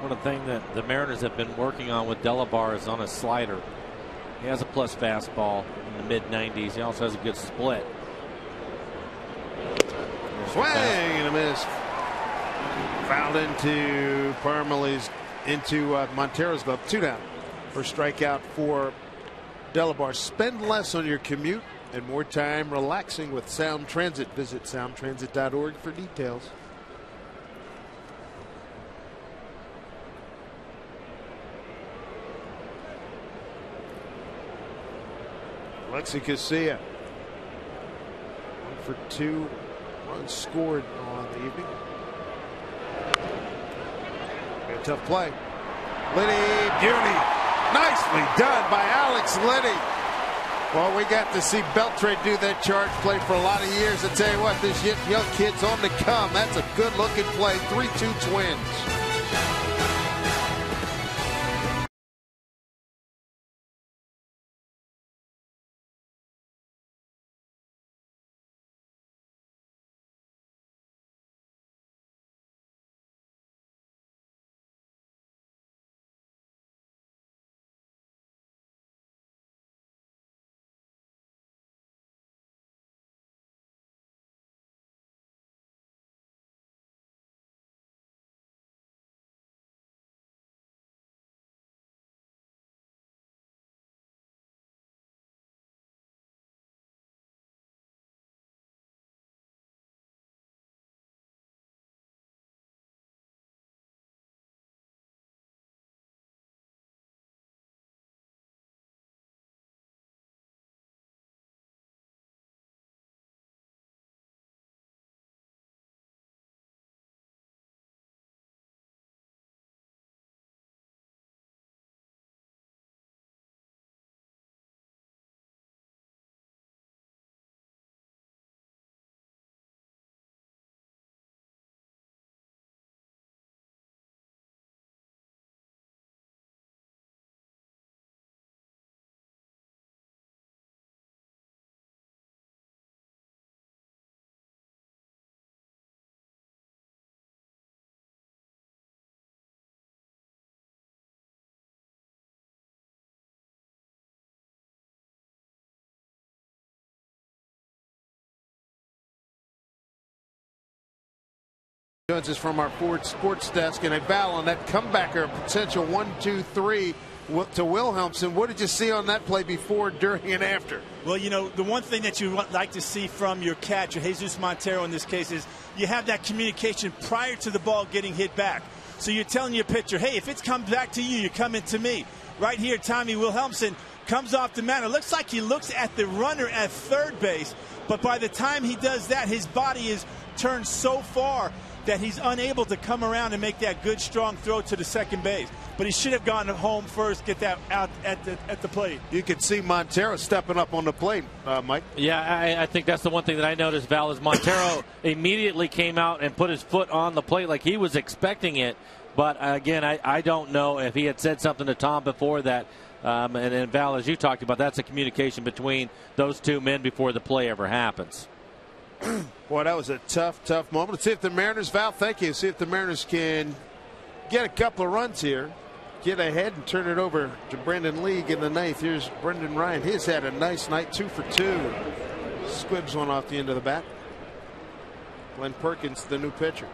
One thing that the Mariners have been working on with Delabar is on a slider. He has a plus fastball in the mid-90s. He also has a good split. Swing and a miss. Fouled into Montero's glove. 2 down. First strikeout for Delabar. Spend less on your commute and more time relaxing with Sound Transit. Visit soundtransit.org for details. Alexi Casilla, 1 for 2 runs scored on the evening. A tough play. Liddy, beauty. Nicely done by Alex Liddy. Well, we got to see Beltre do that charge play for a lot of years. I tell you what, this young kid's on the come. That's a good looking play. 3-2 Twins. Joins us from our Ford Sports Desk, and a foul on that comebacker, potential 1-2-3 to Wilhelmsen. What did you see on that play before, during, and after? Well, you know, the one thing that you like to see from your catcher, Jesus Montero in this case, is you have that communication prior to the ball getting hit back. So you're telling your pitcher, hey, if it comes back to you, you're coming to me. Right here, Tommy Wilhelmsen comes off the mound. It looks like he looks at the runner at third base, but by the time he does that, his body is turned so far that he's unable to come around and make that good, strong throw to the second base. But he should have gone home first, get that out at the plate. You could see Montero stepping up on the plate, Mike. Yeah, I think that's the one thing that I noticed, Val, is Montero immediately came out and put his foot on the plate like he was expecting it. But, again, I don't know if he had said something to Tom before that. And Val, as you talked about, that's a communication between those two men before the play ever happens. Boy, that was a tough moment. Let's see if the Mariners, Val, thank you. See if the Mariners can get a couple of runs here, get ahead, and turn it over to Brendan League in the ninth. Here's Brendan Ryan. He's had a nice night, 2 for 2. Squibs one off the end of the bat. Glenn Perkins, the new pitcher.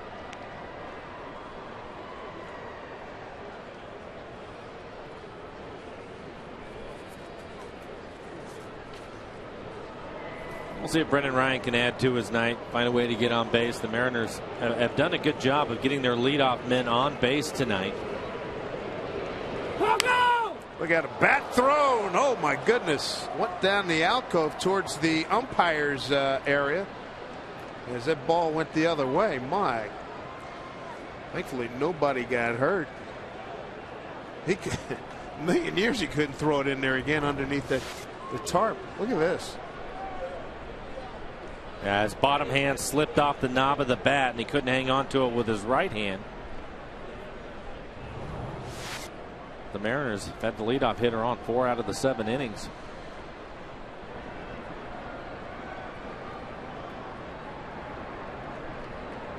We'll see if Brendan Ryan can add to his night, find a way to get on base. The Mariners have done a good job of getting their leadoff men on base tonight. Look at a bat thrown. Oh, my goodness. Went down the alcove towards the umpire's area as that ball went the other way. My. Thankfully, nobody got hurt. A million years he couldn't throw it in there again underneath the tarp. Look at this. Yeah, his bottom hand slipped off the knob of the bat, and he couldn't hang on to it with his right hand. The Mariners have had the leadoff hitter on 4 out of the 7 innings.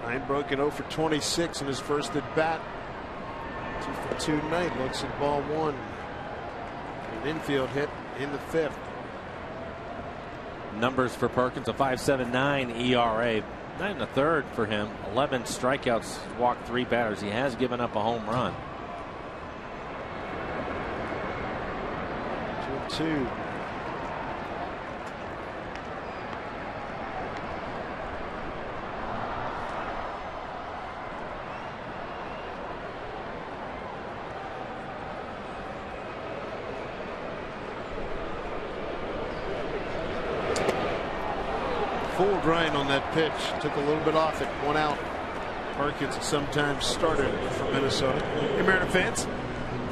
Ryan broke it 0 for 26 in his first at bat. 2 for 2 tonight. Looks at ball 1. An infield hit in the 5th. Numbers for Perkins, a 5.79 ERA. 9 1/3 for him. 11 strikeouts, walked 3 batters. He has given up a home run. 2-2. Fooled Ryan on that pitch. Took a little bit off it. 1 out. Perkins sometimes started from Minnesota. Hey, Mariner fans,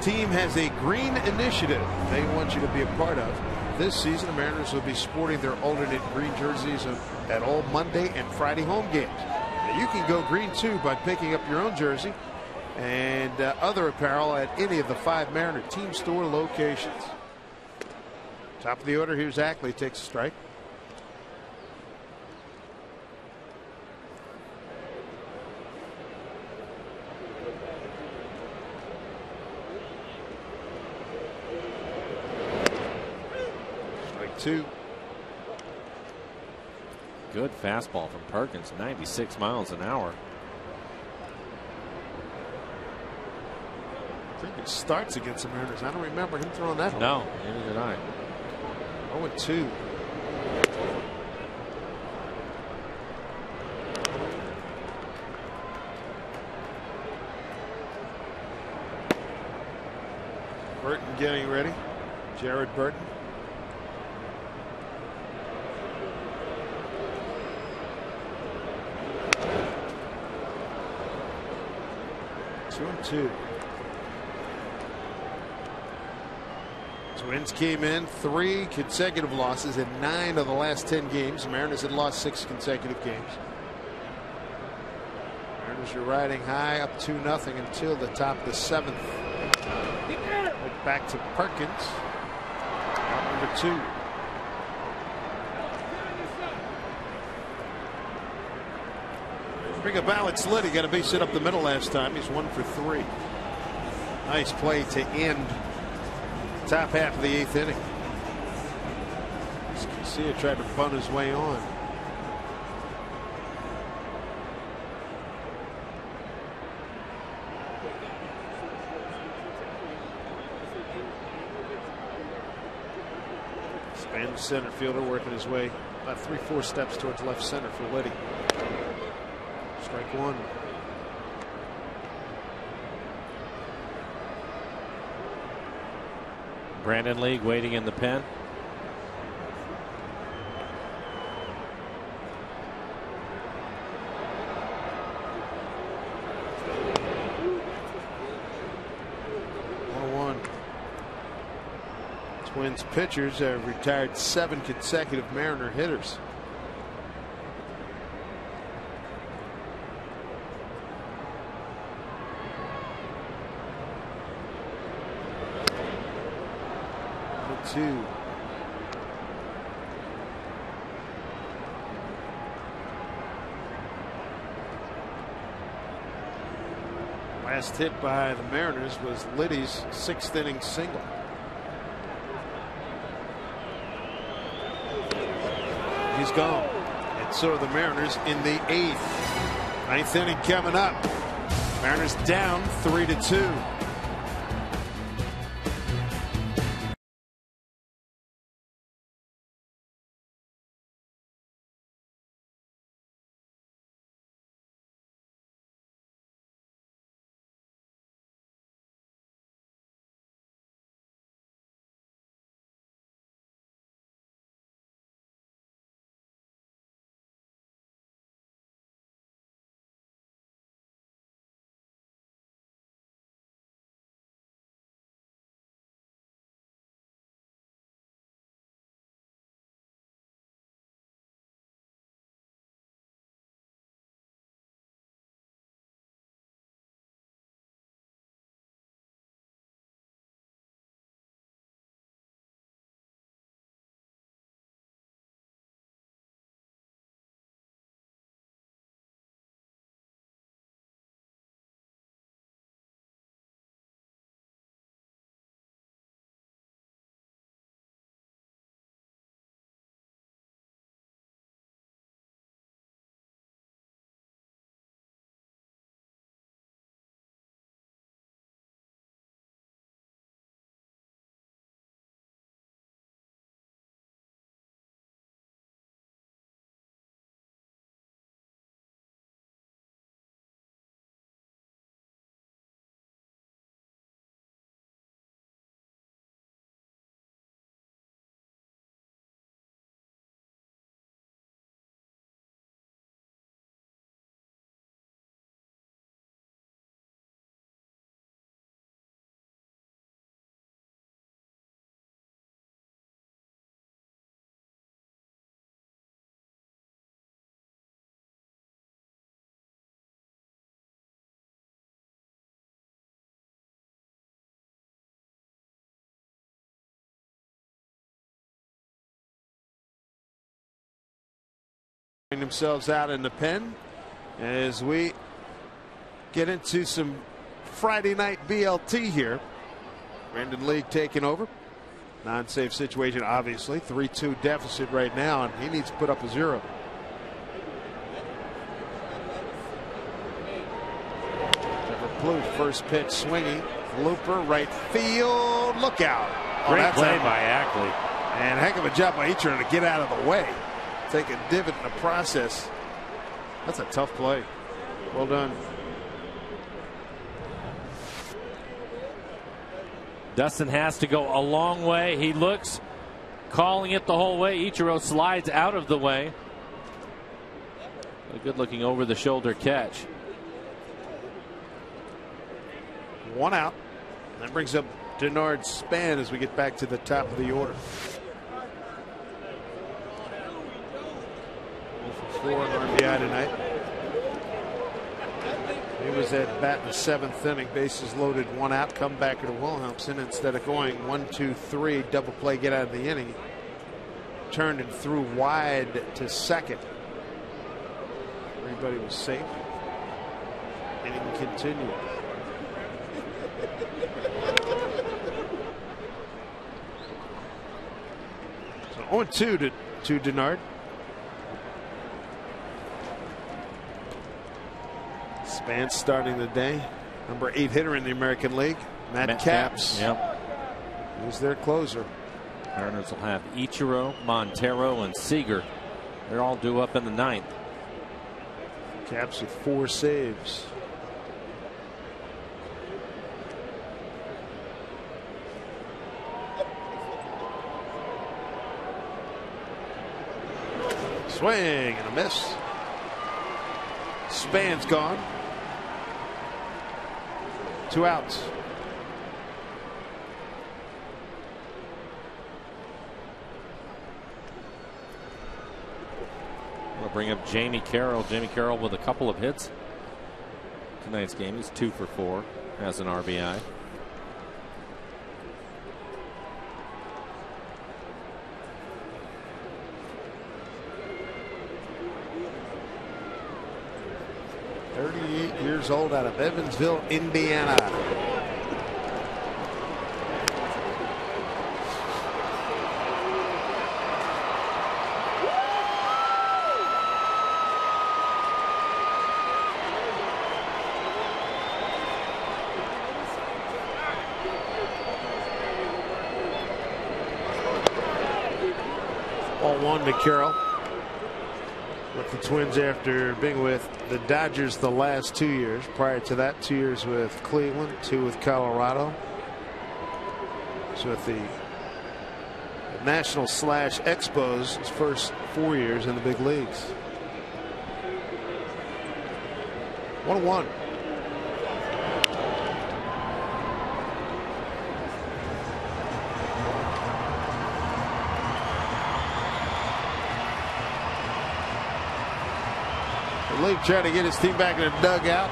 team has a green initiative they want you to be a part of. This season, the Mariners will be sporting their alternate green jerseys at all Monday and Friday home games. Now, you can go green too by picking up your own jersey and other apparel at any of the 5 Mariner team store locations. Top of the order, here's Ackley, takes a strike. Strike 2. Good fastball from Perkins, 96 miles an hour. I think it starts against the Mariners. I don't remember him throwing that. No, neither did I. 0-2. Burton getting ready. Jared Burton. Two and 2. Twins came in 3 consecutive losses in 9 of the last 10 games. The Mariners had lost 6 consecutive games. Mariners are riding high up 2-0 until the top of the 7th. Back to Perkins. Out number 2. Bring a Alex Liddy got a base hit up the middle last time. He's 1 for 3. Nice play to end top half of the 8th inning. Garcia tried to bunt his way on. And center fielder working his way about 3-4 steps towards left center for Liddy. Strike one. Brandon League waiting in the pen. Twins pitchers have retired 7 consecutive Mariner hitters. Two. Last hit by the Mariners was Liddy's 6th inning single. He's gone. And so are the Mariners in the 8th. 9th inning coming up. Mariners down 3-2. Themselves out in the pen as we get into some Friday night BLT here. Brandon League taking over. Non-safe situation, obviously. 3-2 deficit right now, and he needs to put up a 0. Trevor Plouffe, first pitch swinging. Looper, right field. Look out. Great play by Ackley. And a heck of a job by Etran to get out of the way. Take a divot in the process. That's a tough play. Well done. Dustin has to go a long way. He looks, calling it the whole way. Ichiro slides out of the way. A good looking over the shoulder catch. 1 out. That brings up Denard Span as we get back to the top of the order. 4 on RBI tonight. He was at bat in the 7th inning, bases loaded, 1 out, come back to Wilhelmsen. Instead of going 1-2-3 double play, get out of the inning, turned and threw wide to second. Everybody was safe. Inning continued. So 0-2 to Denard. Span starting the day. Number 8 hitter in the American League, Matt Capps. Yep. He's their closer. Mariners will have Ichiro, Montero, and Seager. They're all due up in the 9th. Caps with 4 saves. Swing and a miss. Span's gone. 2 outs. We'll bring up Jamie Carroll. Jamie Carroll with a couple of hits tonight's game. He's 2 for 4 as an RBI. Years old, out of Evansville, Indiana. Ball 1 to Carroll. With the Twins after being with the Dodgers the last 2 years. Prior to that, 2 years with Cleveland, 2 with Colorado. So with the National/Expos, his first 4 years in the big leagues. 1-1. League trying to get his team back in the dugout.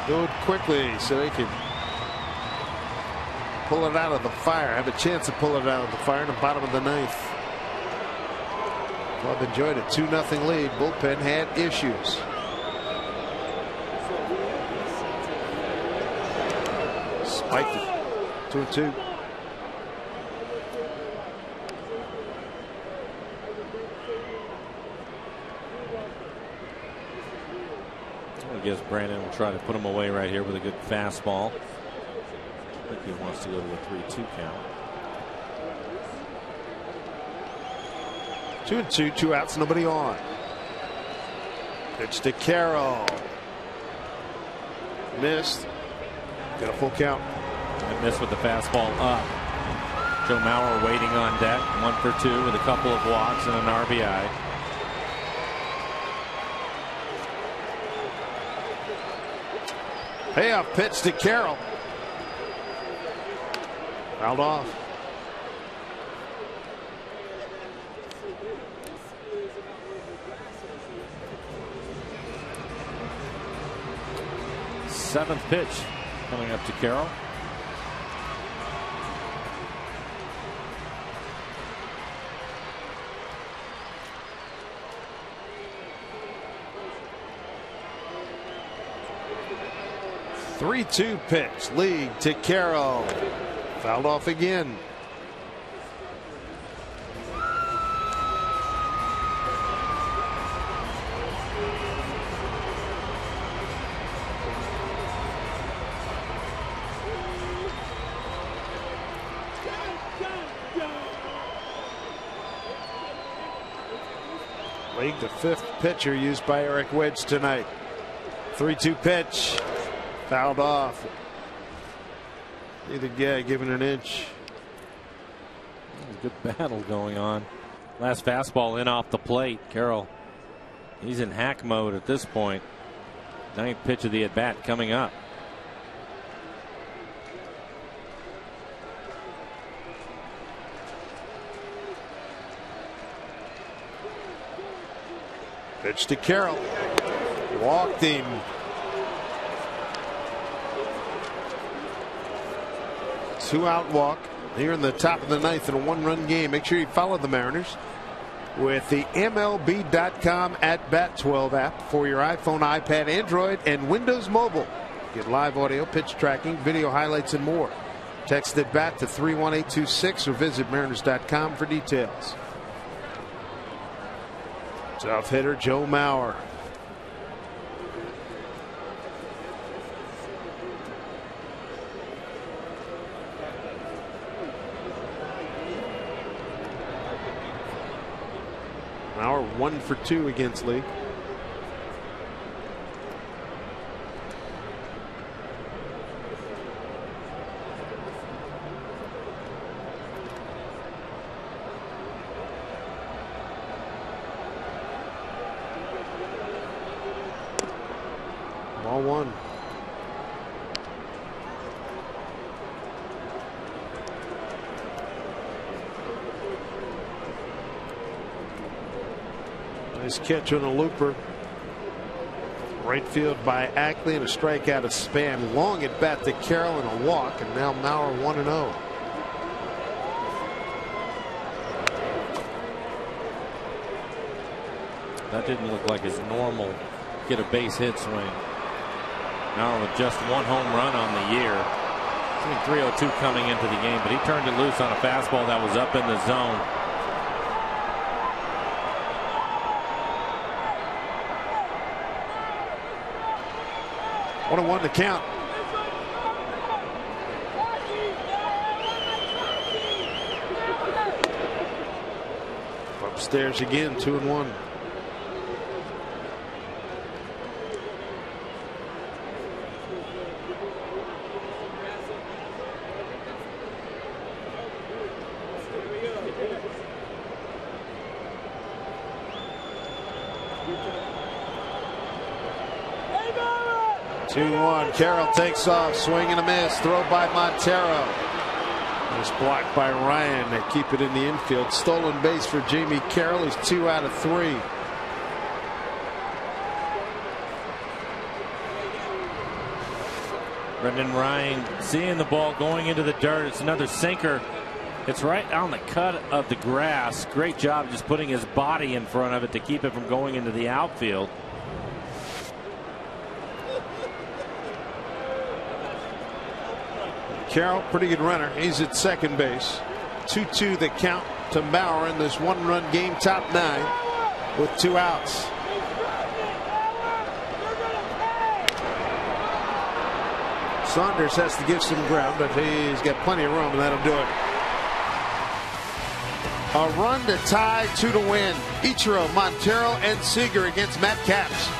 Do it quickly so they can pull it out of the fire. Have a chance to pull it out of the fire in the bottom of the 9th. Club enjoyed a 2-0 lead. Bullpen had issues. Spiked it. 2-2. I guess Brandon will try to put him away right here with a good fastball. I think he wants to go to a 3-2 count. 2-2, 2 outs, nobody on. Pitch to Carroll. Missed. Got a full count. And missed with the fastball up. Joe Mauer waiting on deck. 1 for 2 with a couple of walks and an RBI. Payoff pitch to Carroll. Fouled off. Seventh pitch coming up to Carroll. Three-two pitch. League to Carroll. Fouled off again. League, the fifth pitcher used by Eric Wedge tonight. 3-2 pitch. Fouled off. Either guy giving an inch. Good battle going on. Last fastball in off the plate. Carroll, he's in hack mode at this point. Ninth pitch of the at bat coming up. Pitch to Carroll. Walked him. Two-out walk here in the top of the ninth in a one-run game. Make sure you follow the Mariners with the MLB.com at Bat 12 app for your iPhone, iPad, Android, and Windows Mobile. Get live audio, pitch tracking, video highlights, and more. Text at BAT to 31826 or visit Mariners.com for details. Tough hitter Joe Mauer. Maurer 1 for 2 against Lee. Ball 1. Nice catch on a looper. Right field by Ackley and a strikeout of Span. Long at bat to Carroll and a walk, and now Maurer 1-0. That didn't look like his normal get a base hit swing. Maurer with just 1 home run on the year. 302 coming into the game, but he turned it loose on a fastball that was up in the zone. One and 1 to count. Upstairs again, 2-1. Carroll takes off, swing and a miss, throw by Montero. It's blocked by Ryan. They keep it in the infield. Stolen base for Jamie Carroll. He's 2 out of 3. Brendan Ryan seeing the ball going into the dirt. It's another sinker. It's right on the cut of the grass. Great job just putting his body in front of it to keep it from going into the outfield. Carroll, pretty good runner. He's at second base. 2-2 the count to Maurer in this 1-run game, top 9 with 2 outs. Saunders has to give some ground, but he's got plenty of room, and that'll do it. A run to tie, 2 to win. Ichiro, Montero, and Seager against Matt Capps.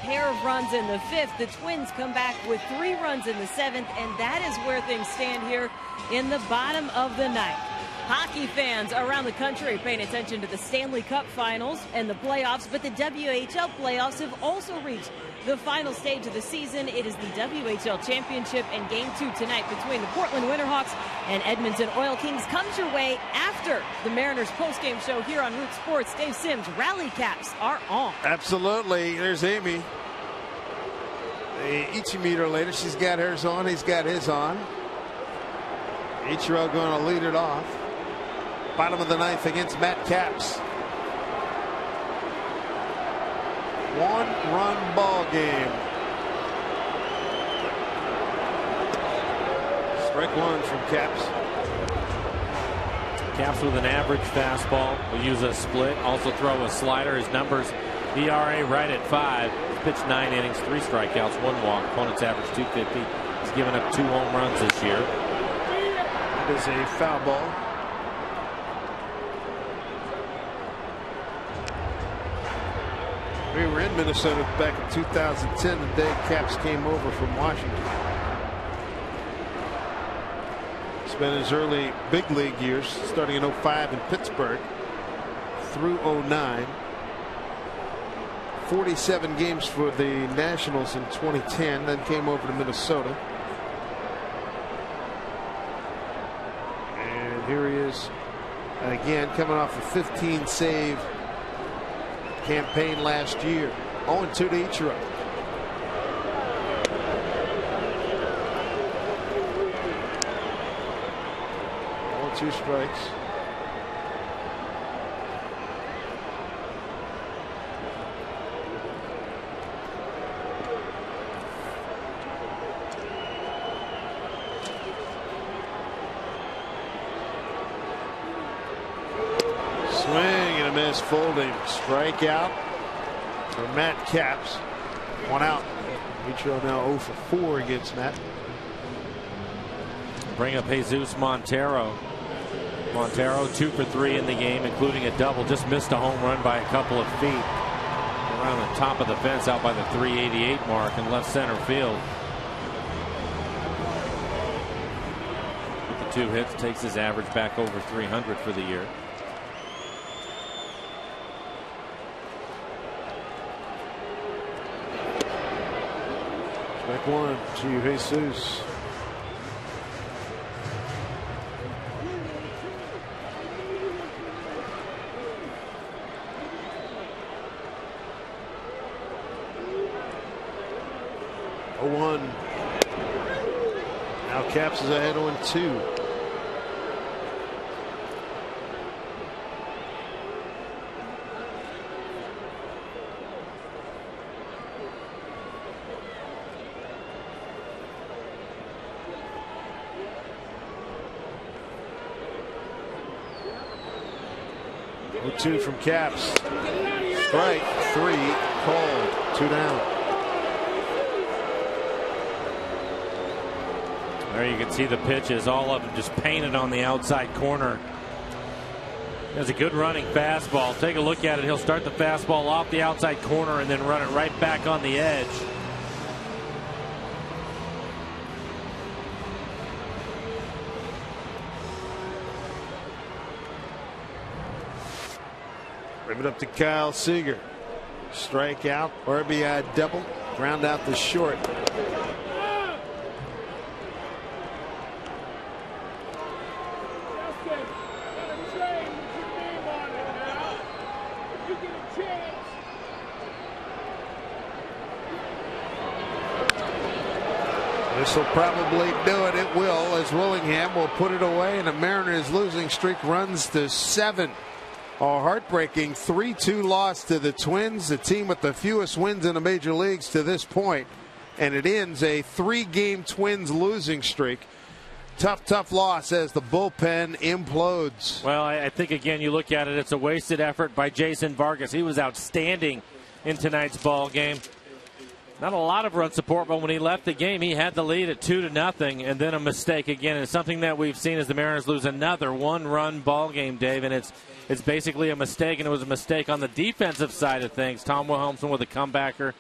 Pair of runs in the 5th. The Twins come back with 3 runs in the 7th, and that is where things stand here in the bottom of the 9th. Hockey fans around the country are paying attention to the Stanley Cup Finals and the playoffs, but the WHL playoffs have also reached the final stage of the season. It is the WHL Championship, and Game 2 tonight between the Portland Winterhawks and Edmonton Oil Kings comes your way after the Mariners postgame show here on Root Sports. Dave Sims, Rally Caps are on. Absolutely. There's Amy. The Ichi-meter later. She's got hers on. He's got his on. Ichiro going to lead it off. Bottom of the ninth against Matt Capps. 1-run ball game. Strike one from Capps. Capps with an average fastball. Will use a split. Also throw a slider. His numbers, ERA right at 5. He's pitched 9 innings, 3 strikeouts, 1 walk. Opponent's average 250. He's given up 2 home runs this year. It is a foul ball. We were in Minnesota back in 2010, the day Capps came over from Washington. Spent his early big league years, starting in 05 in Pittsburgh through 09. 47 games for the Nationals in 2010, then came over to Minnesota. And here he is again, coming off a 15 save campaign last year. 0-2 to Ichiro. 2 strikes. Swing and a miss, folding. Strikeout for Matt Capps. 1 out. Ichiro now 0 for 4 against Matt. Bring up Jesus Montero. Montero 2 for 3 in the game, including a double. Just missed a home run by a couple of feet around the top of the fence out by the 388 mark in left center field. With the 2 hits, takes his average back over 300 for the year. Strike 1 to Jesus. Now Capps is ahead 0-2. Two from Capps. Strike 3 called. 2 down. There you can see the pitches, all of them just painted on the outside corner. There's a good running fastball. Take a look at it. He'll start the fastball off the outside corner and then run it right back on the edge. Bring it up to Kyle Seager. Strikeout, RBI double, ground out the short. This will probably do it. It will, as Willingham will put it away, and the Mariners' losing streak runs to 7. A heartbreaking 3-2 loss to the Twins, the team with the fewest wins in the major leagues to this point, and it ends a 3-game Twins losing streak. Tough loss as the bullpen implodes. Well, I think, again, you look at it, it's a wasted effort by Jason Vargas. He was outstanding in tonight's ball game. Not a lot of run support, but when he left the game, he had the lead at 2-0, and then a mistake again. And something that we've seen as the Mariners lose another 1-run ball game, Dave, and it's basically a mistake, and it was a mistake on the defensive side of things. Tom Wilhelmsen with a comebacker,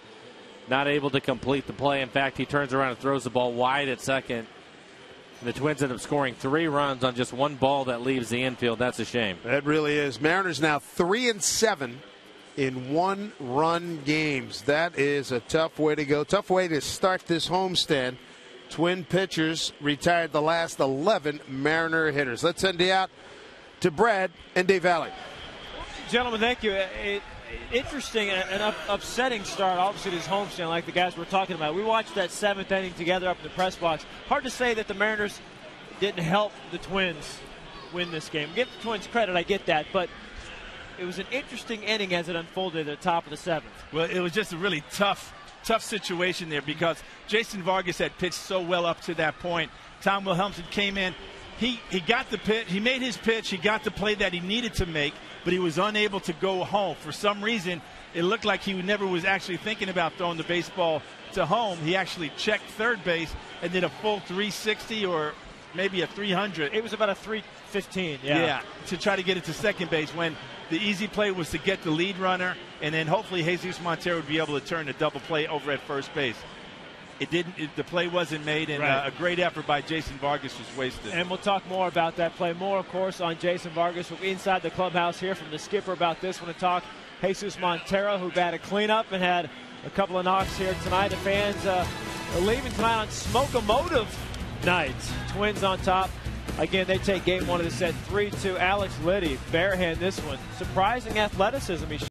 not able to complete the play. In fact, he turns around and throws the ball wide at second. And the Twins end up scoring 3 runs on just 1 ball that leaves the infield. That's a shame. That really is. Mariners now 3-7 in 1-run games. That is a tough way to go. Tough way to start this homestand. Twin pitchers retired the last 11 Mariner hitters. Let's send you out to Brad and Dave Valley. Gentlemen, thank you. Interesting and upsetting start, obviously, to his homestand, like the guys were talking about. We watched that 7th inning together up in the press box. Hard to say that the Mariners didn't help the Twins win this game. Give the Twins credit, I get that, but it was an interesting inning as it unfolded at the top of the 7th. Well, it was just a really tough situation there because Jason Vargas had pitched so well up to that point. Tom Wilhelmsen came in. He got the pitch. He made his pitch. He got the play that he needed to make, but he was unable to go home. For some reason, it looked like he never was actually thinking about throwing the baseball to home. He actually checked third base and did a full 360 or maybe a 300. It was about a 315, yeah, to try to get it to second base when the easy play was to get the lead runner, and then hopefully Jesus Montero would be able to turn a double play over at first base. It didn't. The play wasn't made, and a great effort by Jason Vargas was wasted. And we'll talk more about that play. More, of course, on Jason Vargas. We'll be inside the clubhouse here from the skipper about this one and talk Jesus Montero, who batted cleanup and had a couple of knocks here tonight. The fans are leaving tonight on smoke-a-motive night. Twins on top. Again, they take game 1 of the set 3-2. Alex Liddy, barehand this one. Surprising athleticism.